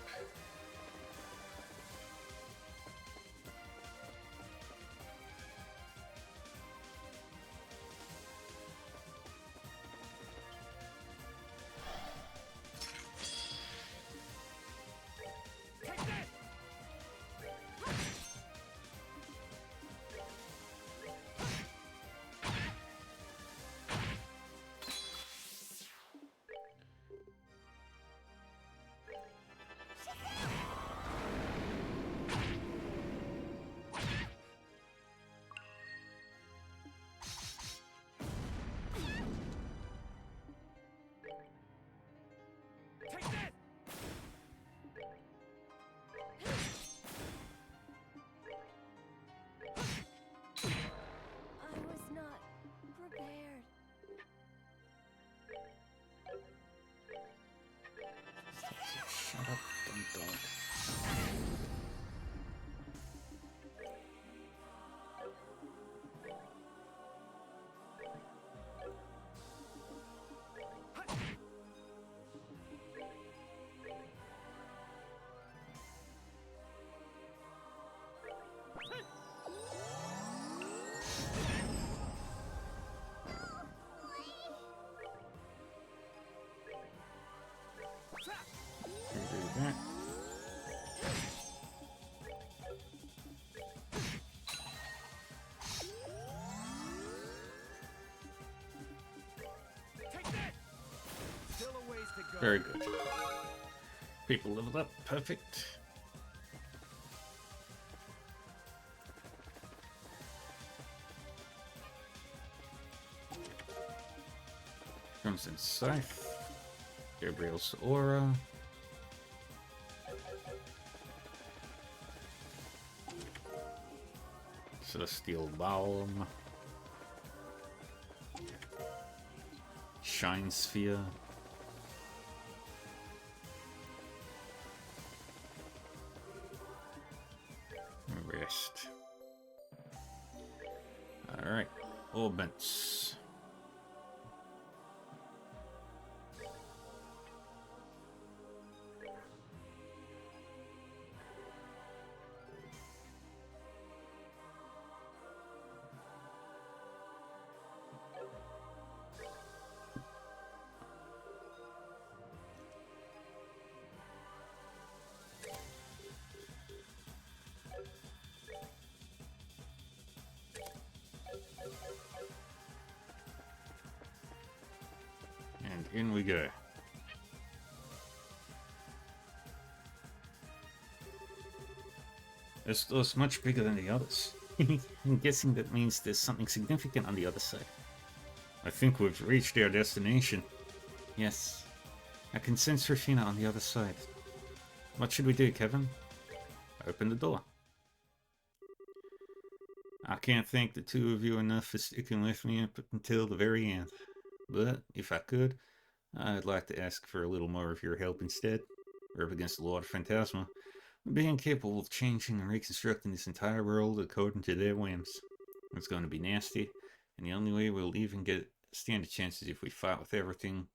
God. Do that. Take that! Still a ways to go. Very good. People leveled up. Perfect. Crimson Scythe. Gabriel's Aura. Celestial Balm. Shine Sphere. Rest. Alright. Orbits. And in we go. This door's much bigger than the others. I'm guessing that means there's something significant on the other side. I think we've reached our destination. Yes. I can sense Rufina on the other side. What should we do, Kevin? Open the door. I can't thank the two of you enough for sticking with me up until the very end. But, if I could, I'd like to ask for a little more of your help instead. We're up against the Lord of Phantasma, being capable of changing and reconstructing this entire world according to their whims. It's going to be nasty, and the only way we'll even stand a chance is if we fight with everything,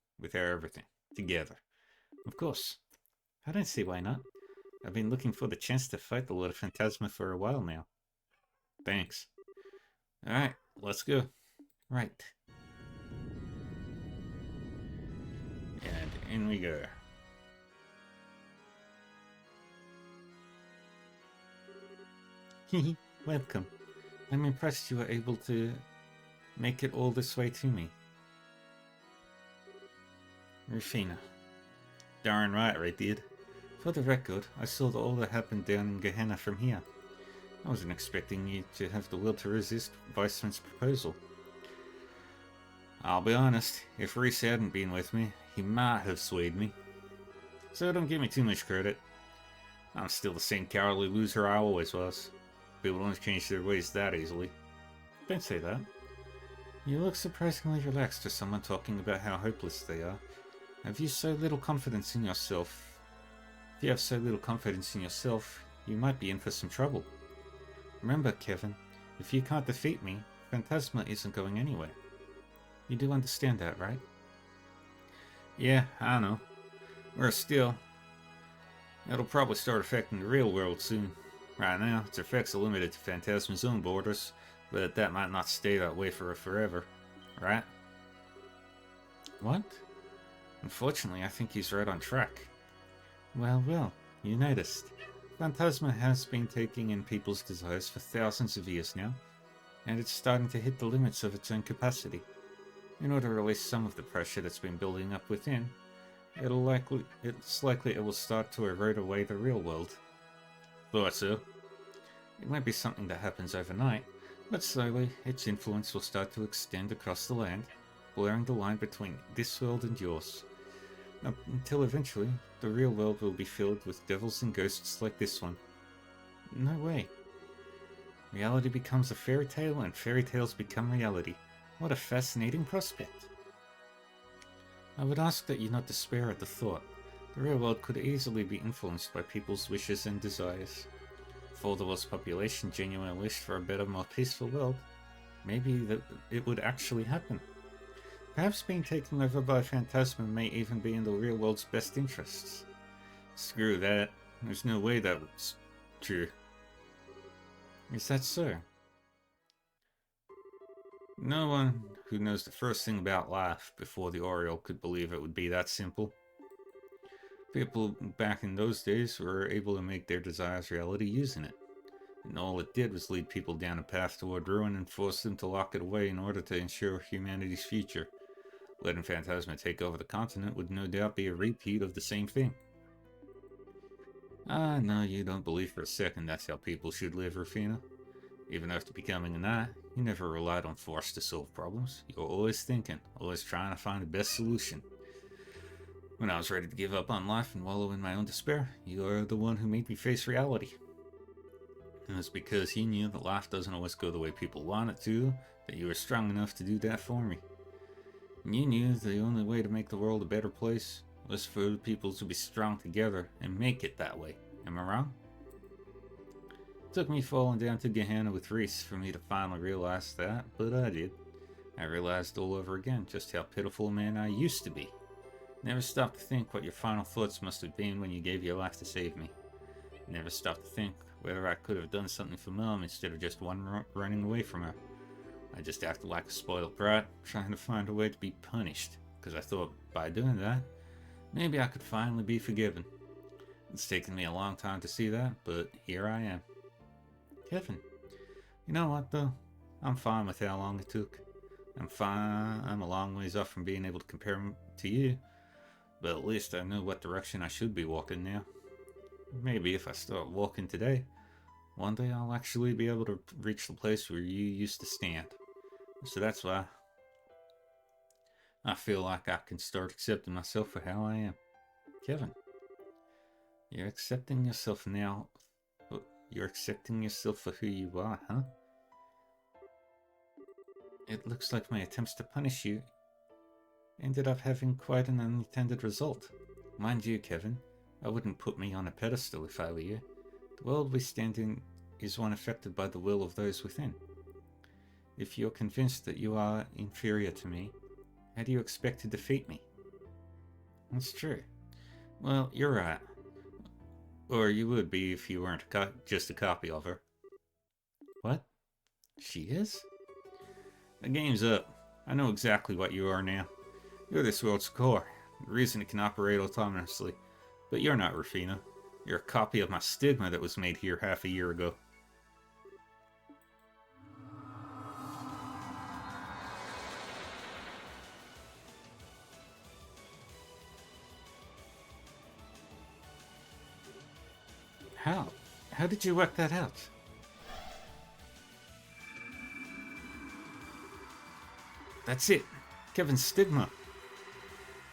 together. Of course. I don't see why not. I've been looking for the chance to fight the Lord of Phantasma for a while now. Thanks. Alright, let's go. Right. And in we go. Welcome. I'm impressed you were able to make it all this way to me. Rufina. Darn right I did. For the record, I saw all that happened down in Gehenna from here. I wasn't expecting you to have the will to resist Weissman's proposal. I'll be honest, if Reese hadn't been with me, he might have swayed me. So don't give me too much credit. I'm still the same cowardly loser I always was. People don't change their ways that easily. Don't say that. You look surprisingly relaxed for someone talking about how hopeless they are. Have you so little confidence in yourself? If you have so little confidence in yourself, you might be in for some trouble. Remember, Kevin, if you can't defeat me, Phantasma isn't going anywhere. You do understand that, right? Yeah, I know. Whereas still, it'll probably start affecting the real world soon. Right now, its effects are limited to Phantasma's own borders, but that might not stay that way for forever, right? What? Unfortunately, I think he's right on track. Well, you noticed. Phantasma has been taking in people's desires for thousands of years now, and it's starting to hit the limits of its own capacity. In order to release some of the pressure that's been building up within, it's likely it will start to erode away the real world. Thought so. It might be something that happens overnight, but slowly its influence will start to extend across the land, blurring the line between this world and yours. Until eventually, the real world will be filled with devils and ghosts like this one. No way. Reality becomes a fairy tale and fairy tales become reality. What a fascinating prospect. I would ask that you not despair at the thought. The real world could easily be influenced by people's wishes and desires. If all the world's population genuinely wished for a better, more peaceful world, maybe it would actually happen. Perhaps being taken over by Phantasma may even be in the real world's best interests. Screw that. There's no way that was true. Is that so? No one who knows the first thing about life before the Oriole could believe it would be that simple. People back in those days were able to make their desires reality using it. And all it did was lead people down a path toward ruin and force them to lock it away in order to ensure humanity's future. Letting Phantasma take over the continent would no doubt be a repeat of the same thing. Ah, no, you don't believe for a second that's how people should live, Rufina. Even after becoming a knight, you never relied on force to solve problems. You were always thinking, always trying to find the best solution. When I was ready to give up on life and wallow in my own despair, you were the one who made me face reality. It was because you knew that life doesn't always go the way people want it to, that you were strong enough to do that for me. And you knew the only way to make the world a better place was for the people to be strong together and make it that way. Am I wrong? It took me falling down to Gehenna with Reese for me to finally realize that, but I did. I realized all over again just how pitiful a man I used to be. Never stopped to think what your final thoughts must have been when you gave your life to save me. Never stopped to think whether I could have done something for Mom instead of just running away from her. I just acted like a spoiled brat, trying to find a way to be punished, because I thought by doing that, maybe I could finally be forgiven. It's taken me a long time to see that, but here I am. Kevin, you know what though? I'm fine with how long it took. I'm fine. I'm a long ways off from being able to compare to you, but at least I know what direction I should be walking now. Maybe if I start walking today, one day I'll actually be able to reach the place where you used to stand. So that's why I feel like I can start accepting myself for how I am. Kevin, you're accepting yourself now. You're accepting yourself for who you are, huh? It looks like my attempts to punish you ended up having quite an unintended result. Mind you, Kevin, I wouldn't put me on a pedestal if I were you. The world we stand in is one affected by the will of those within. If you're convinced that you are inferior to me, how do you expect to defeat me? That's true. Well, you're right. Or you would be if you weren't just a copy of her. What? She is? The game's up. I know exactly what you are now. You're this world's core, the reason it can operate autonomously. But you're not Rufina. You're a copy of my stigma that was made here half a year ago. How? How did you work that out? That's it. Kevin's stigma.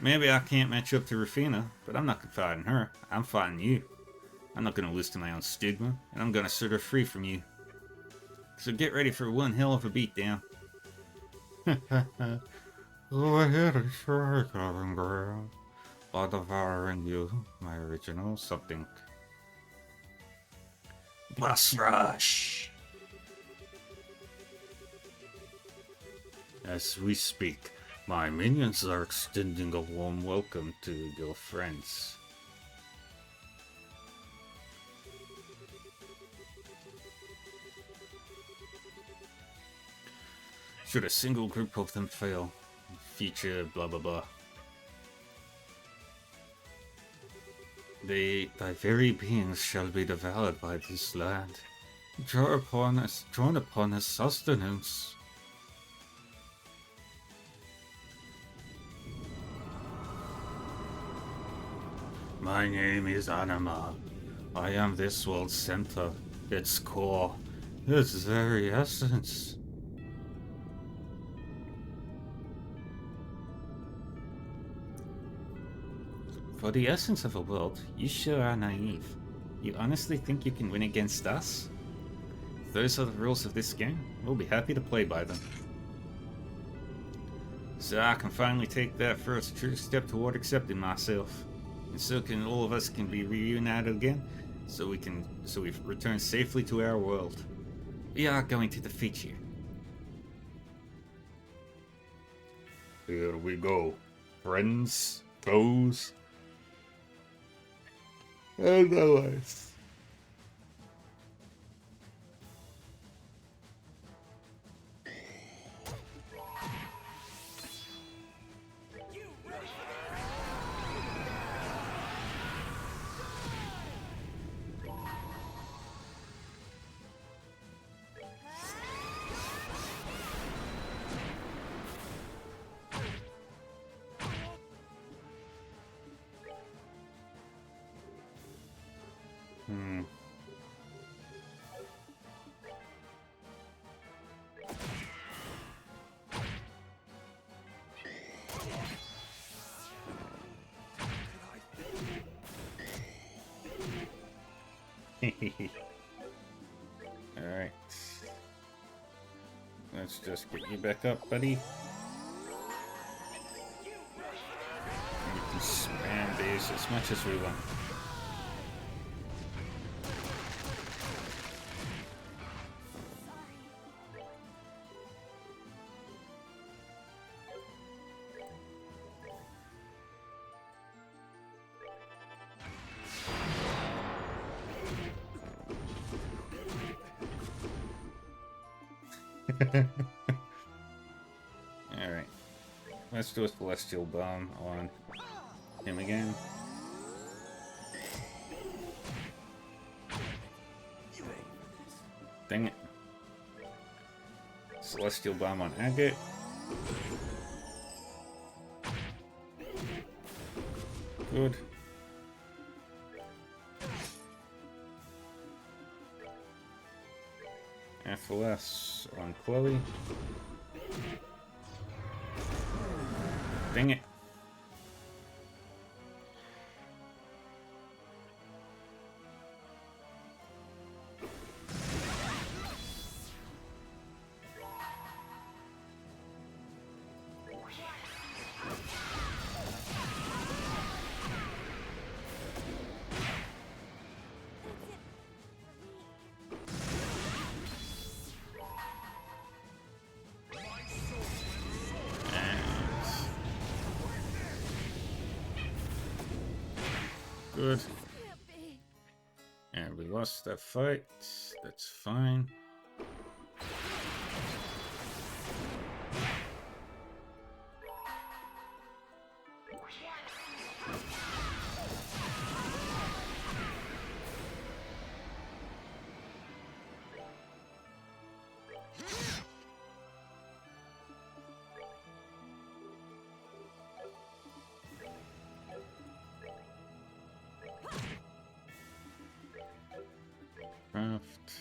Maybe I can't match up to Rufina, but I'm not fighting her. I'm fighting you. I'm not going to lose to my own stigma, and I'm going to set her free from you. So get ready for one hell of a beatdown. Go ahead and try, Kevin Graham. By devouring you, my original something. Boss Rush! As we speak, my minions are extending a warm welcome to your friends. Should a single group of them fail, future blah blah blah. Thy very beings shall be devoured by this land. Drawn upon us sustenance. My name is Anima. I am this world's center, its core, its very essence. For the essence of a world, you sure are naive. You honestly think you can win against us? If those are the rules of this game, we'll be happy to play by them. So I can finally take that first true step toward accepting myself. and so can all of us can be reunited again, so we return safely to our world. We are going to defeat you. Here we go, friends, foes, and allies. Alright. Let's just get you back up, buddy. And we can spam these as much as we want. Alright. Let's do a Celestial Bomb on him again. Dang it. Celestial Bomb on Agate. Good. FOS on Chloe. Dang it. Good. And we lost that fight. That's fine. Craft.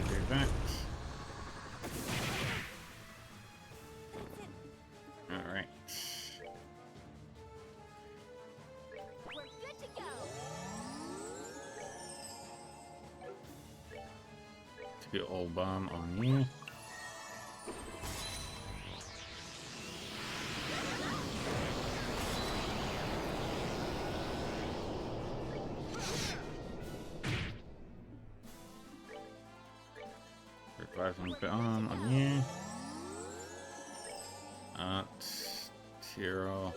Do that. Alright. We're good to go. Get old bomb on you. Reviving bomb on you. Tiro.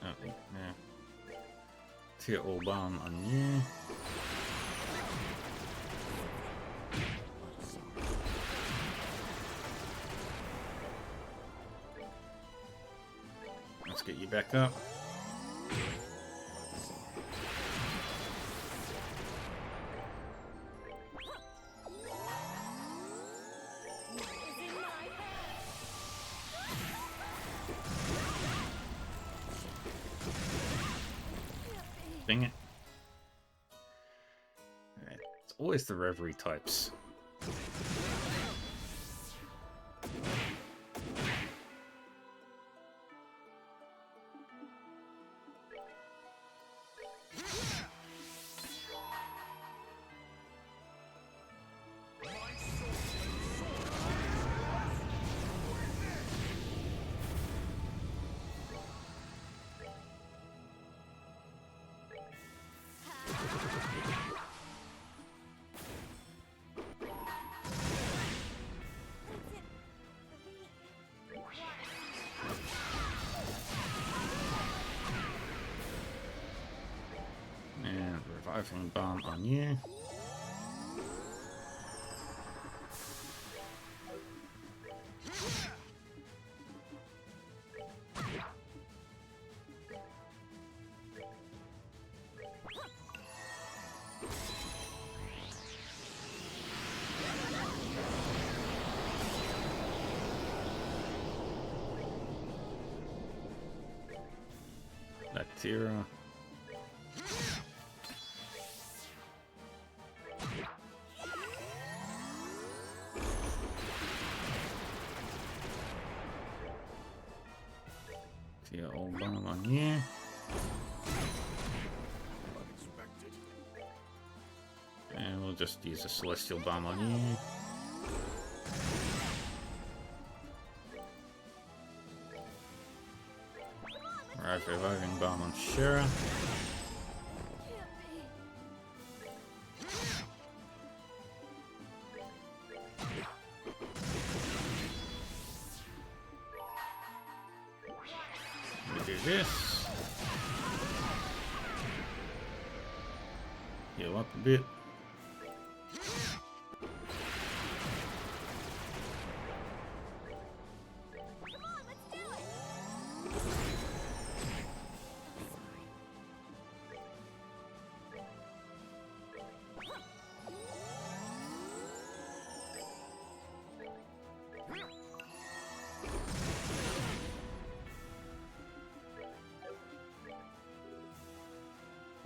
Oh, yeah. Tiro bomb on you. Let's get you back up. Dang it. Alright, always the Reverie types. And reviving bomb on you. Latira. Yeah, old bomb on you. Unexpected. And we'll just use a celestial bomb on you. Right, reviving bomb on Shira. Can't be. We do this. Heal up a bit. Come on, let's do it.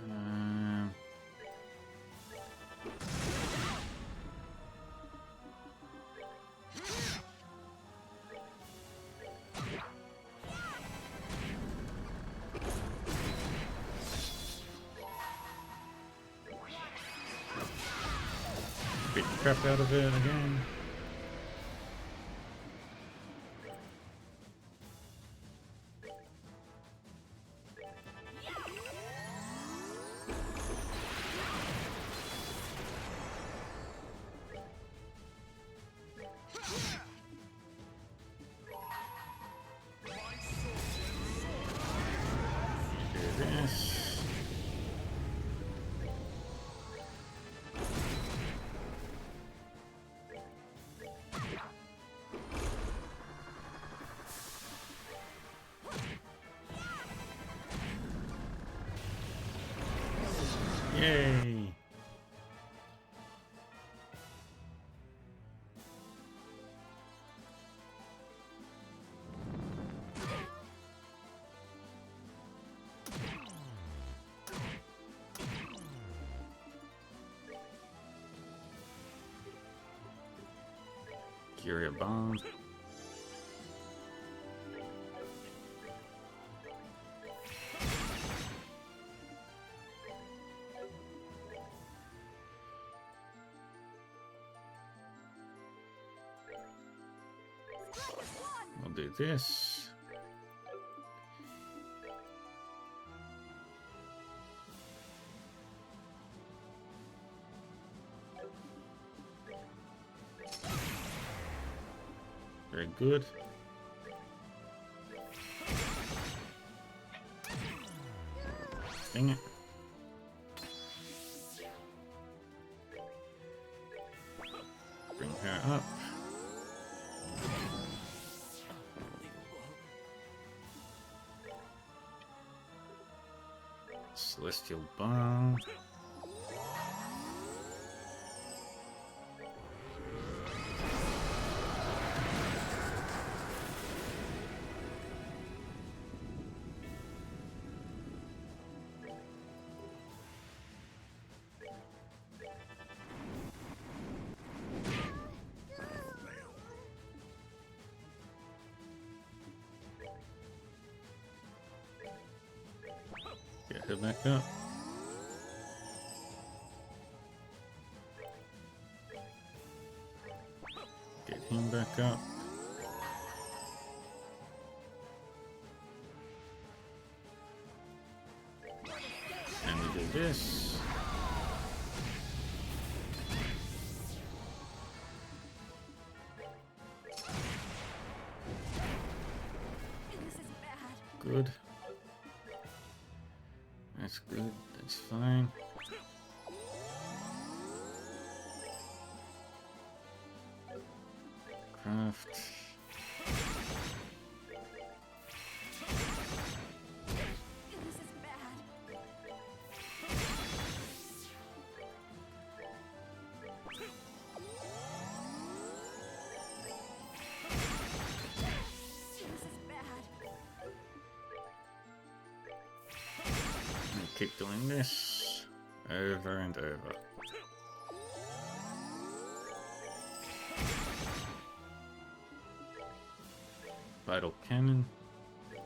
Um, beat the crap out of it again. Do this. Yay! Curia bomb. We'll do this. Very good. Dang it. Bring her up. Celestial bomb. back up. Get him back up. And we do this. This is bad. Good. That's good. That's fine. Craft. This is bad. This is bad. And keep doing this over and over. Vital cannon. This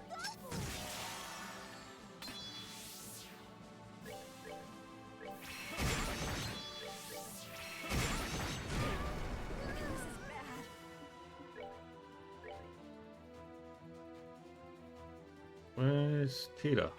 is bad. Where's Peter?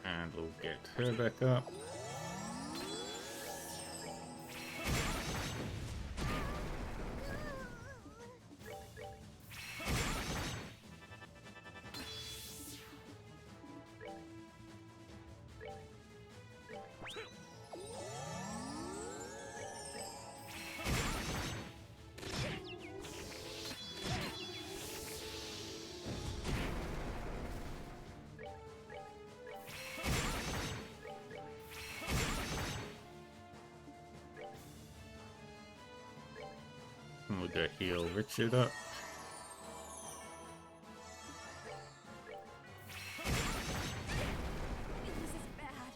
And we'll get her back up. And we'll go heal Richard up. This is bad.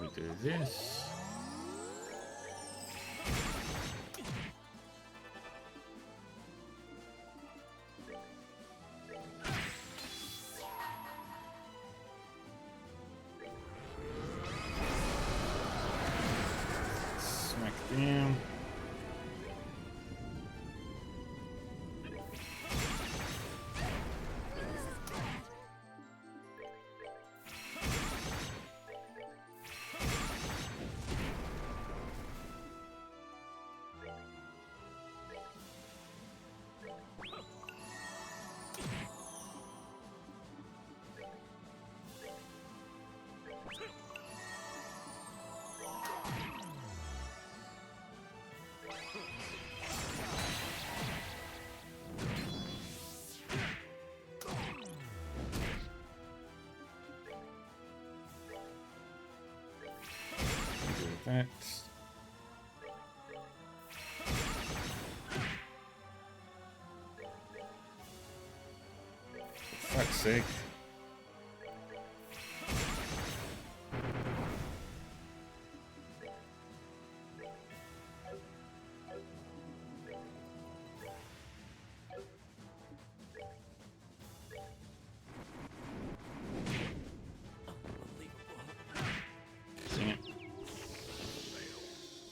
We do this. Smack down. This is bad. Do that. For fuck's sake. Dang it.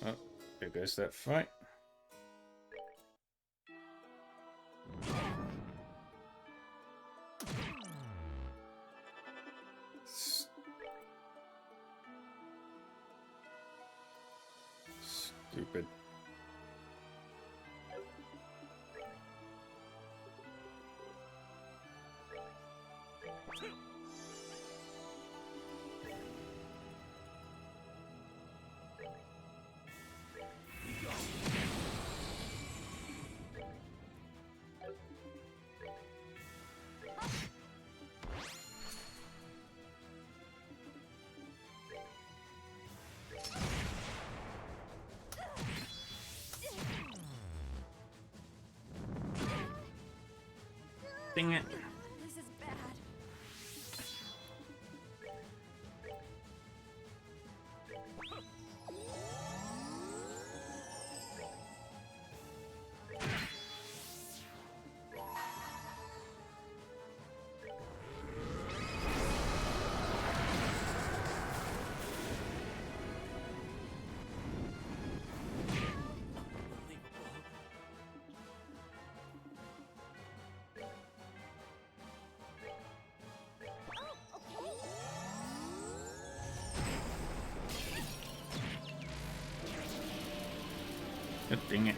Oh, there goes that fight. Stupid. Dang it. This is bad. God dang it.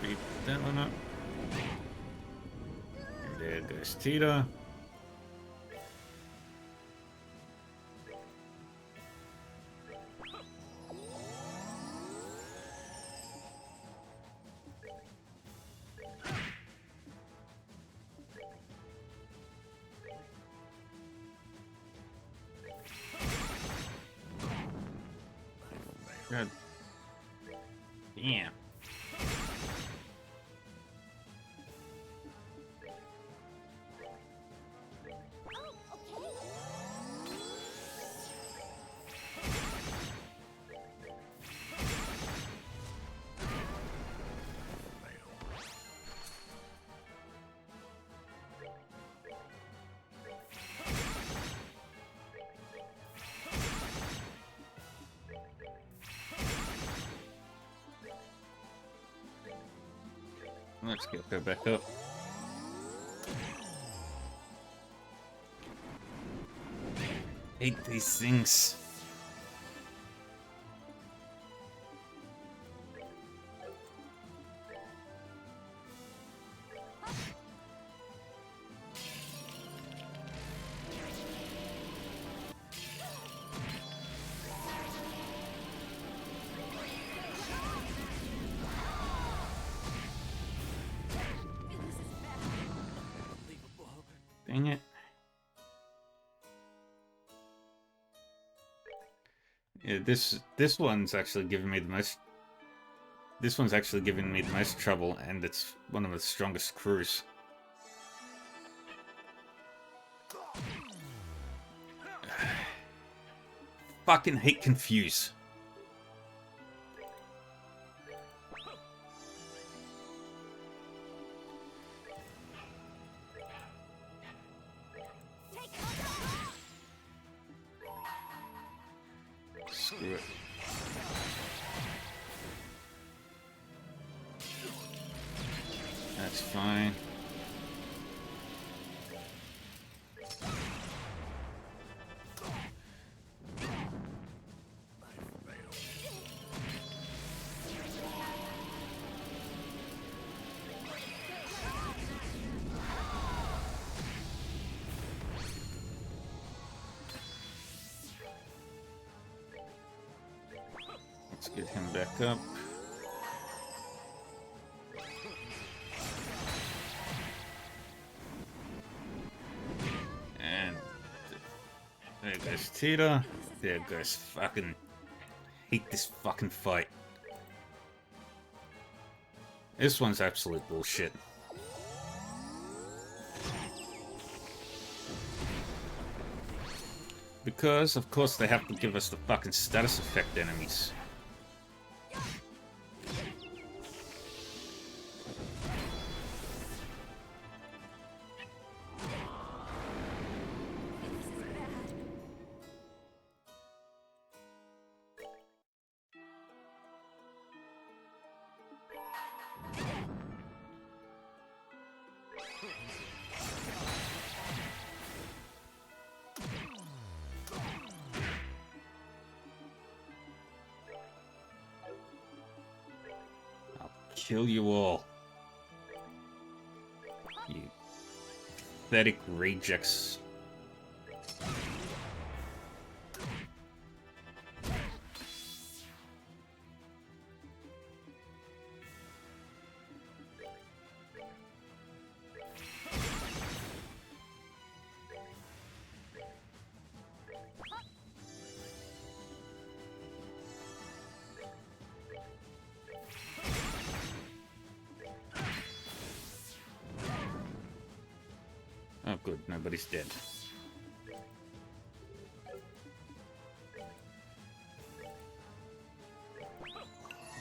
Beat that one up. And there goes Tita. God. Damn. Let's get her back up. Hate these things. This is bad. Dang it. Yeah, this one's actually giving me the most. This one's actually giving me the most trouble, and it's one of the strongest crews. Fucking hate Confuse. Take cover. Screw it. That's fine. Let's get him back up. And there goes Tita. There goes fucking. Hate this fucking fight. This one's absolute bullshit. Because, of course, they have to give us the fucking status effect enemies. Take kill you all. You pathetic rejects. Oh good, nobody's dead.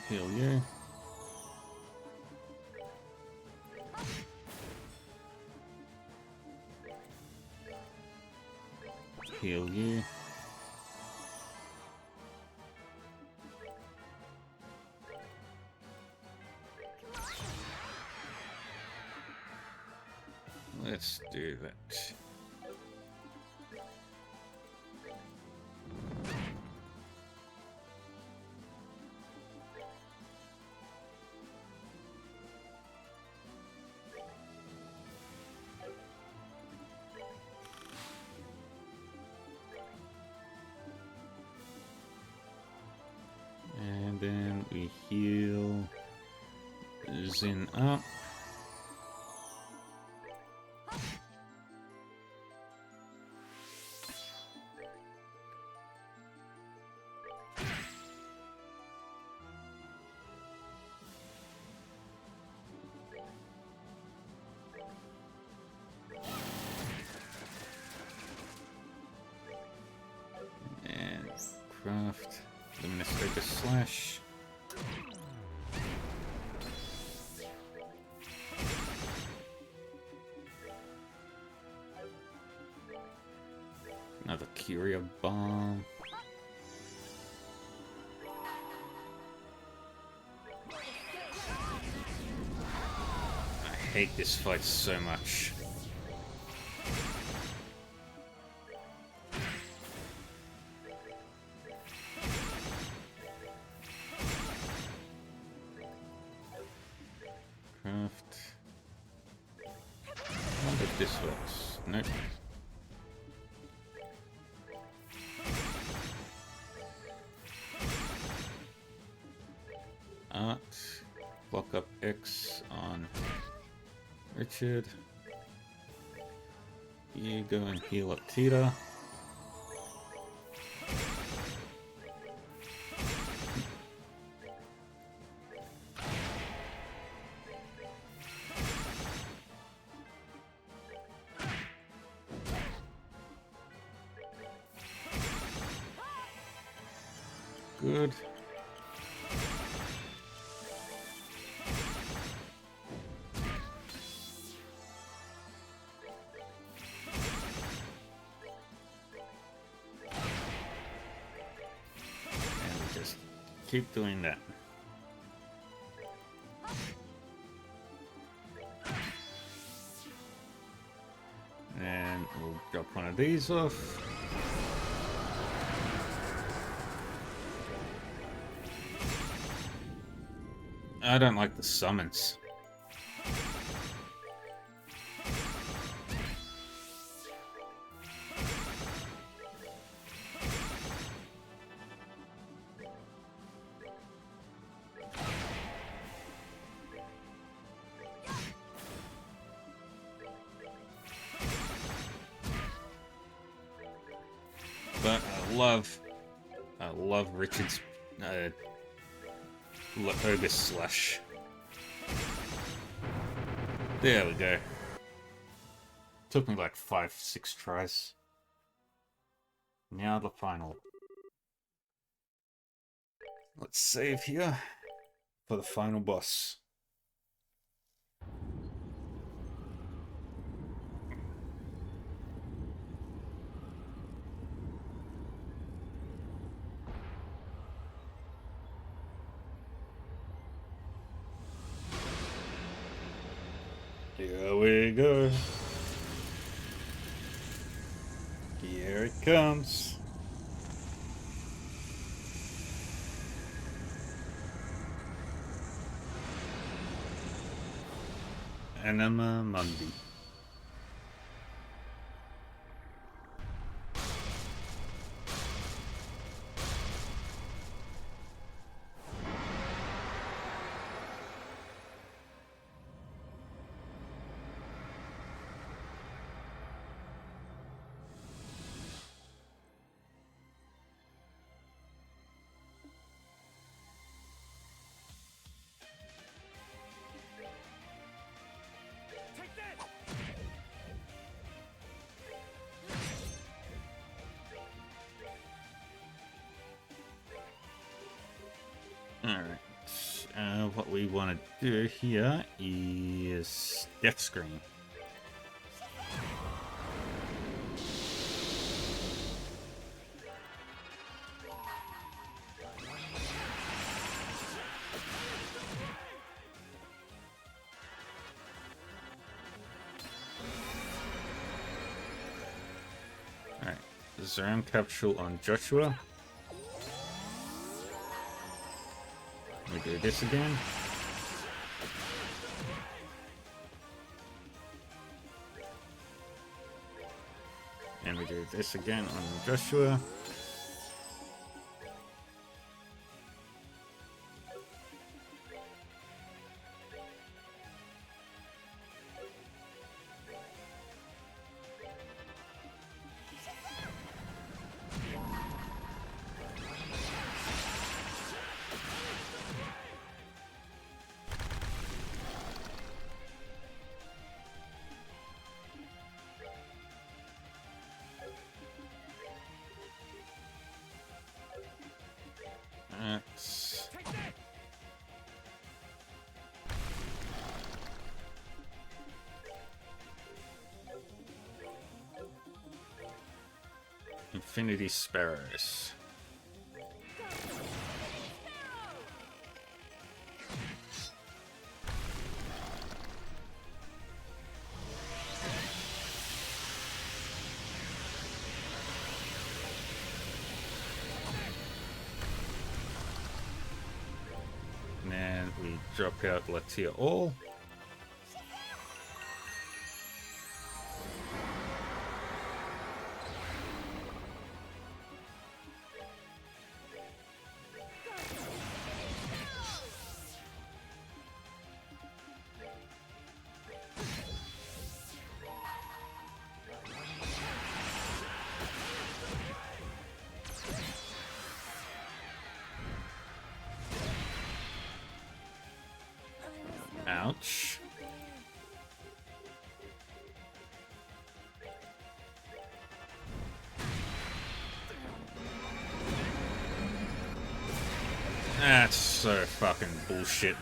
Heal you. Heal you. Let's do that. And then we heal Zin up. And craft Luminous Focus Slash. Another Curia Bomb. I hate this fight so much. Craft. I wonder if this works. Nope. Art. Block up X on Richard. You go and heal up Tita. Good. And just keep doing that. And we'll drop one of these off. I don't like the summons. But I love Richard's Ogre Slash. There we go. Took me like 5-6 tries. Now the final. Let's save here for the final boss. Here we go. Here it comes. Anima Mundi. Take that! Alright. What we want to do here is Death Screen. Alright. Zeram Capsule on Joshua. We do this again. And we do this again on Joshua. That's Take that! Infinity Sparrows. And then we drop out Latia All. Ouch. That's so fucking bullshit.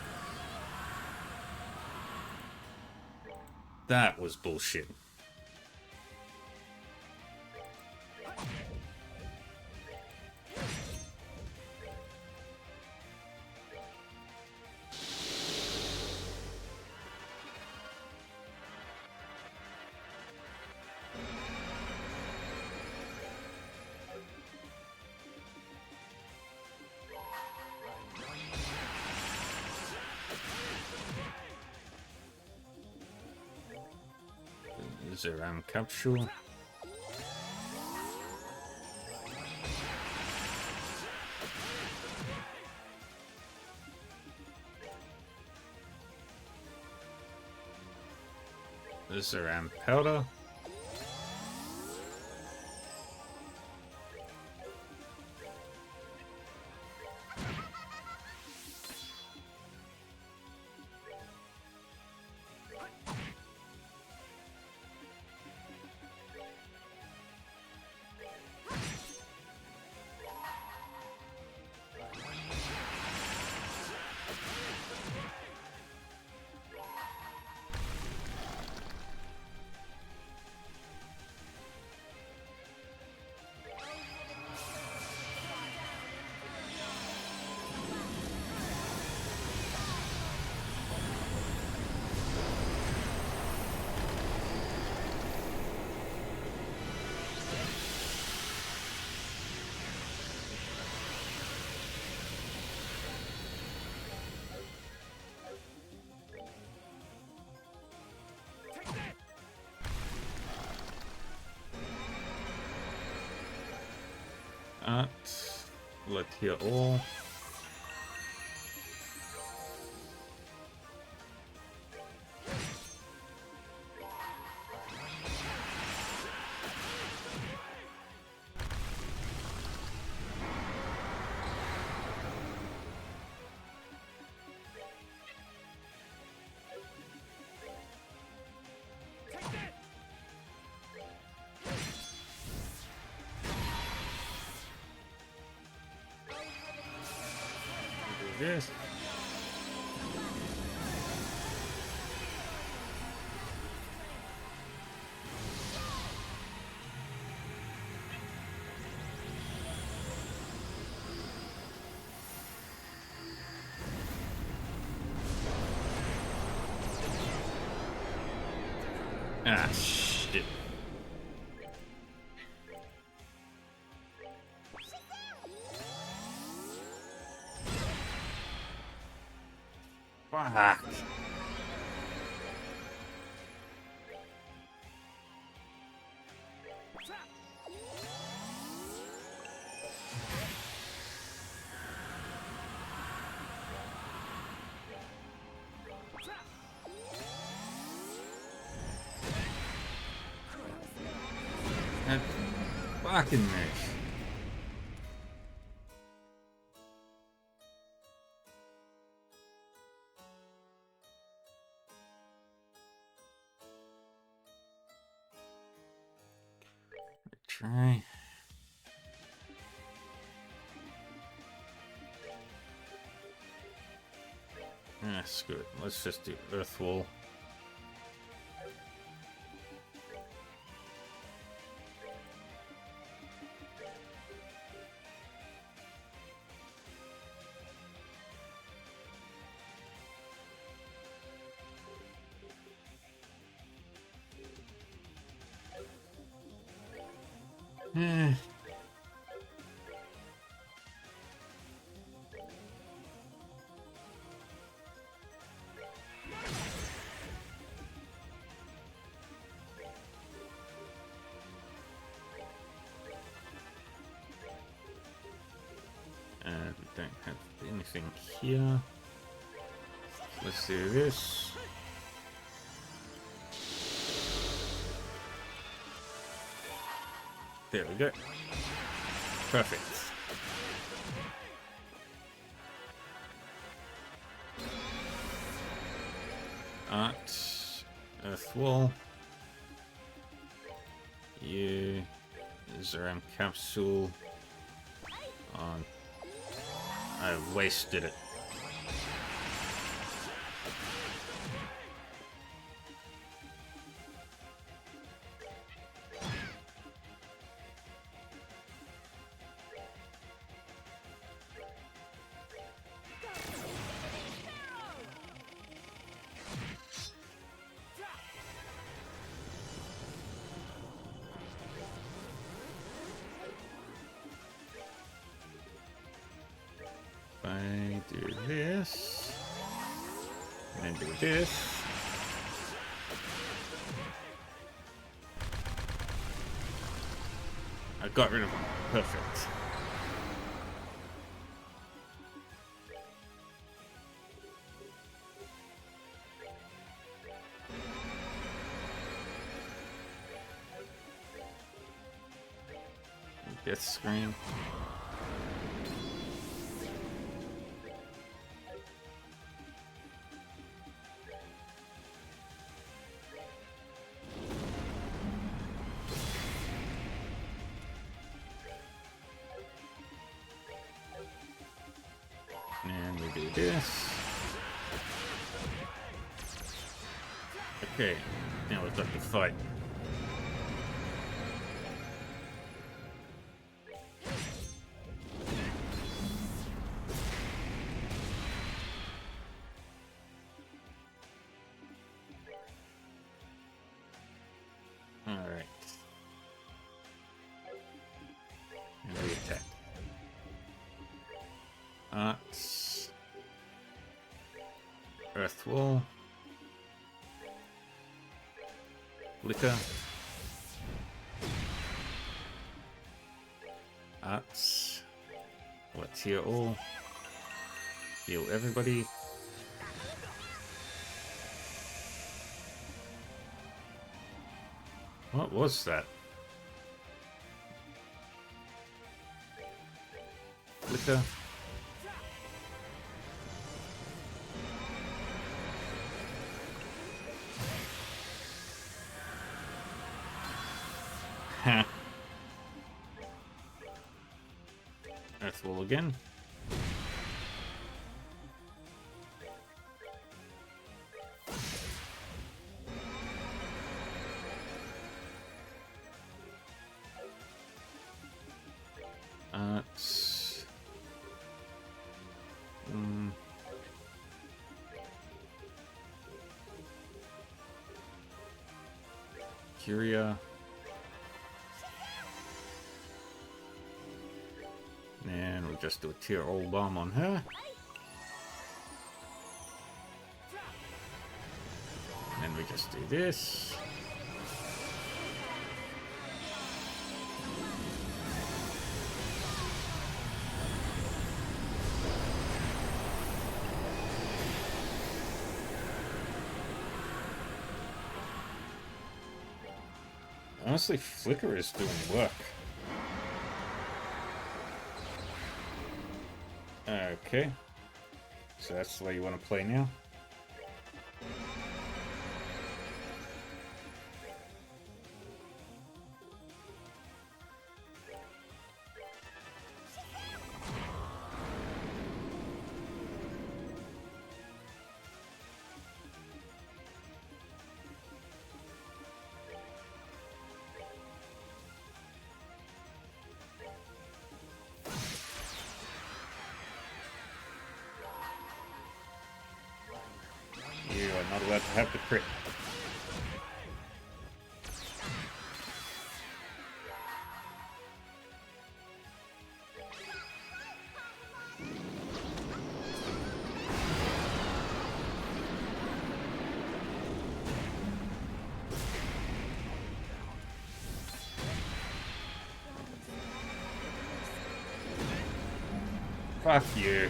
That was bullshit. Zeram Capsule. Zeram Powder. Let here all. Yes. Ah, shit. Fuck. That fucking mess. Try. Ah, screw it. Let's just do Earth Wall. Eh. We don't have anything here. Let's do this. There we go. Perfect. Art, Earth Wall. You, Zeram Capsule. On. I wasted it. I do this, and do this. I got rid of them. Perfect. Death screen. And we do this. Okay, now we've got the fight. Alright. And we attack. Arts. Earth Wall. Liquor. Arts. Let's heal all. Heal everybody. What was that? Flicker. Ha. Earthwall again. Curia. And we'll just do a tier old bomb on her. And then we just do this. Honestly, Flicker is doing work. Okay. So that's the way you want to play now. You are not allowed to have the crit. Fuck you.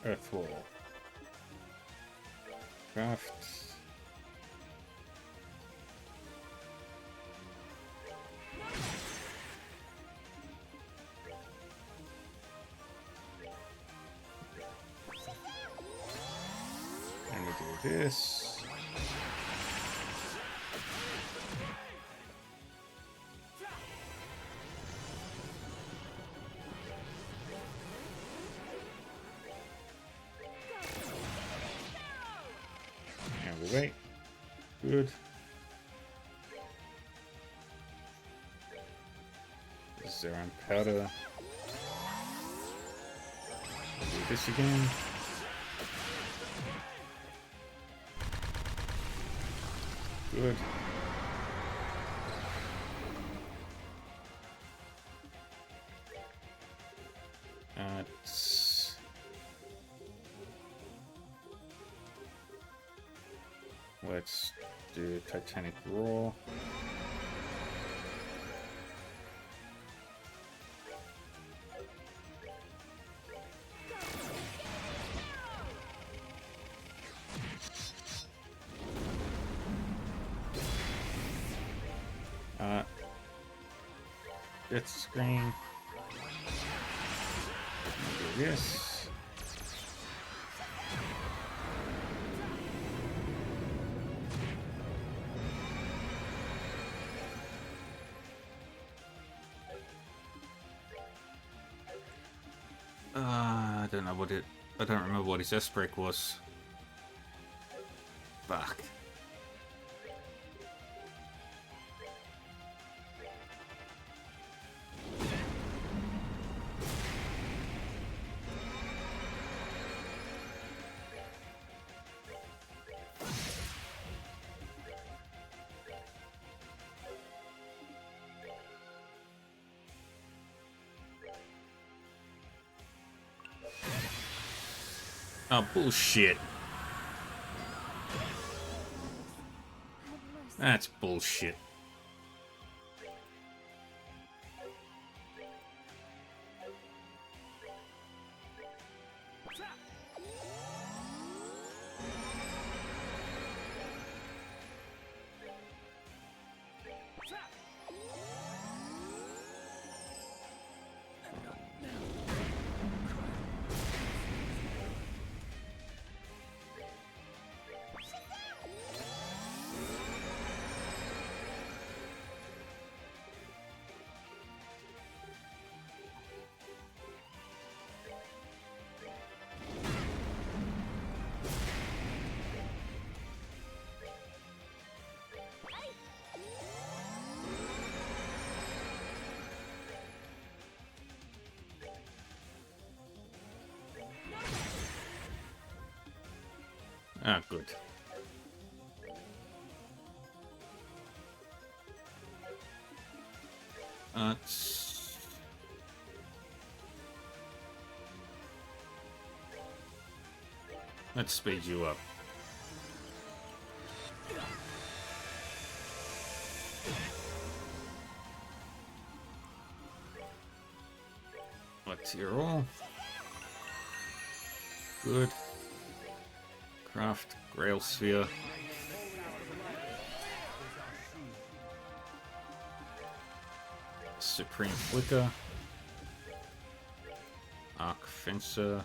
Earthwall. Craft. And we do this. Right. Good. Zeron powder. Do this again. Good. Let's do Titanic Roar. Death Screen. Do this. I don't know what it. I don't remember what his S break was. Fuck. Oh, bullshit. That's bullshit. Ah, good. Let's speed you up. Let's hear all. Good. Craft, Grail Sphere. Supreme Flicker. Arc Fencer.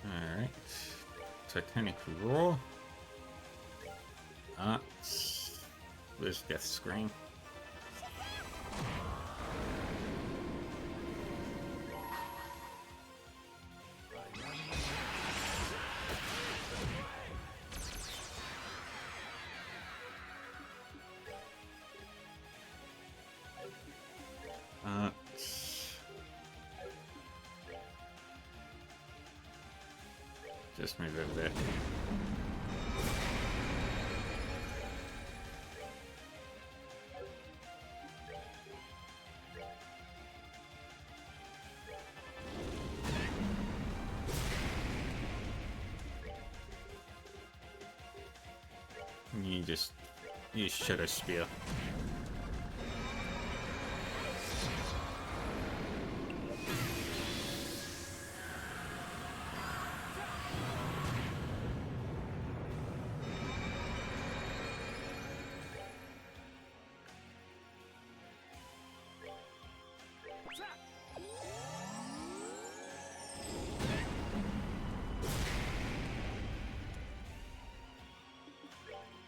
Alright. Titanic Roar. Where's Death Scream? Just move over there. You just use Shadow Spear.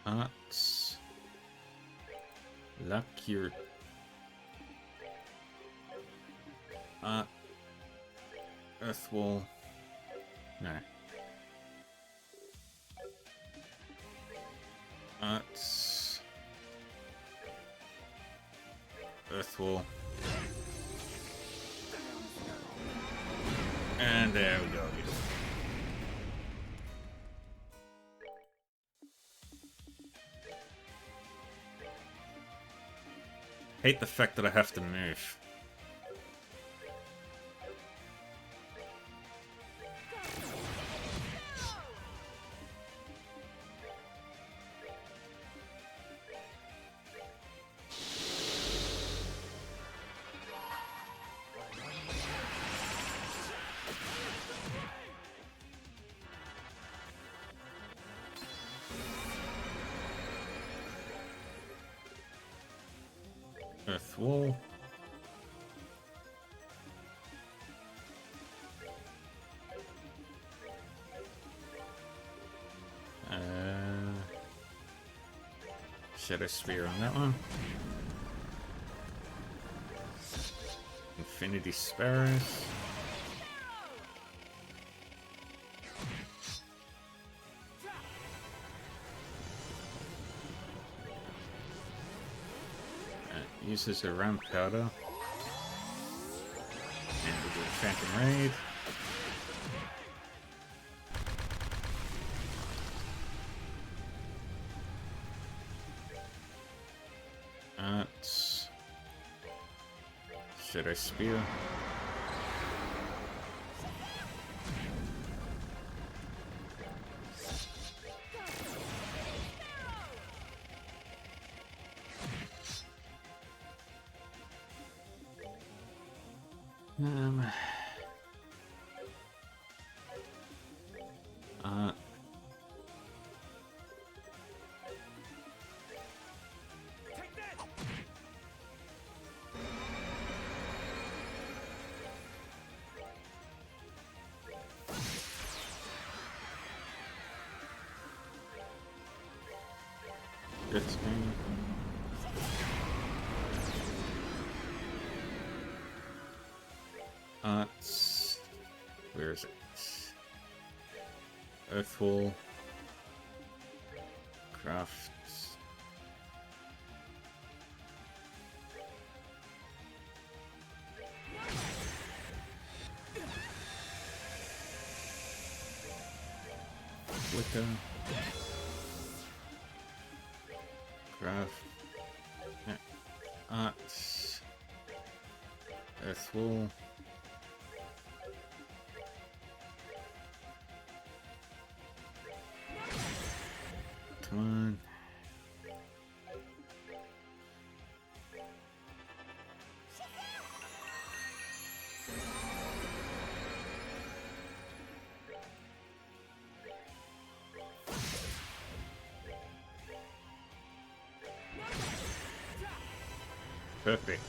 Arts. Lacure. Earthwall. No. Arts. Earthwall. And there we go. Hate the fact that I have to move. Earth Wall. Shadow Spear on that one. Infinity Sparrows. Uses a round powder. And we do a Phantom Raid. Shadow Spear. Take that! Good screen. Where is it? Earthwall. Crafts. Flicker. Craft. Arts. Earthwall. Come on. Perfect.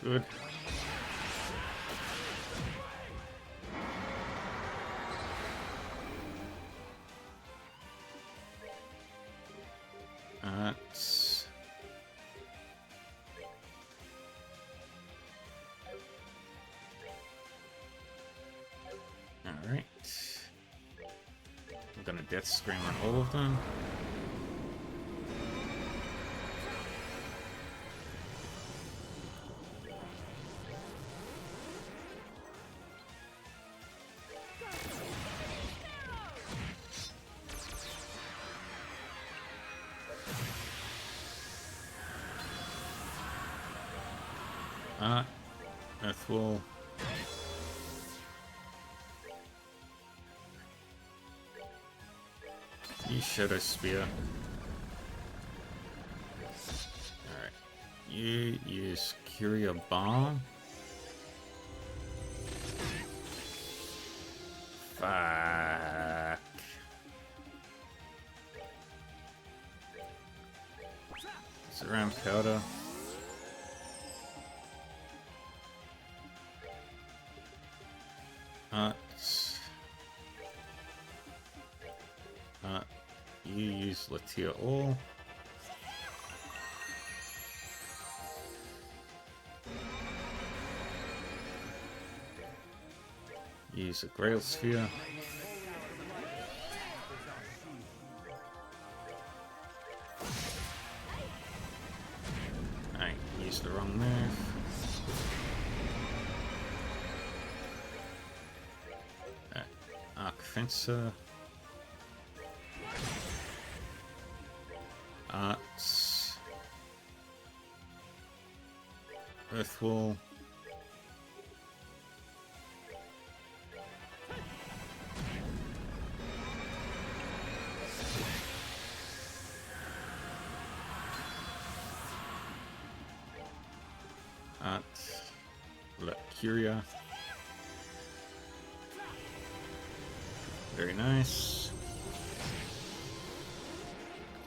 Good. Alright. I'm gonna Death Scream on all of them. Earthwall. Use Shadow Spear. Alright. You use Curia Bomb. Fuck. It's around powder. You use Latia Ore. Use a Grail Sphere. I used the wrong move. Arc Fencer. Arts. Earthwall. Lacuria. Very nice.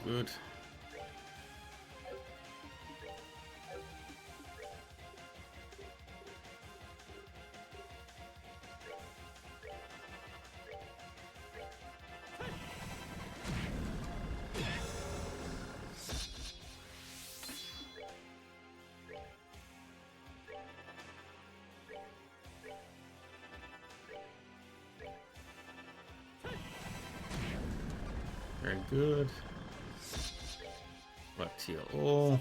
Good. Very good. Back to your all.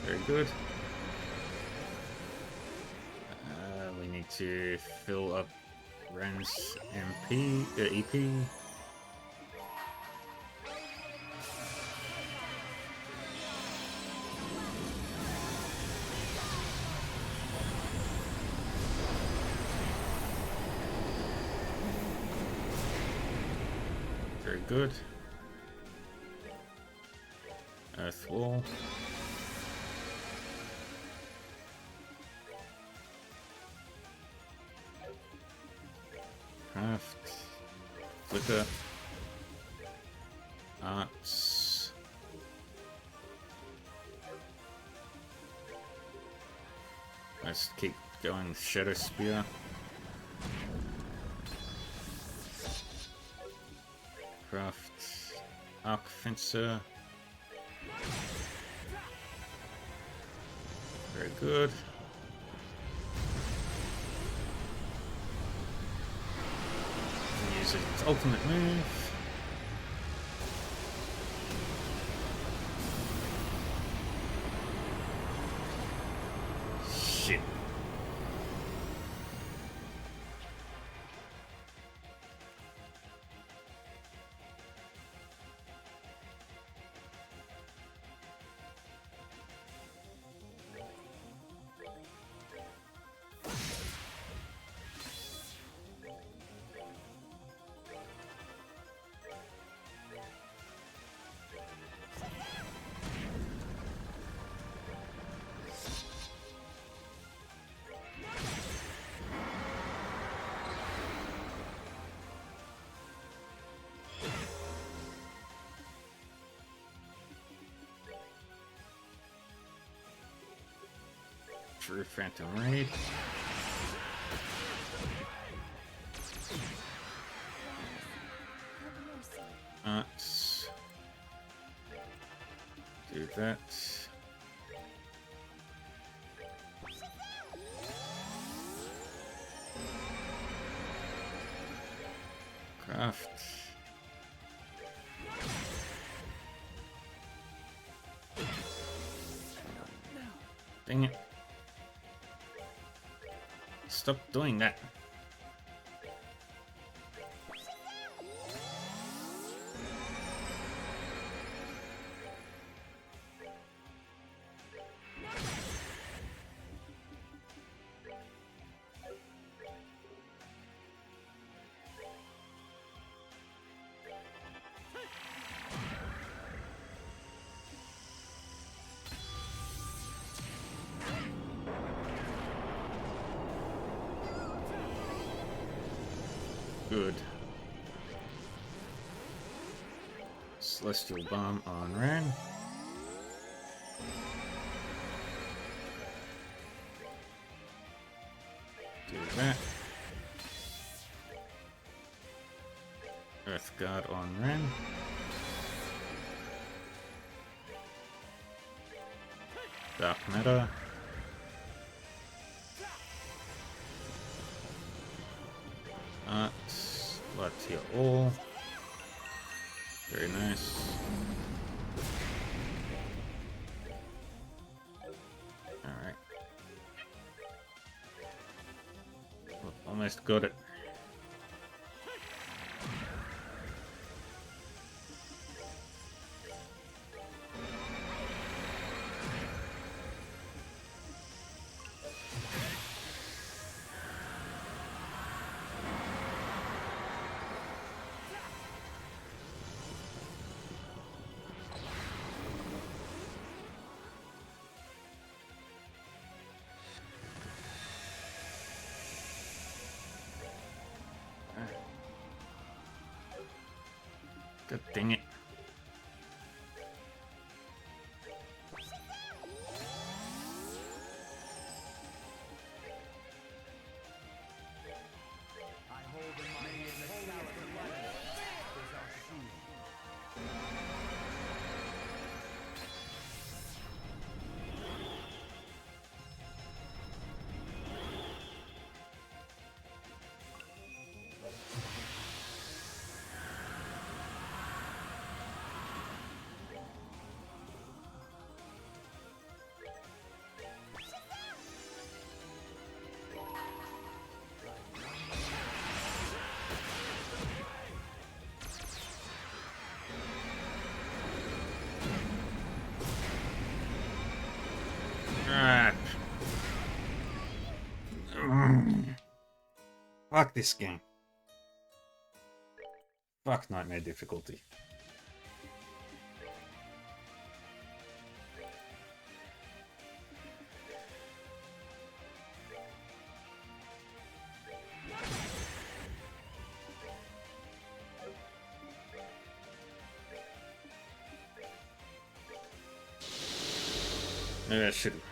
Very good. We need to fill up Ren's EP. Very good. Earth Wall. Craft. Flicker. Arts. Let's keep going. Shadow Spear. Craft. Arc Fencer. Very good. Use its ultimate move. Shit. True Phantom Raid. Arts. Do that. Craft. Dang it. Stop doing that. Good. Celestial Bomb on Ren. Do that. Earth Guard on Ren. Dark Matter. Arts. Blood to your all. Very nice. Alright. Almost got it. God dang it. I hold in my hand the chalice of life. Is our shield. Ah. Fuck this game. Fuck Nightmare difficulty. Maybe I shouldn't.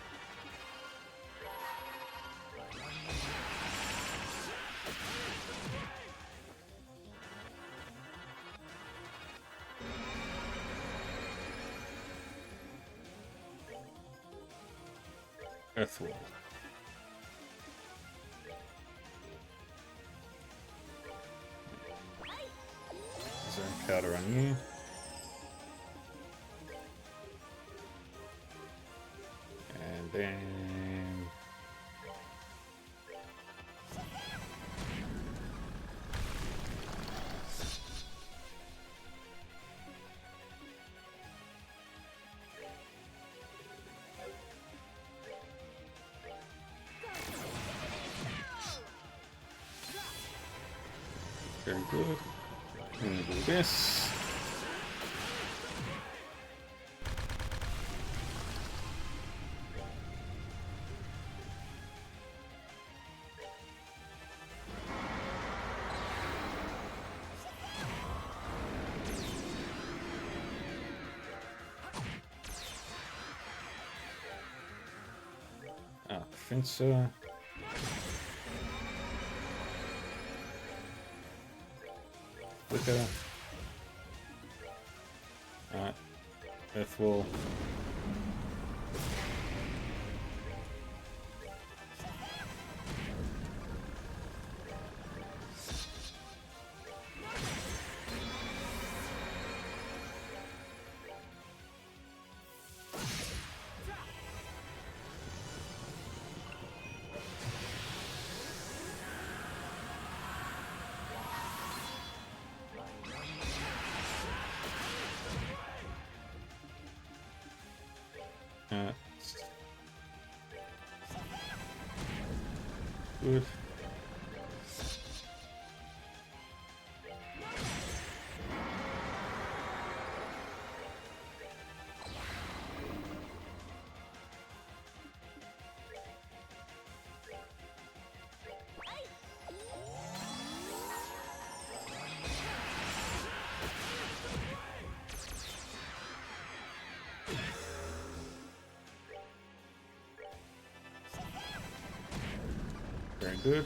Earthwall. Zone powder on you. And then... Very good. I'm gonna do this. Ah, Fencer. Flicker. Alright. Earthwall. Good. Very good.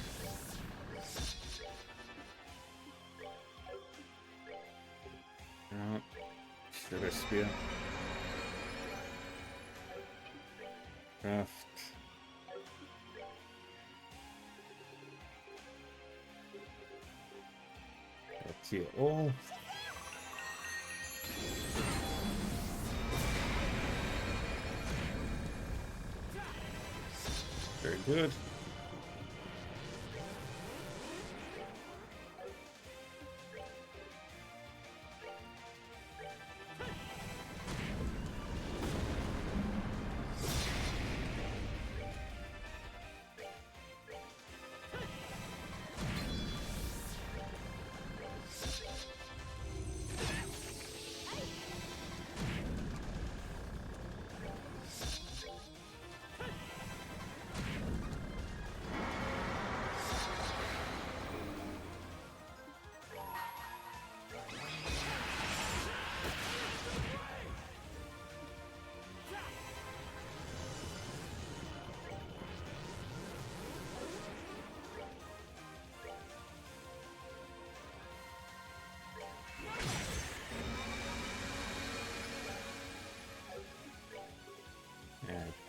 Sugar Spear. Craft. Let's see all. Very good.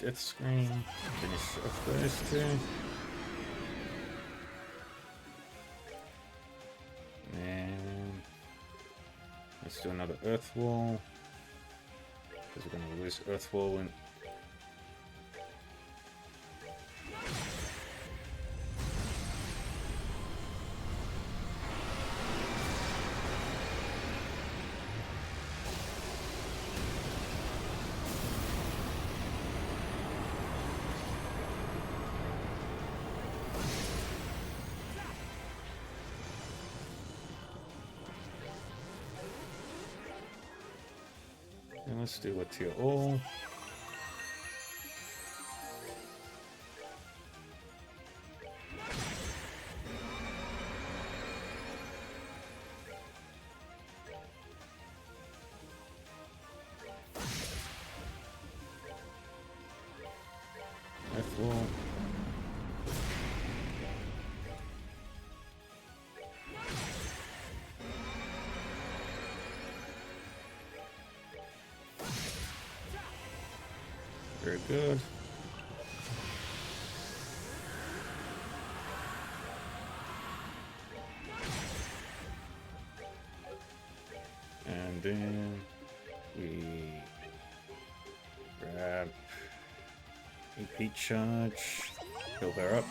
Death Screen. Finish off those two. And let's do another Earth Wall. Because we're going to lose Earth Wall in. And let's do a tier all. F4. Very good. And then we grab AP charge, fill her up.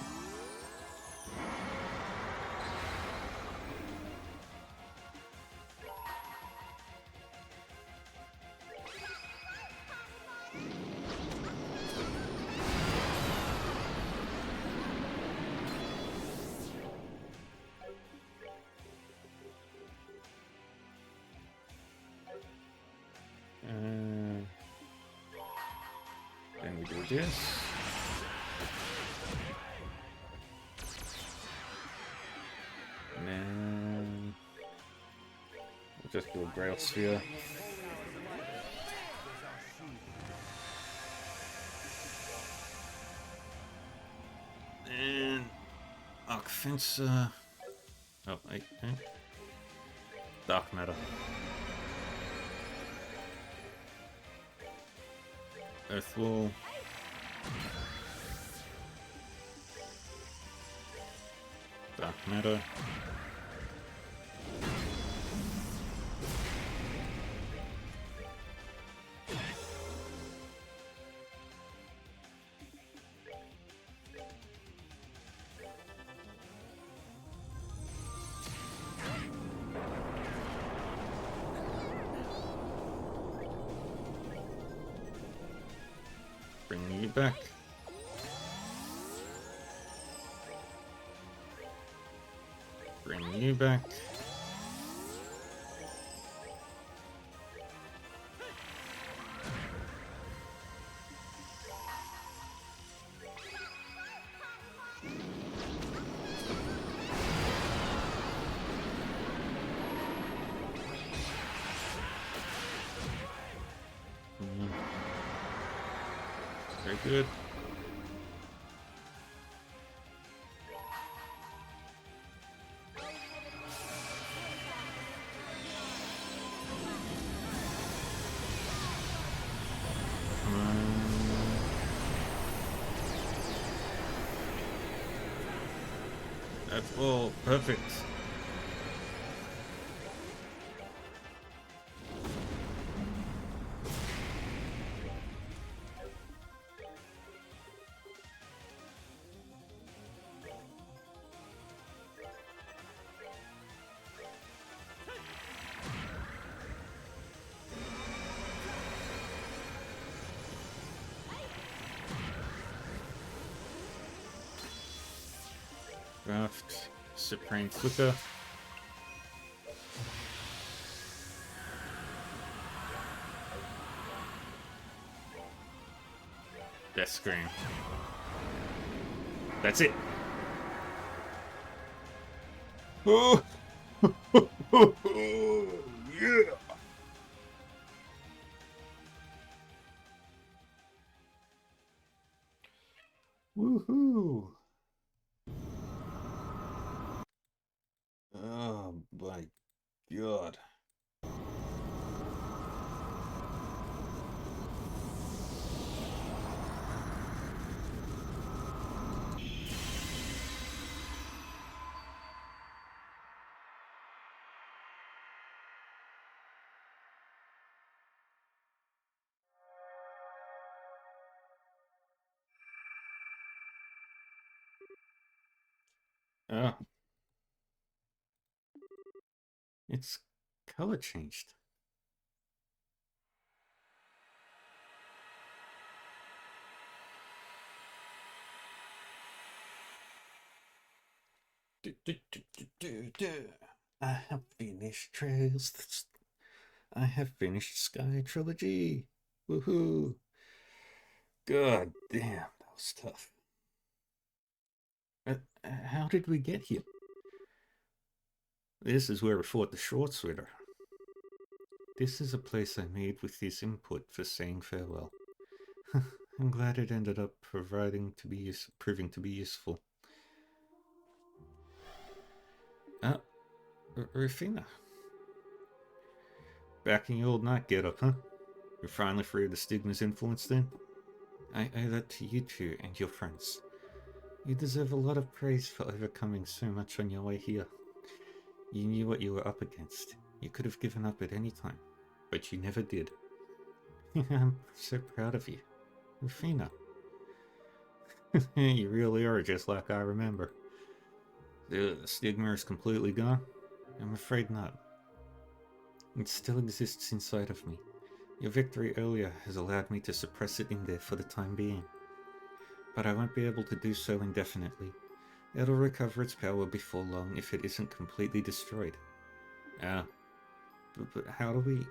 Then we do this. And then we'll just do a Grail Sphere. And Arc Fencer. Oh, wait. Dark Matter. Earth Wall. Dark Matter. Bring you back. Bring you back. Very good. That's all perfect. Draft, Supreme Flicker. Death Screen. That's it. Oh, yeah. Woohoo. Oh my god. Oh. Its color changed. I have finished Trails. I have finished Sky Trilogy. Woohoo! God damn, that was tough. How did we get here? This is where we fought the Short Sweater. This is a place I made with his input for saying farewell. I'm glad it ended up proving to be useful. Rufina. Back in your old night get-up, huh? You're finally free of the stigma's influence then? I owe that to you two and your friends. You deserve a lot of praise for overcoming so much on your way here. You knew what you were up against. You could have given up at any time, but you never did. I'm so proud of you. Rufina. You really are just like I remember. The stigma is completely gone? I'm afraid not. It still exists inside of me. Your victory earlier has allowed me to suppress it in there for the time being. But I won't be able to do so indefinitely. It'll recover its power before long if it isn't completely destroyed. But how do we...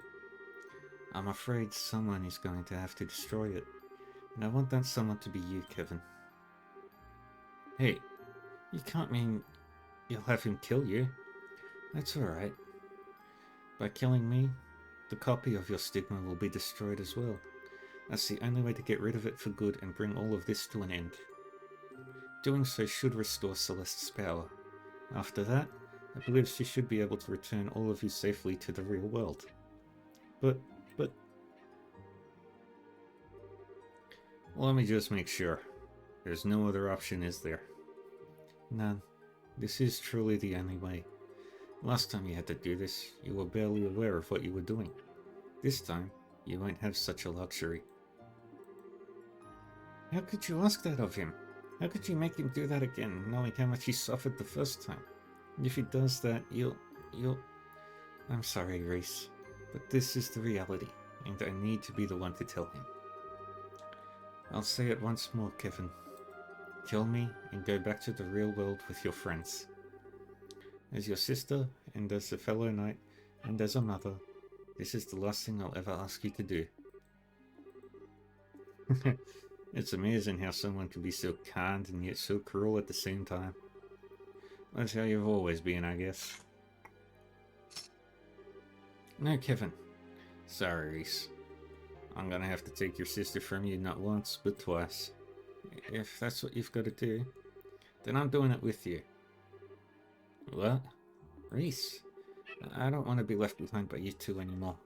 I'm afraid someone is going to have to destroy it. And I want that someone to be you, Kevin. Hey, you can't mean you'll have him kill you. That's alright. By killing me, the copy of your stigma will be destroyed as well. That's the only way to get rid of it for good and bring all of this to an end. Doing so should restore Celeste's power. After that, I believe she should be able to return all of you safely to the real world. But... Let me just make sure. There's no other option, is there? None. This is truly the only way. Last time you had to do this, you were barely aware of what you were doing. This time, you won't have such a luxury. How could you ask that of him? How could you make him do that again, knowing how much he suffered the first time? If he does that, you'll... I'm sorry, Reese, but this is the reality, and I need to be the one to tell him. I'll say it once more, Kevin. Kill me and go back to the real world with your friends. As your sister, and as a fellow knight, and as a mother, this is the last thing I'll ever ask you to do. It's amazing how someone can be so kind and yet so cruel at the same time. That's how you've always been, I guess. No, Kevin. Sorry, Reese. I'm gonna have to take your sister from you not once, but twice. If that's what you've got to do, then I'm doing it with you. What? Reese, I don't want to be left behind by you two anymore.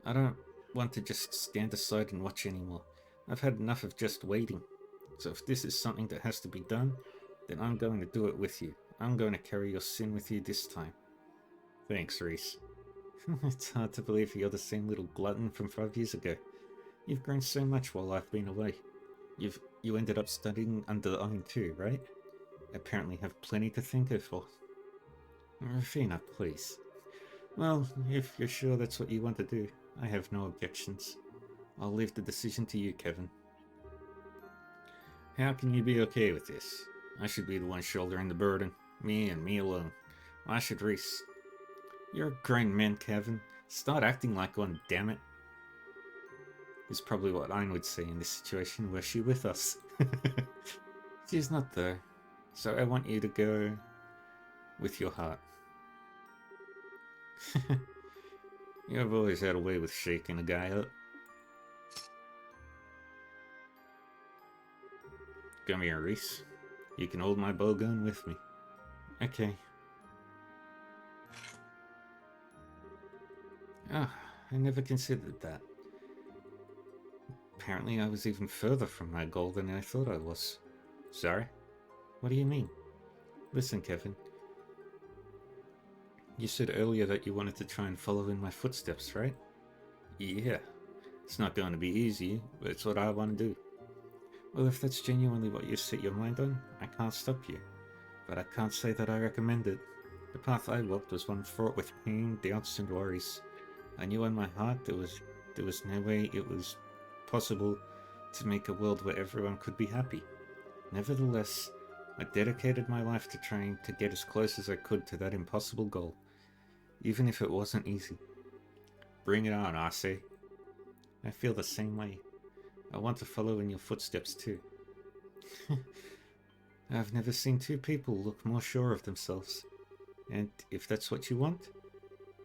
I don't want to just stand aside and watch anymore. I've had enough of just waiting. So if this is something that has to be done, then I'm going to do it with you. I'm going to carry your sin with you this time. Thanks, Reese. It's hard to believe you're the same little glutton from 5 years ago. You've grown so much while I've been away. You ended up studying under the Iron too, right? Apparently have plenty to think of for. Rufina, please. Well, if you're sure that's what you want to do, I have no objections. I'll leave the decision to you, Kevin. How can you be okay with this? I should be the one shouldering the burden. Me and me alone. Why should Reese? You're a grown man, Kevin. Start acting like one, damn it. Is probably what Ayn would say in this situation. Were she with us? She's not though. So I want you to go with your heart. You've always had a way with shaking a guy up. Come here, Reese. You can hold my bow gun with me. Okay. Ah, I never considered that. Apparently I was even further from my goal than I thought I was. Sorry? What do you mean? Listen, Kevin. You said earlier that you wanted to try and follow in my footsteps, right? Yeah. It's not going to be easy, but it's what I want to do. Well, if that's genuinely what you set your mind on, I can't stop you. but I can't say that I recommend it. The path I walked was one fraught with pain, doubts, and worries. I knew in my heart there was no way it was possible to make a world where everyone could be happy. Nevertheless, I dedicated my life to trying to get as close as I could to that impossible goal, even if it wasn't easy. Bring it on, Arcee. I feel the same way. I want to follow in your footsteps too. I've never seen two people look more sure of themselves. And if that's what you want,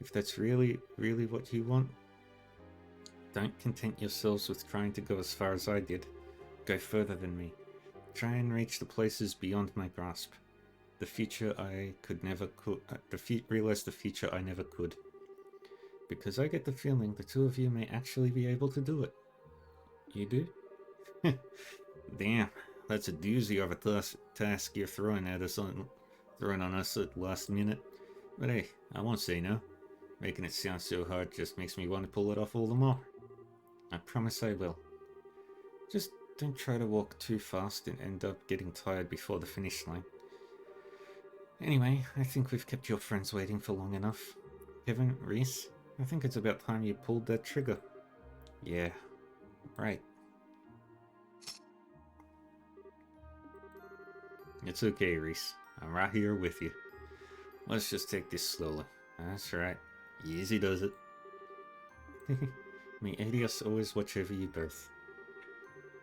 if that's really, really what you want, don't content yourselves with trying to go as far as I did. Go further than me. Try and reach the places beyond my grasp. The future I could never realize the future I never could. Because I get the feeling the two of you may actually be able to do it. You do? Damn, that's a doozy of a task you're throwing on us at the last minute. But hey, I won't say no. Making it sound so hard just makes me want to pull it off all the more. I promise I will. Just don't try to walk too fast and end up getting tired before the finish line. Anyway, I think we've kept your friends waiting for long enough. Kevin, Rhys, I think it's about time you pulled that trigger. Yeah, right. It's okay, Rhys. I'm right here with you. Let's just take this slowly. That's right. Easy does it. May Adios always watch over you both.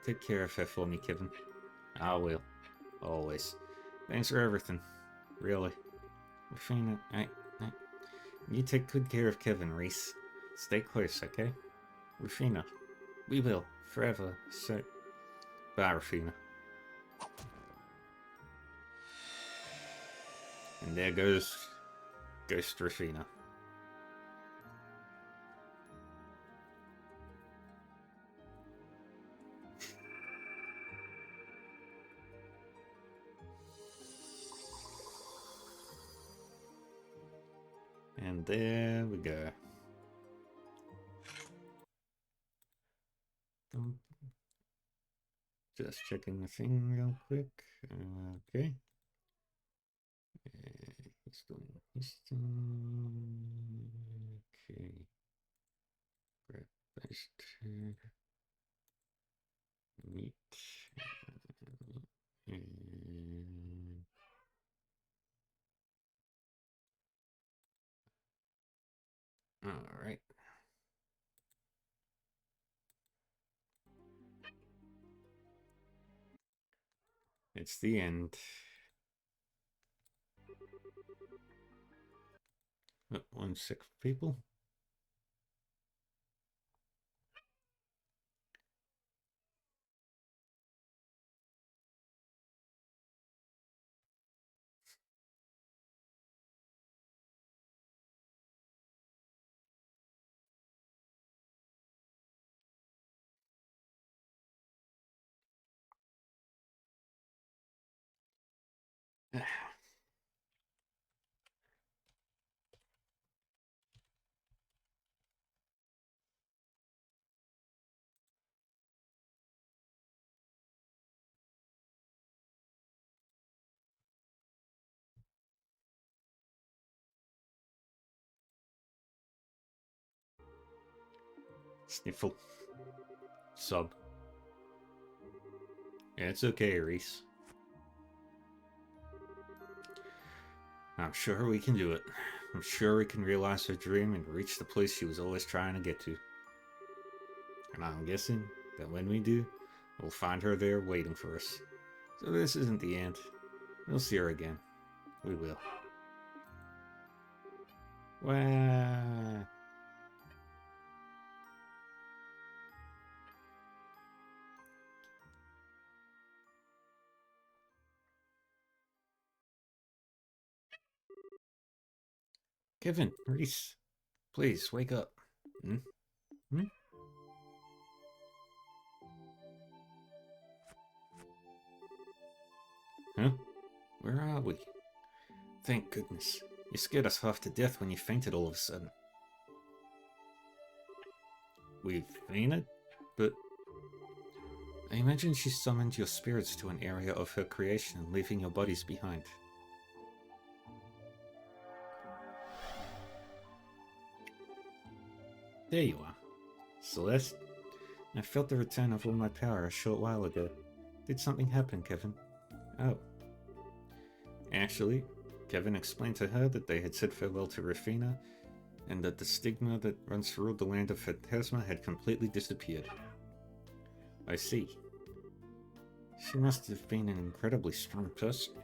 Take care of her for me, Kevin. I will. Always. Thanks for everything. Really. Rufina, you take good care of Kevin, Rhys. Stay close, okay? Rufina. We will. Forever. So... Bye, Rufina. And there goes Ghost Rufina. And there we go. Just checking the thing real quick. Okay. He's doing his thing. Okay. Grab paste. Meat. And all right. It's the end. Oh, 1 sec, people. Sniffle. Sub. Yeah, it's okay, Rhys. I'm sure we can do it. I'm sure we can realize her dream and reach the place she was always trying to get to. And I'm guessing that when we do, we'll find her there waiting for us. So this isn't the end. We'll see her again. We will. Wow. Kevin, Rhys, please wake up. Hmm? Hmm? Huh? Where are we? Thank goodness. You scared us half to death when you fainted all of a sudden. We fainted? But... I imagine she summoned your spirits to an area of her creation, leaving your bodies behind. There you are. Celeste? I felt the return of all my power a short while ago. Did something happen, Kevin? Oh. Actually, Kevin explained to her that they had said farewell to Rafina, and that the stigma that runs through the land of Phantasma had completely disappeared. I see. She must have been an incredibly strong person.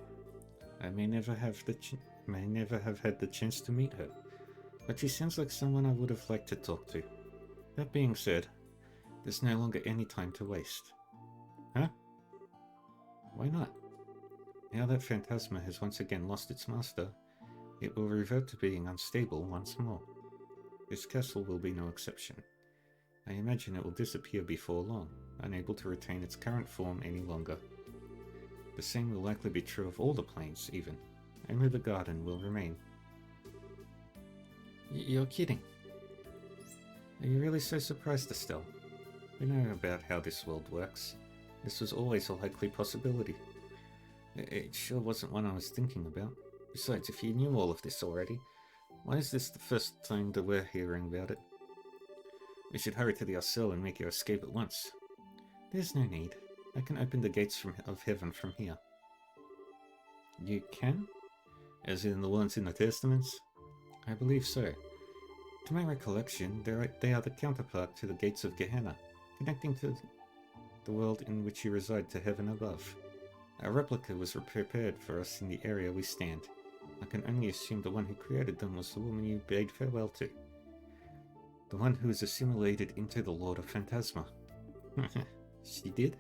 I may never have had the chance to meet her, but she sounds like someone I would have liked to talk to. That being said, there's no longer any time to waste. Huh? Why not? Now that Phantasma has once again lost its master, it will revert to being unstable once more. This castle will be no exception. I imagine it will disappear before long, unable to retain its current form any longer. The same will likely be true of all the planes, even. Only the garden will remain. You're kidding. Are you really so surprised, Estelle? We know about how this world works. This was always a likely possibility. It sure wasn't one I was thinking about. Besides, if you knew all of this already, why is this the first time that we're hearing about it? We should hurry to the Arcel and make your escape at once. There's no need. I can open the gates of heaven from here. You can? As in the ones in the Testaments? I believe so. To my recollection, they are the counterpart to the gates of Gehenna, connecting to the world in which you reside to heaven above. A replica was prepared for us in the area we stand. I can only assume the one who created them was the woman you bade farewell to. The one who was assimilated into the Lord of Phantasma. She did?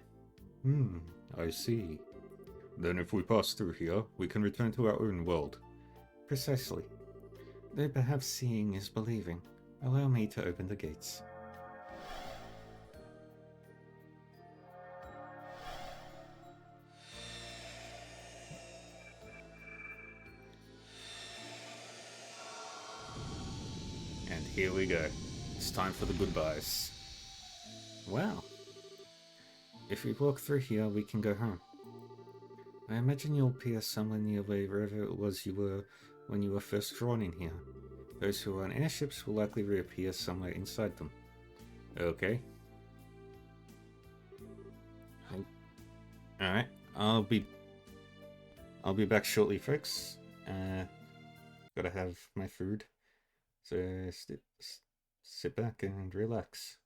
I see. Then if we pass through here, we can return to our own world. Precisely. Though perhaps seeing is believing. Allow me to open the gates. And here we go. It's time for the goodbyes. Wow. If we walk through here, we can go home. I imagine you'll appear somewhere near wherever it was you were when you were first drawn in here. Those who are on airships will likely reappear somewhere inside them. Okay. Alright, I'll be back shortly, folks. Gotta have my food. So sit back and relax.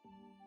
Thank you.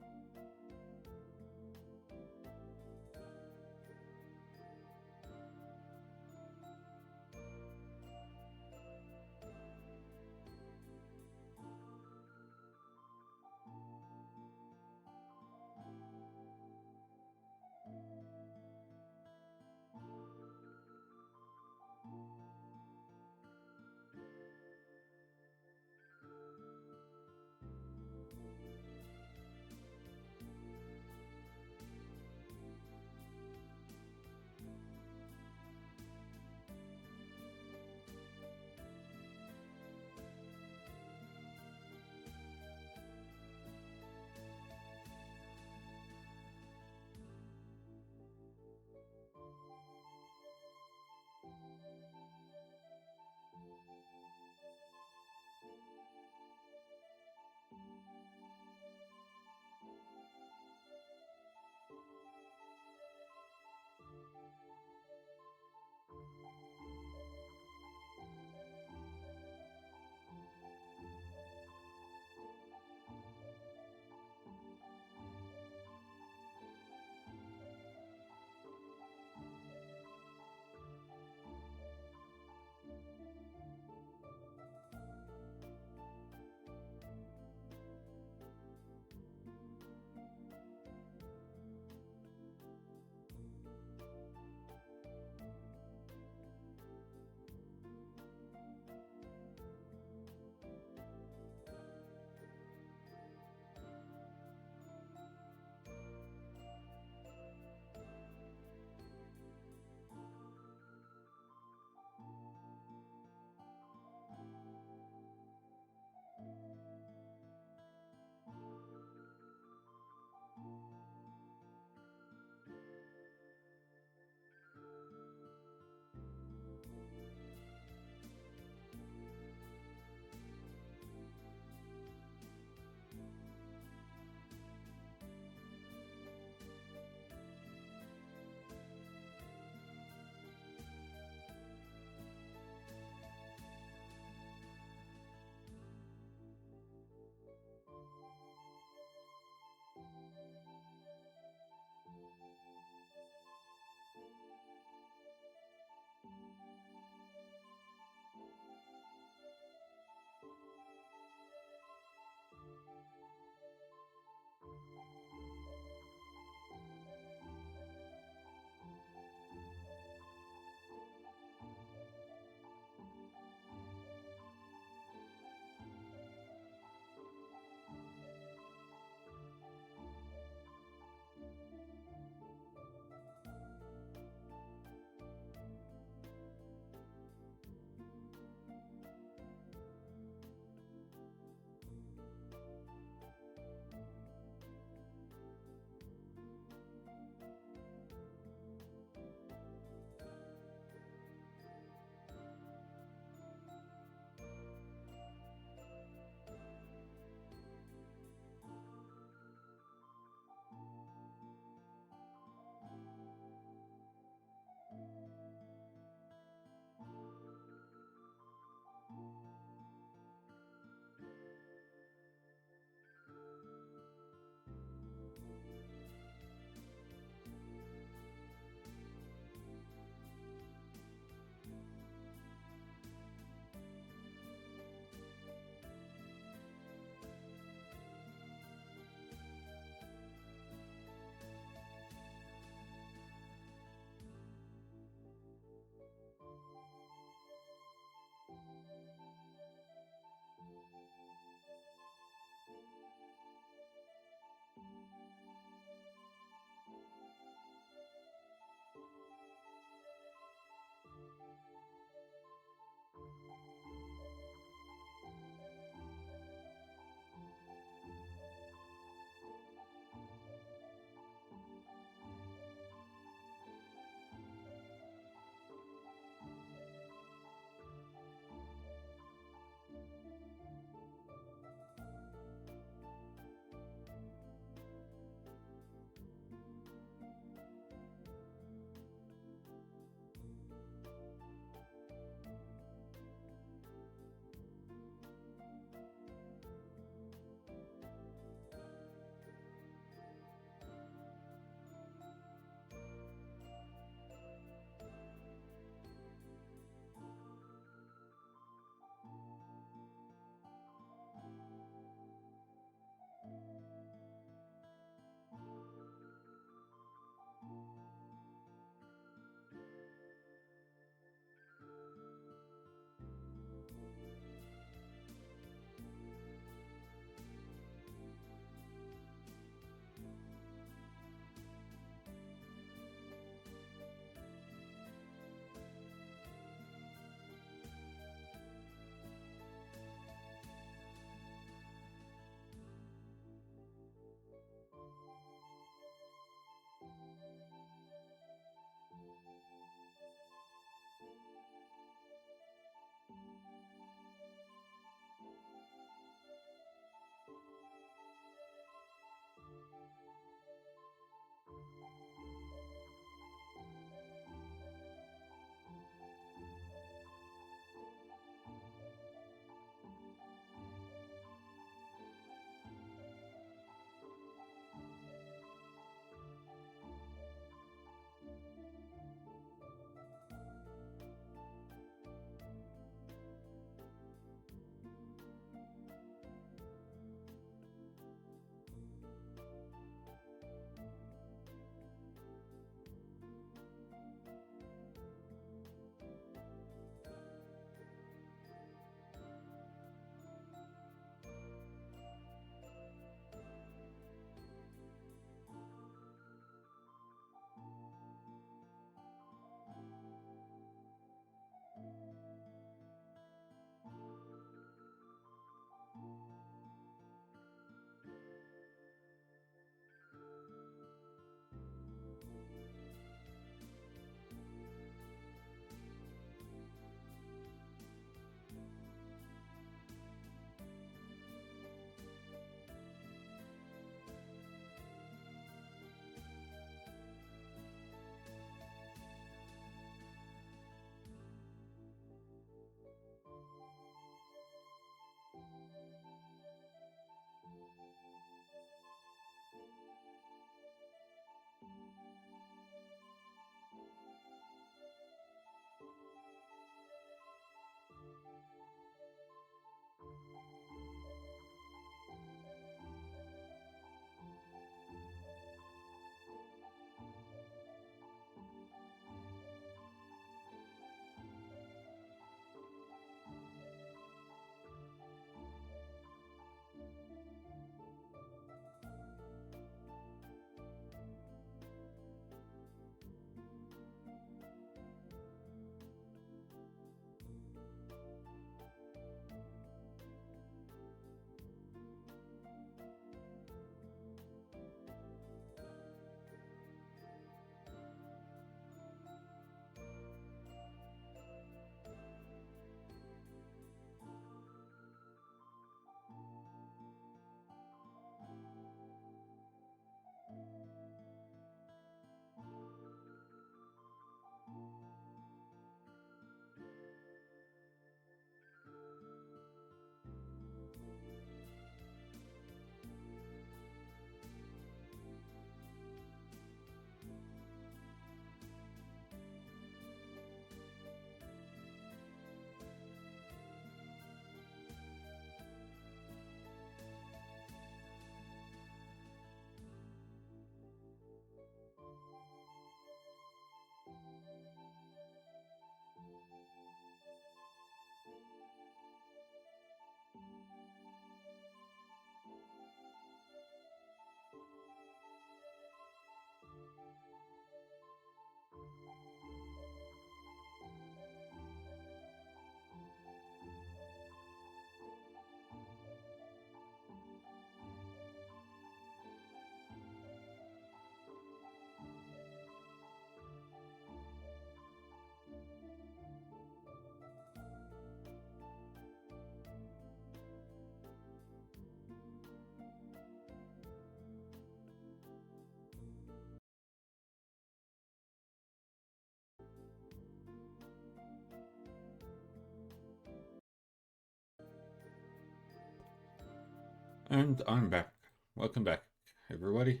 And I'm back. Welcome back, everybody.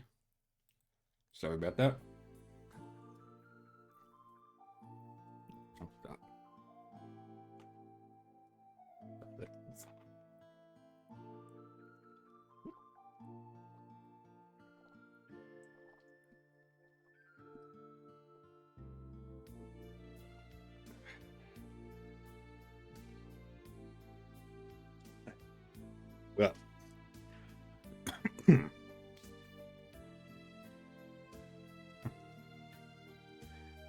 Sorry about that. Well,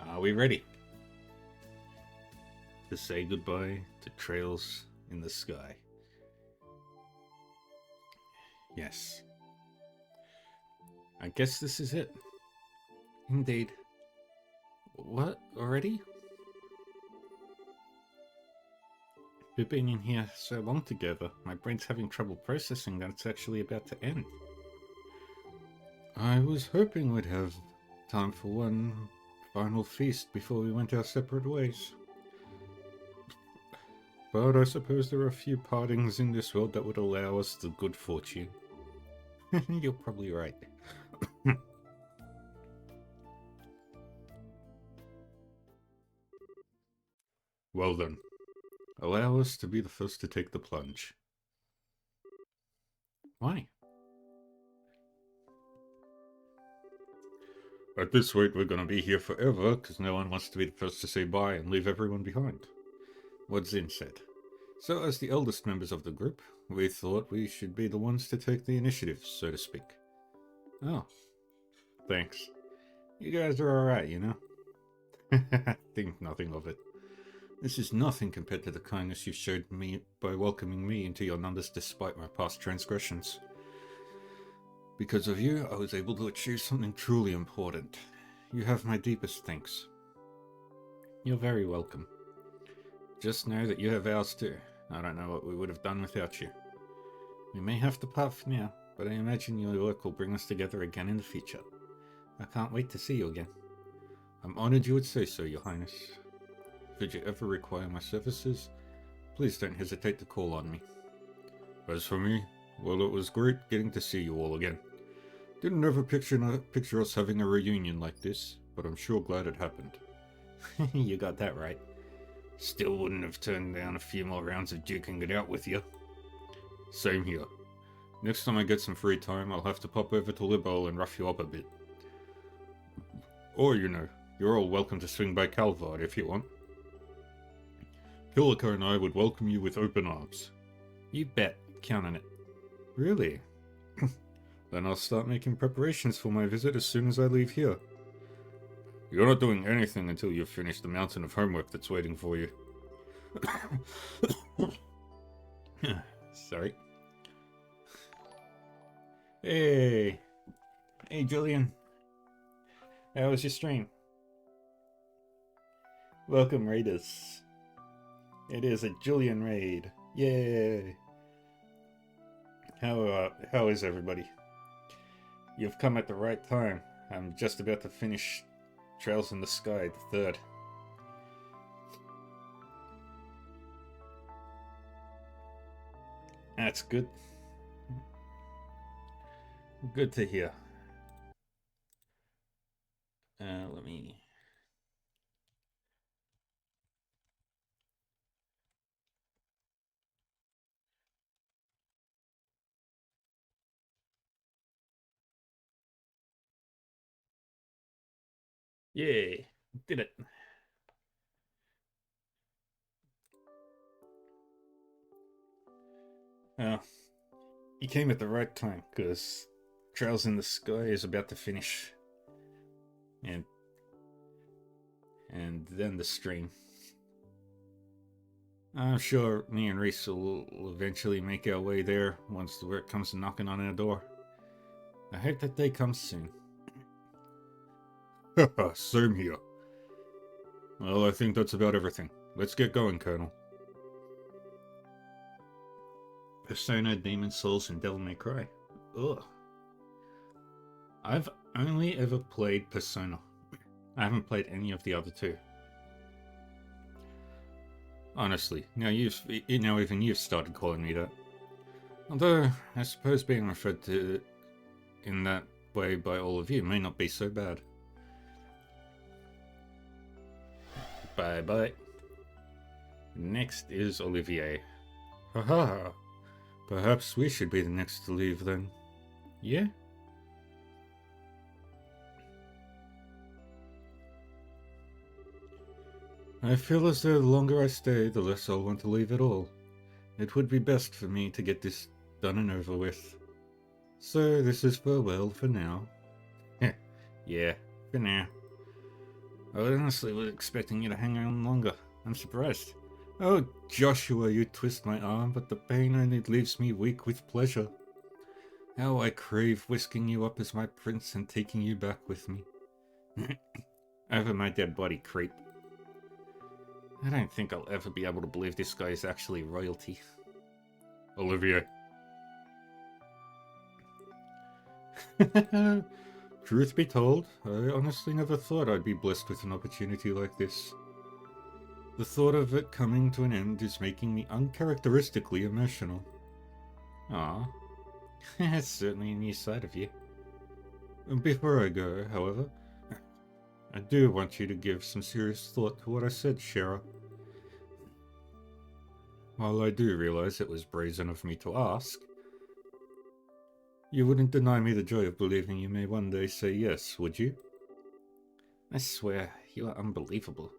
are we ready to say goodbye to trails in the sky? Yes. I guess this is it. Indeed. What? Already? We've been in here so long together, my brain's having trouble processing that it's actually about to end. I was hoping we'd have time for one final feast before we went our separate ways. But I suppose there are a few partings in this world that would allow us the good fortune. You're probably right. Well then, allow us to be the first to take the plunge. Why? At this rate, we're gonna be here forever, because no one wants to be the first to say bye and leave everyone behind. What Zin said. So, as the eldest members of the group, we thought we should be the ones to take the initiative, so to speak. Oh. Thanks. You guys are alright, you know? Think nothing of it. This is nothing compared to the kindness you showed me by welcoming me into your numbers despite my past transgressions. Because of you, I was able to achieve something truly important. You have my deepest thanks. You're very welcome. Just know that you have ours too. I don't know what we would have done without you. We may have to part for now, but I imagine your work will bring us together again in the future. I can't wait to see you again. I'm honored you would say so, Your Highness. Should you ever require my services, please don't hesitate to call on me. As for me, well, it was great getting to see you all again. Didn't ever picture us having a reunion like this, but I'm sure glad it happened. You got that right. Still wouldn't have turned down a few more rounds of duking it out with you. Same here. Next time I get some free time, I'll have to pop over to Libol and rough you up a bit. Or, you know, you're all welcome to swing by Calvard if you want. Kilika and I would welcome you with open arms. You bet. Count on it. Really? Then I'll start making preparations for my visit as soon as I leave here. You're not doing anything until you've finished the mountain of homework that's waiting for you. Sorry. Hey! Hey, Julian. How was your stream? Welcome, Raiders. It is a Julian raid. Yay! How is everybody? You've come at the right time. I'm just about to finish Trails in the Sky, the third. That's good. Good to hear. Let me... Yay! Did it. You came at the right time, because Trails in the Sky is about to finish. And then the stream. I'm sure me and Reese will eventually make our way there once the work comes knocking on our door. I hope that day comes soon. Haha, same here. Well, I think that's about everything. Let's get going, Colonel. Persona, Demon Souls, and Devil May Cry. Ugh. I've only ever played Persona. I haven't played any of the other two. Honestly, now even you've started calling me that. Although, I suppose being referred to in that way by all of you may not be so bad. Bye-bye. Next is Olivier. Haha. Perhaps we should be the next to leave then. Yeah? I feel as though the longer I stay, the less I'll want to leave at all. It would be best for me to get this done and over with. So this is farewell for now. Yeah, for now. I honestly was expecting you to hang on longer. I'm surprised. Oh, Joshua, you twist my arm, but the pain only leaves me weak with pleasure. How I crave whisking you up as my prince and taking you back with me. Over my dead body, creep. I don't think I'll ever be able to believe this guy is actually royalty. Olivier. Truth be told, I honestly never thought I'd be blessed with an opportunity like this. The thought of it coming to an end is making me uncharacteristically emotional. Ah, that's certainly a new side of you. Before I go, however, I do want you to give some serious thought to what I said, Shara. While I do realize it was brazen of me to ask, you wouldn't deny me the joy of believing you may one day say yes, would you? I swear, you are unbelievable.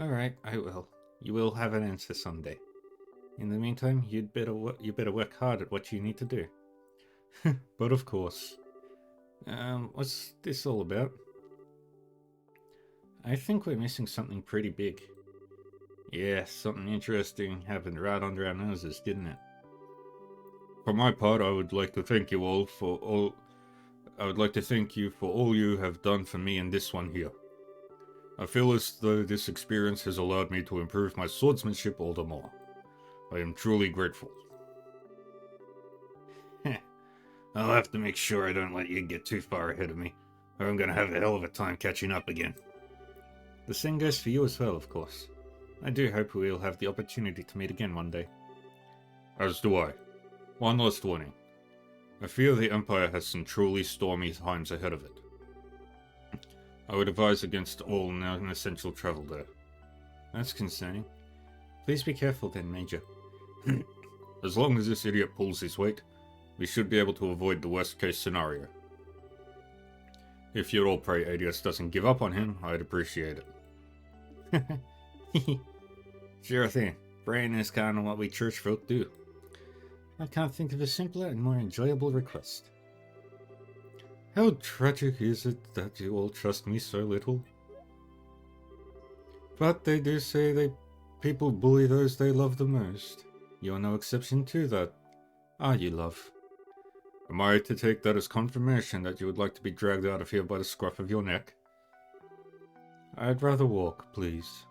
Alright, I will. You will have an answer someday. In the meantime, you better work hard at what you need to do. But of course. What's this all about? I think we're missing something pretty big. Yeah, something interesting happened right under our noses, didn't it? For my part, I would like to thank you for all you have done for me in this one here. I feel as though this experience has allowed me to improve my swordsmanship all the more. I am truly grateful. I'll have to make sure I don't let you get too far ahead of me, or I'm gonna have a hell of a time catching up again. The same goes for you as well, of course. I do hope we'll have the opportunity to meet again one day. As do I. One last warning. I fear the Empire has some truly stormy times ahead of it. I would advise against all non-essential travel there. That's concerning. Please be careful then, Major. As long as this idiot pulls his weight, we should be able to avoid the worst-case scenario. If your old prey ADS doesn't give up on him, I'd appreciate it. Sure thing. Brain is kind of what we church folk do. I can't think of a simpler and more enjoyable request. How tragic is it that you all trust me so little? But they do say people bully those they love the most. You're no exception to that, are you, love? Am I to take that as confirmation that you would like to be dragged out of here by the scruff of your neck? I'd rather walk, please.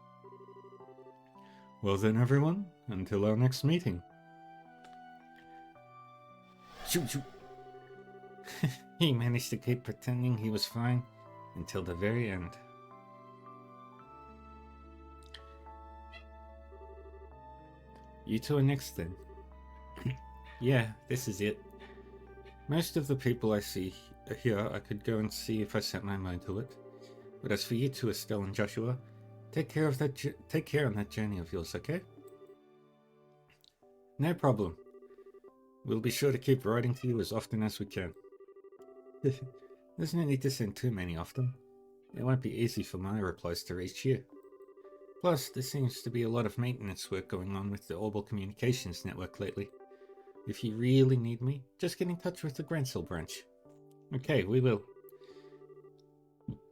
Well then, everyone, until our next meeting. Shoot, shoot. He managed to keep pretending he was fine until the very end. You two are next then. Yeah, this is it. Most of the people I see here, I could go and see if I set my mind to it. But as for you two, Estelle and Joshua, take care on that journey of yours, okay? No problem. We'll be sure to keep writing to you as often as we can. There's no need to send too many of them. It won't be easy for my replies to reach you. Plus, there seems to be a lot of maintenance work going on with the Orbital Communications Network lately. If you really need me, just get in touch with the Grancel branch. Okay, we will.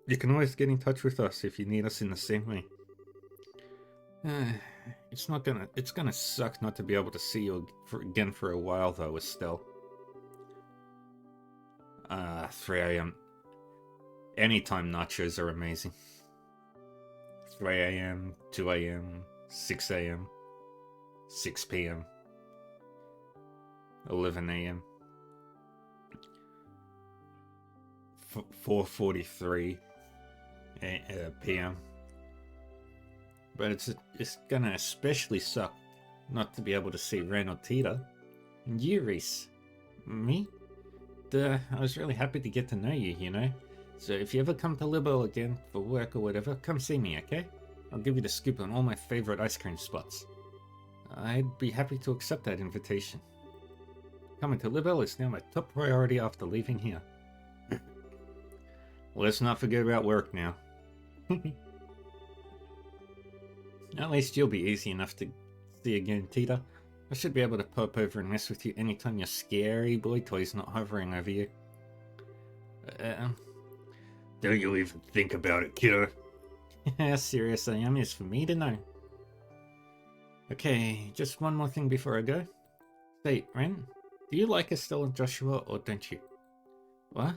You can always get in touch with us if you need us in the same way. It's gonna suck not to be able to see you again for a while though, Estelle. 3 AM. Anytime nachos are amazing. 3 AM, 2 AM, 6 AM, 6 PM, 11 AM, 4:43 PM. But it's gonna especially suck not to be able to see Ren or Tita. And you, Reese. Me? I was really happy to get to know you, you know? So if you ever come to Liberal again for work or whatever, come see me, okay? I'll give you the scoop on all my favorite ice cream spots. I'd be happy to accept that invitation. Coming to Liberal is now my top priority after leaving here. Let's not forget about work now. At least you'll be easy enough to see again, Tita. I should be able to pop over and mess with you anytime your scary boy toy's not hovering over you. Don't you even think about it, kiddo. How serious I am is for me to know. Okay, just one more thing before I go. Say, Ren, do you like Estelle and Joshua or don't you? What?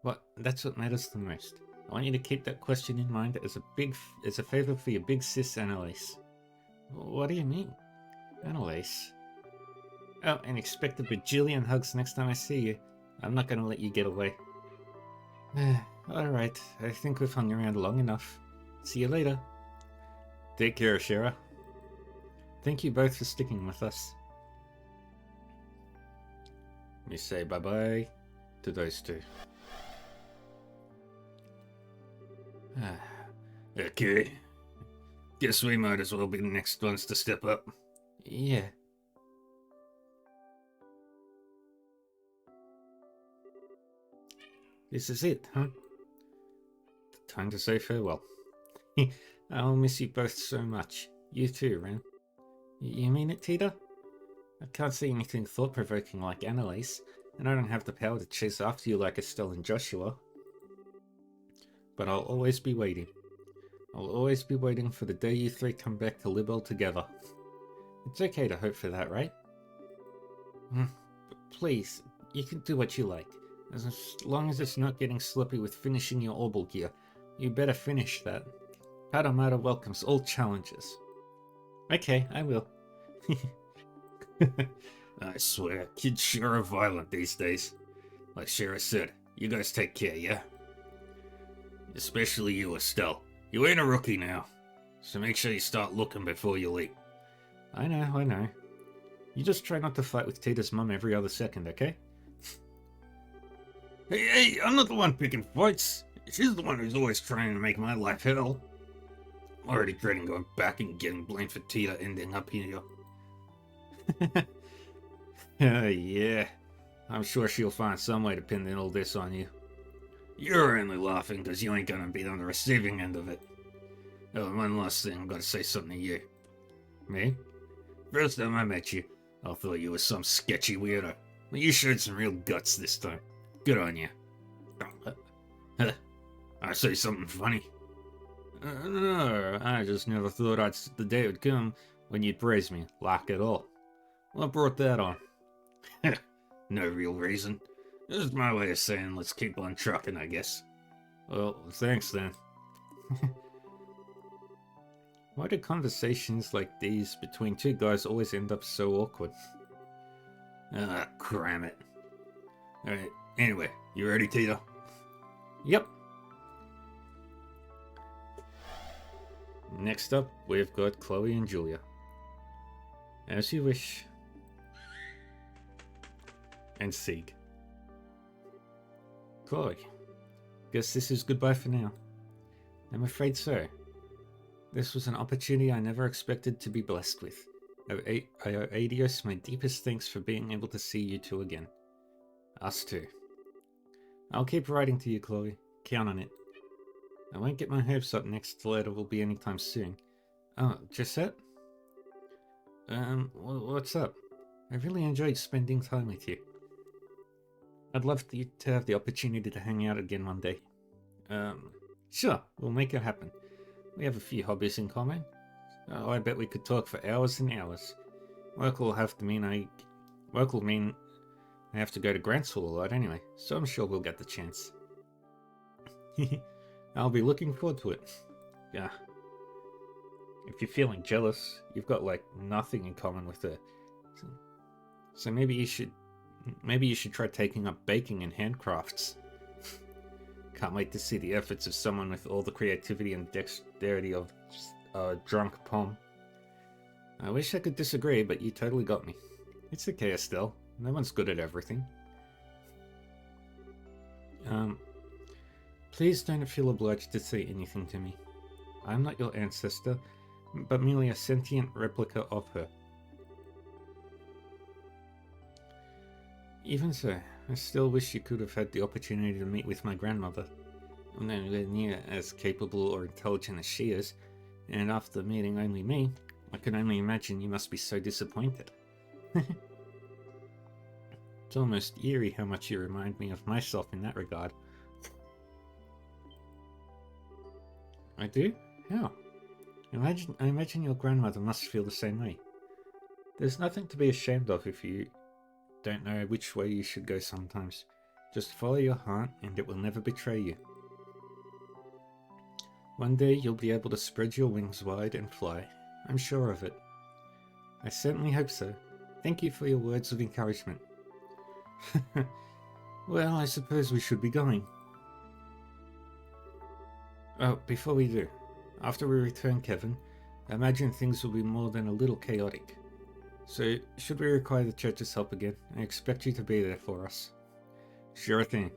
What? That's what matters the most. I want you to keep that question in mind as a favor for your big sis Annalise. What do you mean? Annalise? Oh, and expect a bajillion hugs next time I see you. I'm not gonna let you get away. Alright, I think we've hung around long enough. See you later. Take care, Shara. Thank you both for sticking with us. Let me say bye-bye to those two. Okay. Guess we might as well be the next ones to step up. Yeah. This is it, huh? Time to say farewell. I'll miss you both so much. You too, Ren. You mean it, Tita? I can't see anything thought-provoking like Annalise, and I don't have the power to chase after you like Estelle and Joshua. But I'll always be waiting. I'll always be waiting for the day you three come back to Liberal together. It's okay to hope for that, right? But please, you can do what you like. As long as it's not getting sloppy with finishing your Orbital gear, you better finish that. Patamata welcomes all challenges. Okay, I will. I swear, kids sure are violent these days. Like Shara said, you guys take care, yeah? Especially you, Estelle. You ain't a rookie now, so make sure you start looking before you leave. I know. You just try not to fight with Tita's mum every other second, okay? Hey, I'm not the one picking fights. She's the one who's always trying to make my life hell. I'm already dreading going back and getting blamed for Tita ending up here. Yeah. I'm sure she'll find some way to pin all this on you. You're only laughing because you ain't gonna be on the receiving end of it. Oh, and one last thing, I've got to say something to you. Me? First time I met you, I thought you were some sketchy weirdo. But you showed some real guts this time. Good on you. I say something funny. No, I just never thought the day would come when you'd praise me, like at all. What brought that on? No real reason. This is my way of saying let's keep on trucking, I guess. Well, thanks then. Why do conversations like these between two guys always end up so awkward? Ah, cram it. Alright, anyway, you ready, Tita? Yep. Next up, we've got Chloe and Julia. As you wish. And Sieg. Chloe, guess this is goodbye for now. I'm afraid so. This was an opportunity I never expected to be blessed with. I owe Adios my deepest thanks for being able to see you two again. Us too. I'll keep writing to you, Chloe. Count on it. I won't get my hopes up next letter will be anytime soon. Oh, Gisette? What's up? I really enjoyed spending time with you. I'd love you to have the opportunity to hang out again one day. Sure, we'll make it happen. We have a few hobbies in common. Oh, I bet we could talk for hours and hours. Work will mean I have to go to grad school a lot anyway, so I'm sure we'll get the chance. I'll be looking forward to it. Yeah. If you're feeling jealous, you've got like nothing in common with her. So maybe you should try taking up baking and handcrafts. Can't wait to see the efforts of someone with all the creativity and dexterity of a drunk Pom. I wish I could disagree, but you totally got me. It's okay, Estelle. No one's good at everything. Please don't feel obliged to say anything to me. I'm not your ancestor, but merely a sentient replica of her. Even so, I still wish you could have had the opportunity to meet with my grandmother. I'm nowhere near as capable or intelligent as she is, and after meeting only me, I can only imagine you must be so disappointed. It's almost eerie how much you remind me of myself in that regard. I do? How? I imagine your grandmother must feel the same way. There's nothing to be ashamed of if you don't know which way you should go sometimes. Just follow your heart and it will never betray you. One day you'll be able to spread your wings wide and fly. I'm sure of it. I certainly hope so. Thank you for your words of encouragement. Well, I suppose we should be going. Oh, before we do, after we return, Kevin, I imagine things will be more than a little chaotic. So, should we require the church's help again, I expect you to be there for us. Sure thing.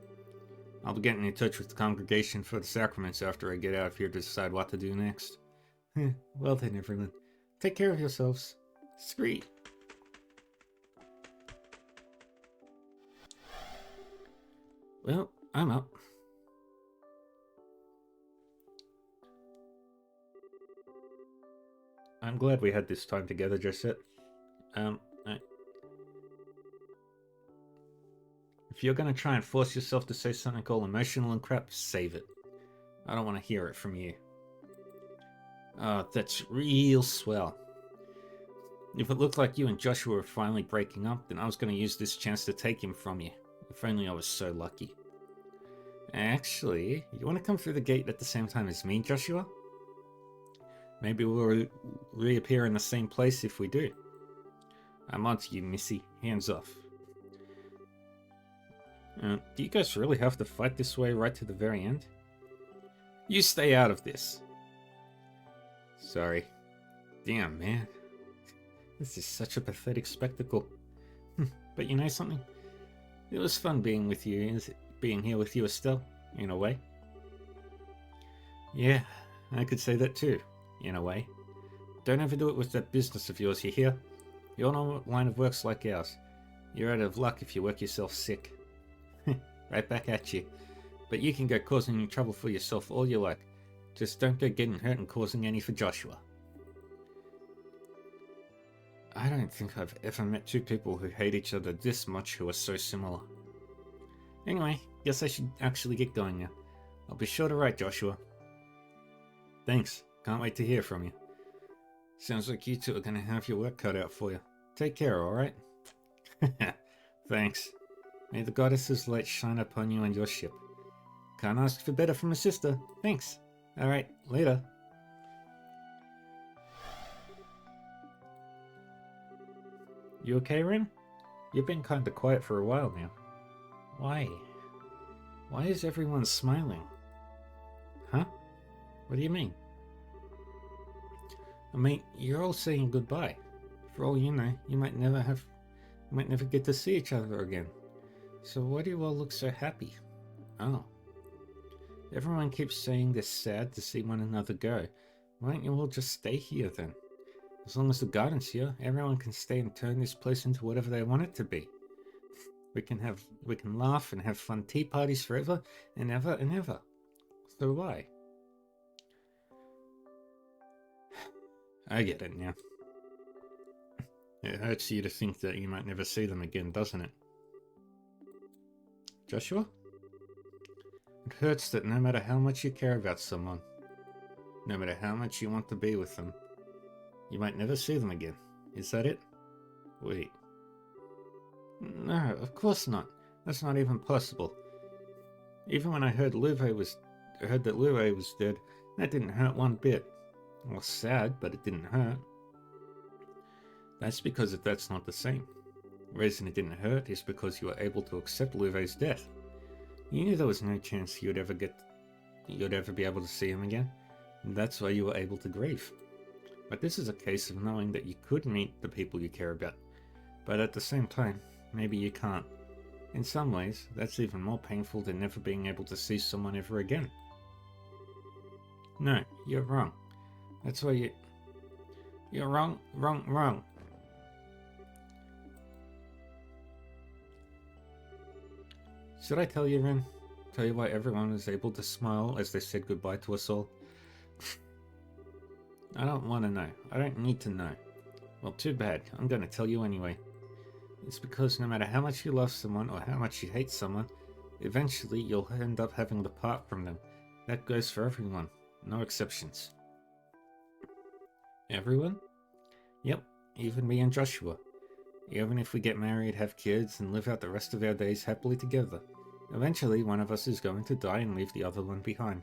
I'll be getting in touch with the congregation for the sacraments after I get out of here to decide what to do next. Well then, everyone. Take care of yourselves. Screet. Well, I'm up. I'm glad we had this time together, Josette. If you're gonna try and force yourself to say something all emotional and crap, save it. I don't want to hear it from you. Oh, that's real swell. If it looked like you and Joshua were finally breaking up, then I was gonna use this chance to take him from you. If only I was so lucky. Actually, you want to come through the gate at the same time as me, Joshua? Maybe we'll reappear in the same place if we do. I'm onto you, Missy. Hands off. Do you guys really have to fight this way right to the very end? You stay out of this. Sorry. Damn, man. This is such a pathetic spectacle. But you know something? It was fun being with you, being here with you, Estelle, in a way. Yeah, I could say that too, in a way. Don't overdo it with that business of yours, you hear? Your line of work's like ours. You're out of luck if you work yourself sick. Right back at you. But you can go causing trouble for yourself all you like. Just don't go getting hurt and causing any for Joshua. I don't think I've ever met two people who hate each other this much who are so similar. Anyway, guess I should actually get going now. I'll be sure to write, Joshua. Thanks. Can't wait to hear from you. Sounds like you two are gonna have your work cut out for you. Take care, alright? Thanks. May the goddess's light shine upon you and your ship. Can't ask for better from a sister. Thanks. Alright, later. You okay, Ren? You've been kinda quiet for a while now. Why? Why is everyone smiling? Huh? What do you mean? I mean, you're all saying goodbye. For all you know, you might never get to see each other again. So why do you all look so happy? Oh. Everyone keeps saying they're sad to see one another go. Why don't you all just stay here then? As long as the garden's here, everyone can stay and turn this place into whatever they want it to be. We can laugh and have fun tea parties forever and ever and ever. So why? I get it now. It hurts you to think that you might never see them again, doesn't it? Joshua? It hurts that no matter how much you care about someone, no matter how much you want to be with them, you might never see them again. Is that it? Wait. No, of course not. That's not even possible. Even when I heard that Louvet was dead, that didn't hurt one bit. I was sad, but it didn't hurt. That's because that's not the same. The reason it didn't hurt is because you were able to accept Louvet's death. You knew there was no chance you'd ever be able to see him again, and that's why you were able to grieve. But this is a case of knowing that you could meet the people you care about, But at the same time, maybe you can't. In some ways, that's even more painful than never being able to see someone ever again. No, you're wrong. That's why you... You're wrong, wrong, wrong. Should I tell you, Ren? Tell you why everyone was able to smile as they said goodbye to us all? I don't want to know. I don't need to know. Well, too bad. I'm going to tell you anyway. It's because no matter how much you love someone or how much you hate someone, eventually you'll end up having to part from them. That goes for everyone. No exceptions. Everyone? Yep, even me and Joshua. Even if we get married, have kids, and live out the rest of our days happily together, eventually one of us is going to die and leave the other one behind.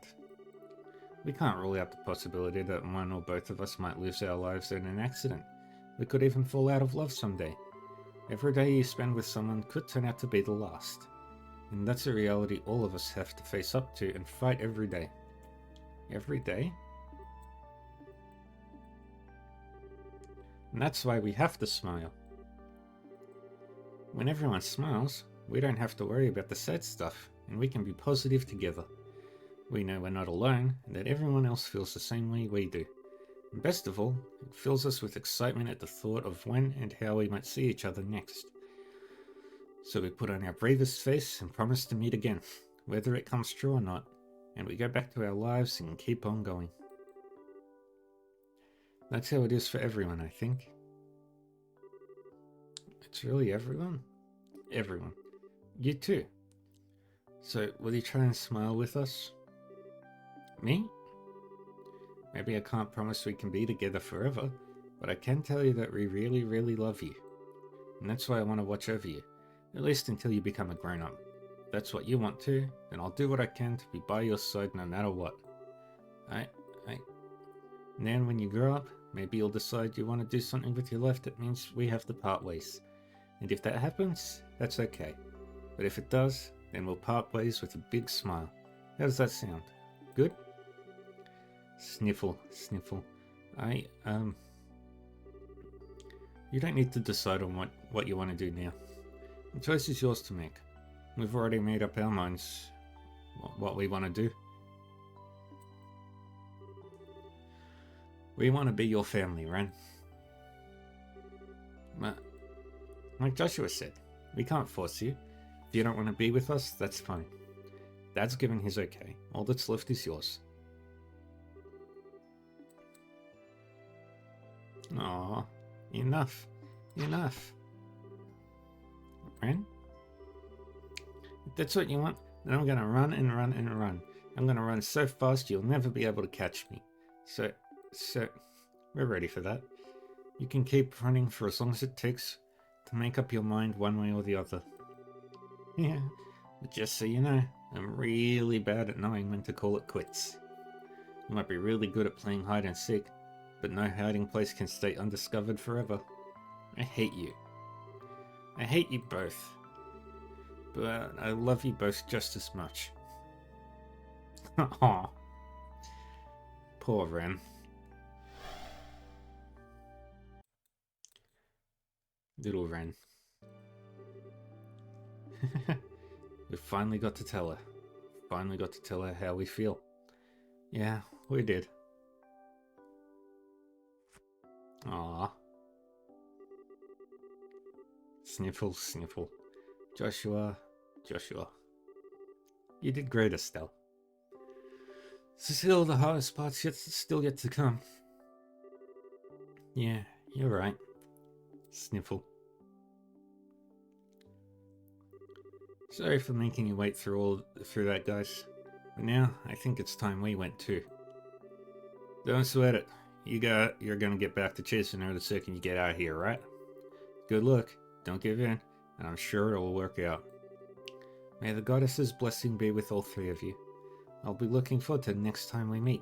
We can't rule out the possibility that one or both of us might lose our lives in an accident. We could even fall out of love someday. Every day you spend with someone could turn out to be the last. And that's a reality all of us have to face up to and fight every day. Every day? And that's why we have to smile. When everyone smiles, we don't have to worry about the sad stuff, and we can be positive together. We know we're not alone, and that everyone else feels the same way we do. And best of all, it fills us with excitement at the thought of when and how we might see each other next. So we put on our bravest face and promise to meet again, whether it comes true or not, and we go back to our lives and keep on going. That's how it is for everyone, I think. It's really everyone? Everyone. You too. So, will you try and smile with us? Me? Maybe I can't promise we can be together forever, but I can tell you that we really, really love you. And that's why I want to watch over you, at least until you become a grown-up. If that's what you want to, then I'll do what I can to be by your side no matter what. And then when you grow up, maybe you'll decide you want to do something with your life that means we have to part ways. And if that happens, that's okay. But if it does, then we'll part ways with a big smile. How does that sound? Good? Sniffle, sniffle. You don't need to decide on what you want to do now. The choice is yours to make. We've already made up our minds what we want to do. We want to be your family, Ren. Like Joshua said, we can't force you. If you don't want to be with us, that's fine. Dad's given his okay. All that's left is yours. Aw, enough. Enough. Ren? If that's what you want, then I'm gonna run and run and run. I'm gonna run so fast you'll never be able to catch me. So, we're ready for that. You can keep running for as long as it takes to make up your mind one way or the other. Yeah, but just so you know, I'm really bad at knowing when to call it quits. You might be really good at playing hide and seek, but no hiding place can stay undiscovered forever. I hate you. I hate you both. But I love you both just as much. Aw. Poor Ren. Little Ren. We finally got to tell her. Finally got to tell her how we feel. Yeah, we did. Aww. Sniffle, sniffle. Joshua. You did great, Estelle. Still, the hardest part's still yet to come. Yeah, you're right. Sniffle. Sorry for making you wait through that, guys. But now, I think it's time we went too. Don't sweat it. You're gonna get back to chasing her the second you get out of here, right? Good luck. Don't give in, and I'm sure it'll work out. May the goddess's blessing be with all three of you. I'll be looking forward to the next time we meet.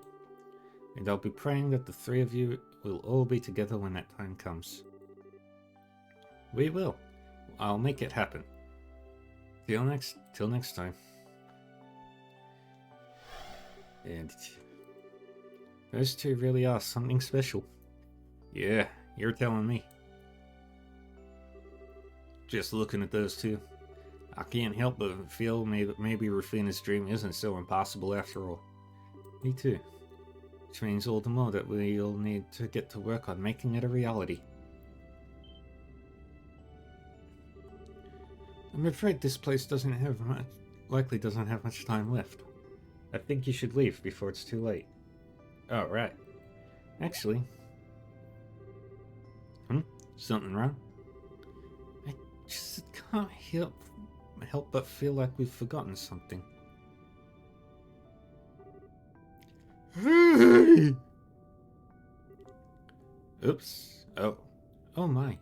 And I'll be praying that the three of you will all be together when that time comes. We will. I'll make it happen. Till next time. And those two really are something special. Yeah, you're telling me. Just looking at those two, I can't help but feel maybe Rufina's dream isn't so impossible after all. Me too. Which means all the more that we'll need to get to work on making it a reality. I'm afraid this place doesn't have much time left. I think you should leave before it's too late. Oh, right. Actually... Something wrong? I just can't help but feel like we've forgotten something. Hey! Oops. Oh. Oh my.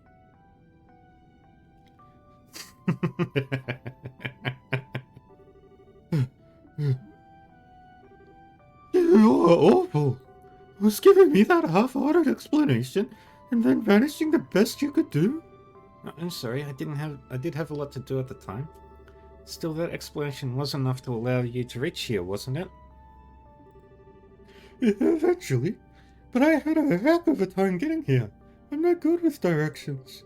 You are awful. Was giving me that half-hearted explanation and then vanishing the best you could do? I'm sorry, I did have a lot to do at the time. Still, that explanation was enough to allow you to reach here, wasn't it? Eventually. But I had a heck of a time getting here. I'm not good with directions.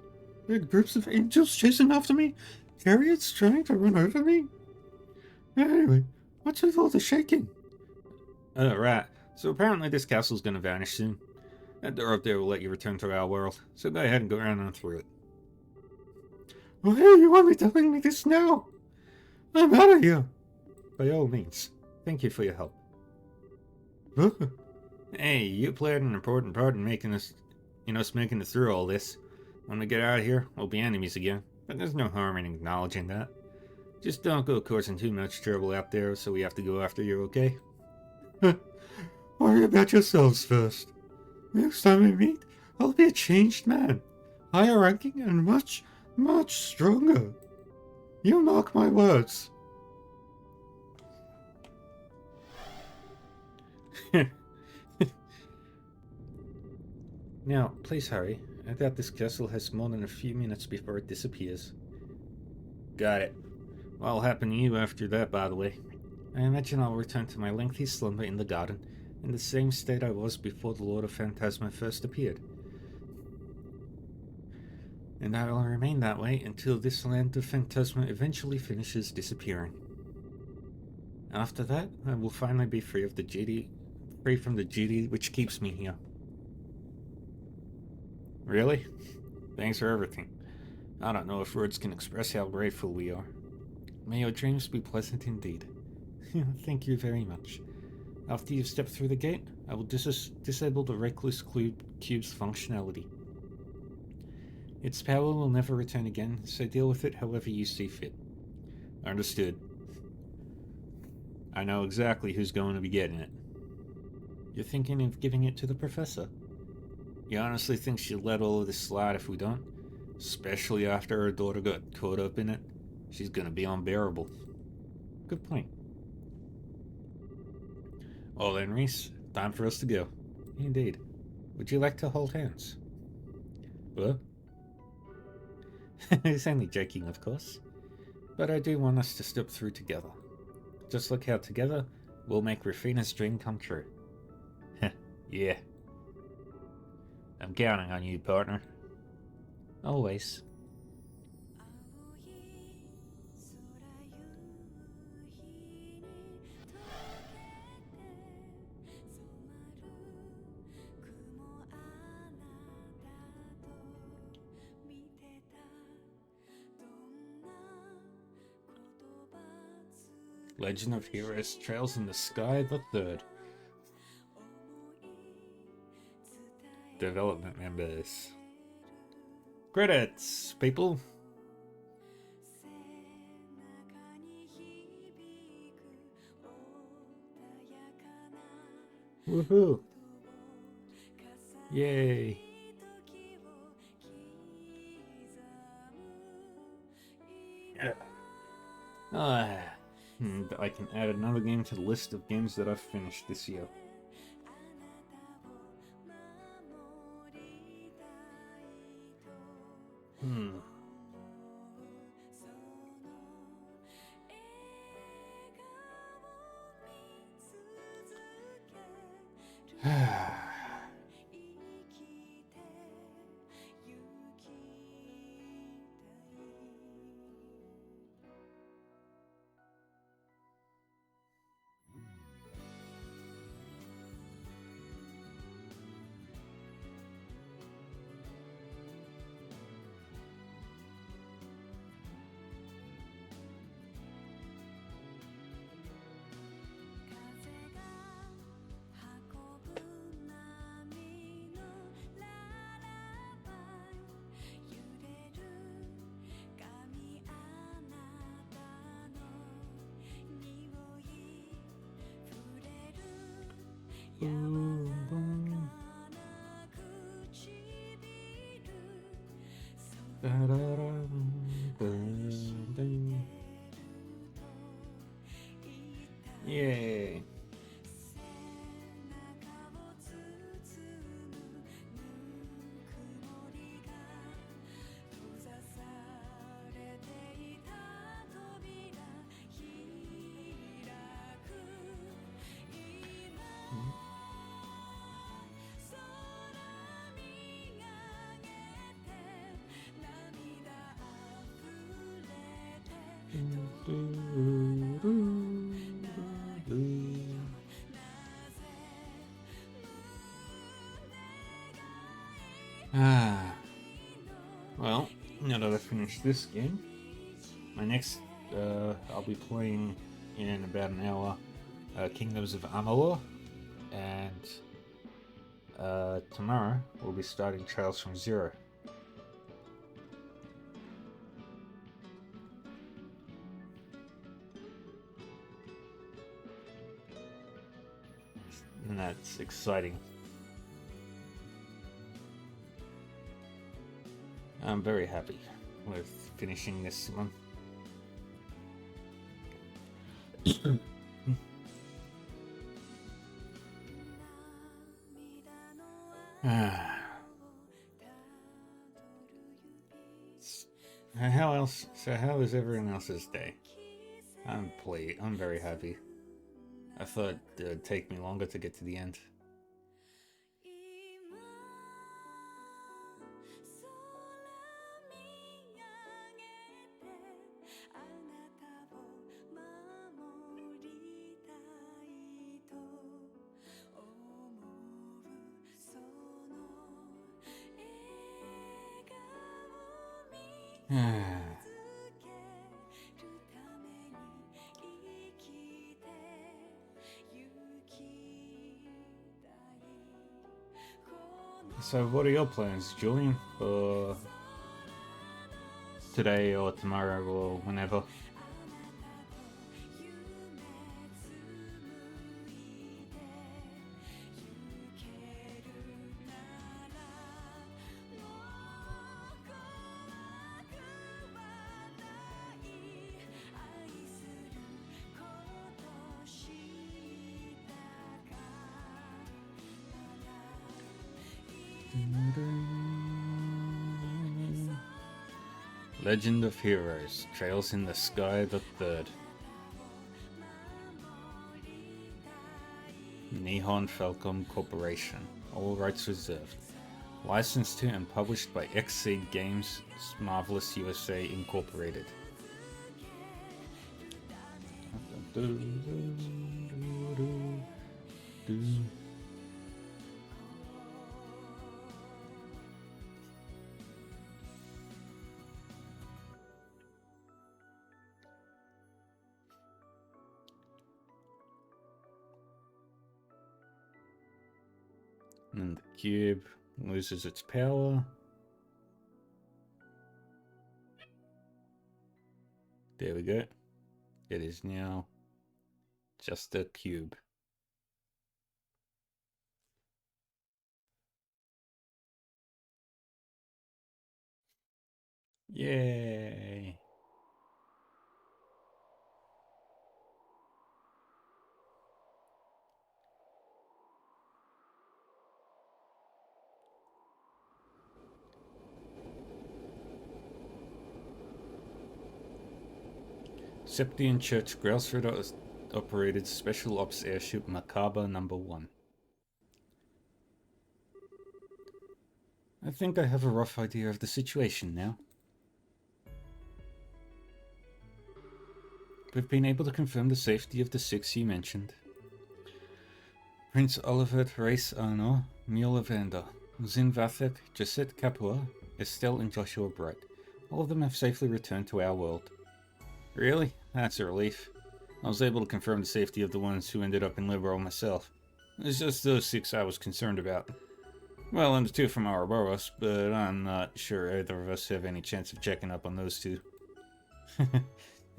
There are groups of angels chasing after me, chariots trying to run over me. Anyway, what's with all the shaking? Oh, right. So apparently this castle's gonna vanish soon. That door up there will let you return to our world, so go ahead and go around and through it. Why are you only telling me this now? I'm out of here! By all means. Thank you for your help. Hey, you played an important part in making us making it through all this. When we get out of here, we'll be enemies again, but there's no harm in acknowledging that. Just don't go causing too much trouble out there, so we have to go after you, okay? Worry about yourselves first. Next time we meet, I'll be a changed man. Higher ranking and much, much stronger. You mark my words. Now, please hurry. I doubt this castle has more than a few minutes before it disappears. Got it. What'll happen to you after that, by the way? I imagine I'll return to my lengthy slumber in the garden, in the same state I was before the Lord of Phantasma first appeared. And I will remain that way until this land of Phantasma eventually finishes disappearing. After that, I will finally be free from the duty which keeps me here. Really? Thanks for everything. I don't know if words can express how grateful we are. May your dreams be pleasant indeed. Thank you very much. After you've stepped through the gate, I will disable the Reckless Cube's functionality. Its power will never return again, so deal with it however you see fit. Understood. I know exactly who's going to be getting it. You're thinking of giving it to the professor? You honestly think she'll let all of this slide if we don't? Especially after her daughter got caught up in it? She's gonna be unbearable. Good point. Well then, Reese, time for us to go. Indeed. Would you like to hold hands? What? It's only joking, of course. But I do want us to step through together. Just look how together we'll make Rufina's dream come true. Yeah. I'm counting on you, partner. Always. Legend of Heroes Trails in the Sky the Third. Development members. Credits, people. Woohoo! Yay! Yeah. I can add another game to the list of games that I've finished this year. boom, boom. Da-da-da-dum, dum, dum. Yay. Ah, well, now that I've finished this game, my next, I'll be playing in about an hour, Kingdoms of Amalur, and tomorrow we'll be starting Trails from Zero. And that's exciting. I'm very happy with finishing this one. How is everyone else's day? I'm very happy. I thought it would take me longer to get to the end. So what are your plans, Julian? For today or tomorrow or whenever? Legend of Heroes, Trails in the Sky the Third. Nihon Falcom Corporation, all rights reserved. Licensed to and published by Xseed Games, Marvelous USA Incorporated. And the cube loses its power. There we go. It is now just a cube. Yay! Septian Church Grailsford operated Special Ops Airship Macabre No. 1. I think I have a rough idea of the situation now. We've been able to confirm the safety of the 6 you mentioned. Prince Olivert Reis Arno, Mule Evander, Zin Vathek, Jacet Kapua, Estelle and Joshua Bright. All of them have safely returned to our world. Really? That's a relief. I was able to confirm the safety of the ones who ended up in Liberal myself. It's just those 6 I was concerned about. Well, and the 2 from Ouroboros, but I'm not sure either of us have any chance of checking up on those 2.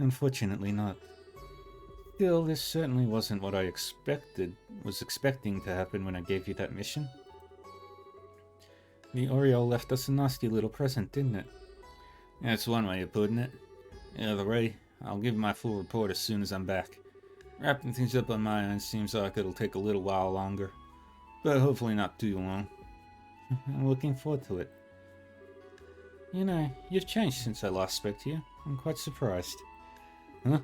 Unfortunately not. Still, this certainly wasn't what I was expecting to happen when I gave you that mission. The Oriole left us a nasty little present, didn't it? That's one way of putting it. Either way, I'll give my full report as soon as I'm back. Wrapping things up on my end seems like it'll take a little while longer, but hopefully not too long. I'm looking forward to it. You know, you've changed since I last spoke to you. I'm quite surprised. Huh?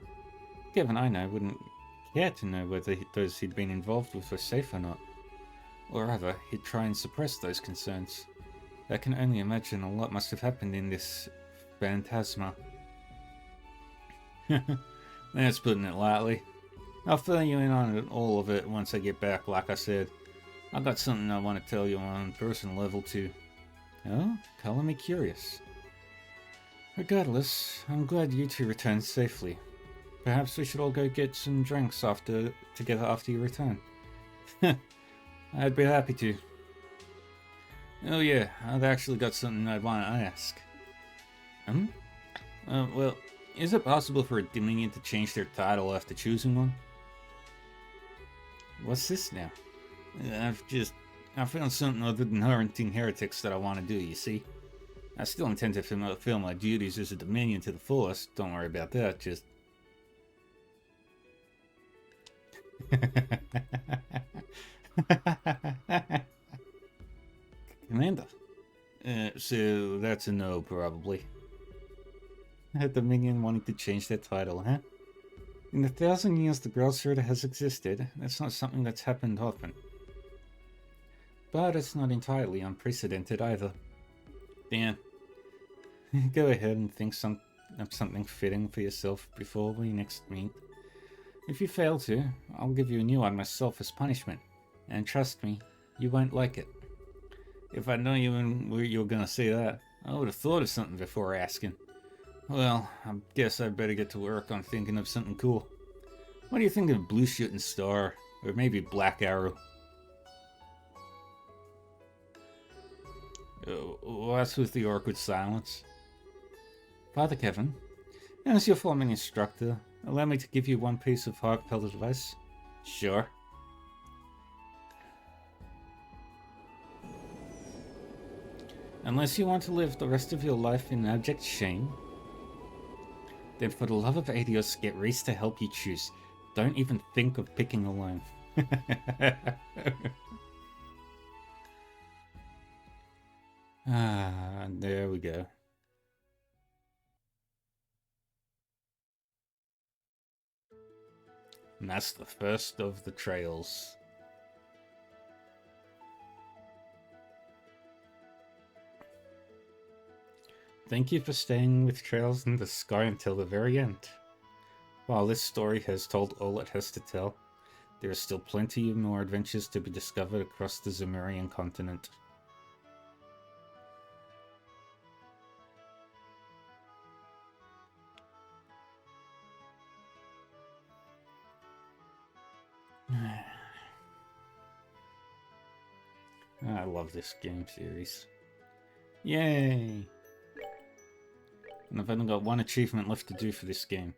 Given I know, wouldn't care to know whether those he'd been involved with were safe or not. Or rather, he'd try and suppress those concerns. I can only imagine a lot must have happened in this phantasma. That's putting it lightly. I'll fill you in on all of it once I get back, like I said. I've got something I want to tell you on a personal level too. Oh, color me curious. Regardless, I'm glad you two returned safely. Perhaps we should all go get some drinks together after you return. I'd be happy to. Oh yeah, I've actually got something I'd want to ask. Well, is it possible for a Dominion to change their title after choosing one? What's this now? I found something other than hunting heretics that I want to do, you see. I still intend to fulfill my duties as a Dominion to the fullest, don't worry about that, just... Commander. So that's a no, probably. A Dominion wanting to change their title, huh? In the 1,000 years the Grouse Herder has existed, that's not something that's happened often. But it's not entirely unprecedented either. Dan, go ahead and think of something fitting for yourself before we next meet. If you fail to, I'll give you a new one myself as punishment. And trust me, you won't like it. If I'd known you were gonna say that, I would have thought of something before asking. Well, I guess I'd better get to work on thinking of something cool. What do you think of Blue Shooting Star? Or maybe Black Arrow? What's with the awkward silence? Father Kevin, as your forming instructor, allow me to give you one piece of heartfelt advice. Sure. Unless you want to live the rest of your life in abject shame, then for the love of Adios, get Reese to help you choose. Don't even think of picking alone. There we go. And that's the first of the trails. Thank you for staying with Trails in the Sky until the very end. While this story has told all it has to tell, there is still plenty more adventures to be discovered across the Zemurian continent. I love this game series. Yay! And I've only got one achievement left to do for this game.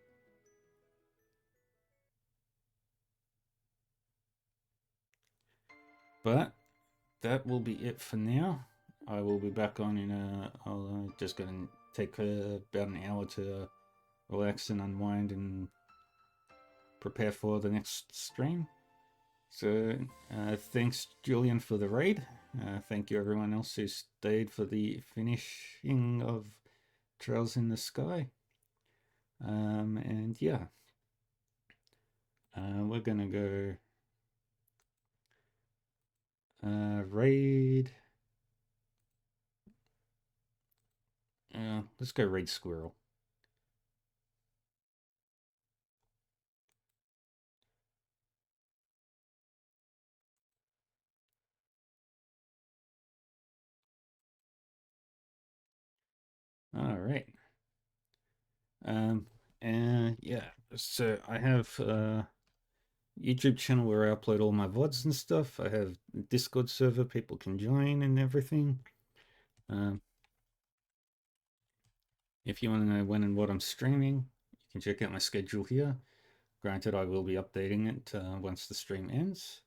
But that will be it for now. I will be back on in I'll just gonna take about an hour to relax and unwind and prepare for the next stream. So thanks Julian for the raid. Thank you everyone else who stayed for the finishing of Trails in the Sky. And yeah, we're gonna go raid. Let's go raid Squirrel. All right. And yeah, so I have YouTube channel where I upload all my VODs and stuff. I have a Discord server people can join and everything. If you want to know when and what I'm streaming, you can check out my schedule here. Granted, I will be updating it once the stream ends.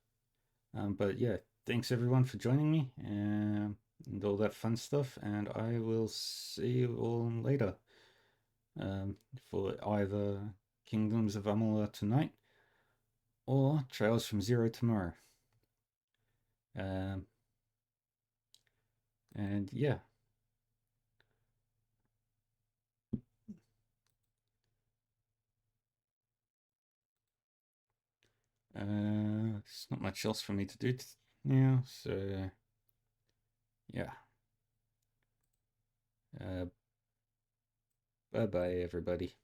But yeah, thanks everyone for joining me and all that fun stuff, and I will see you all later for either Kingdoms of Amalur tonight or Trails from Zero tomorrow. And yeah. There's not much else for me to do now, so yeah. Bye bye, everybody.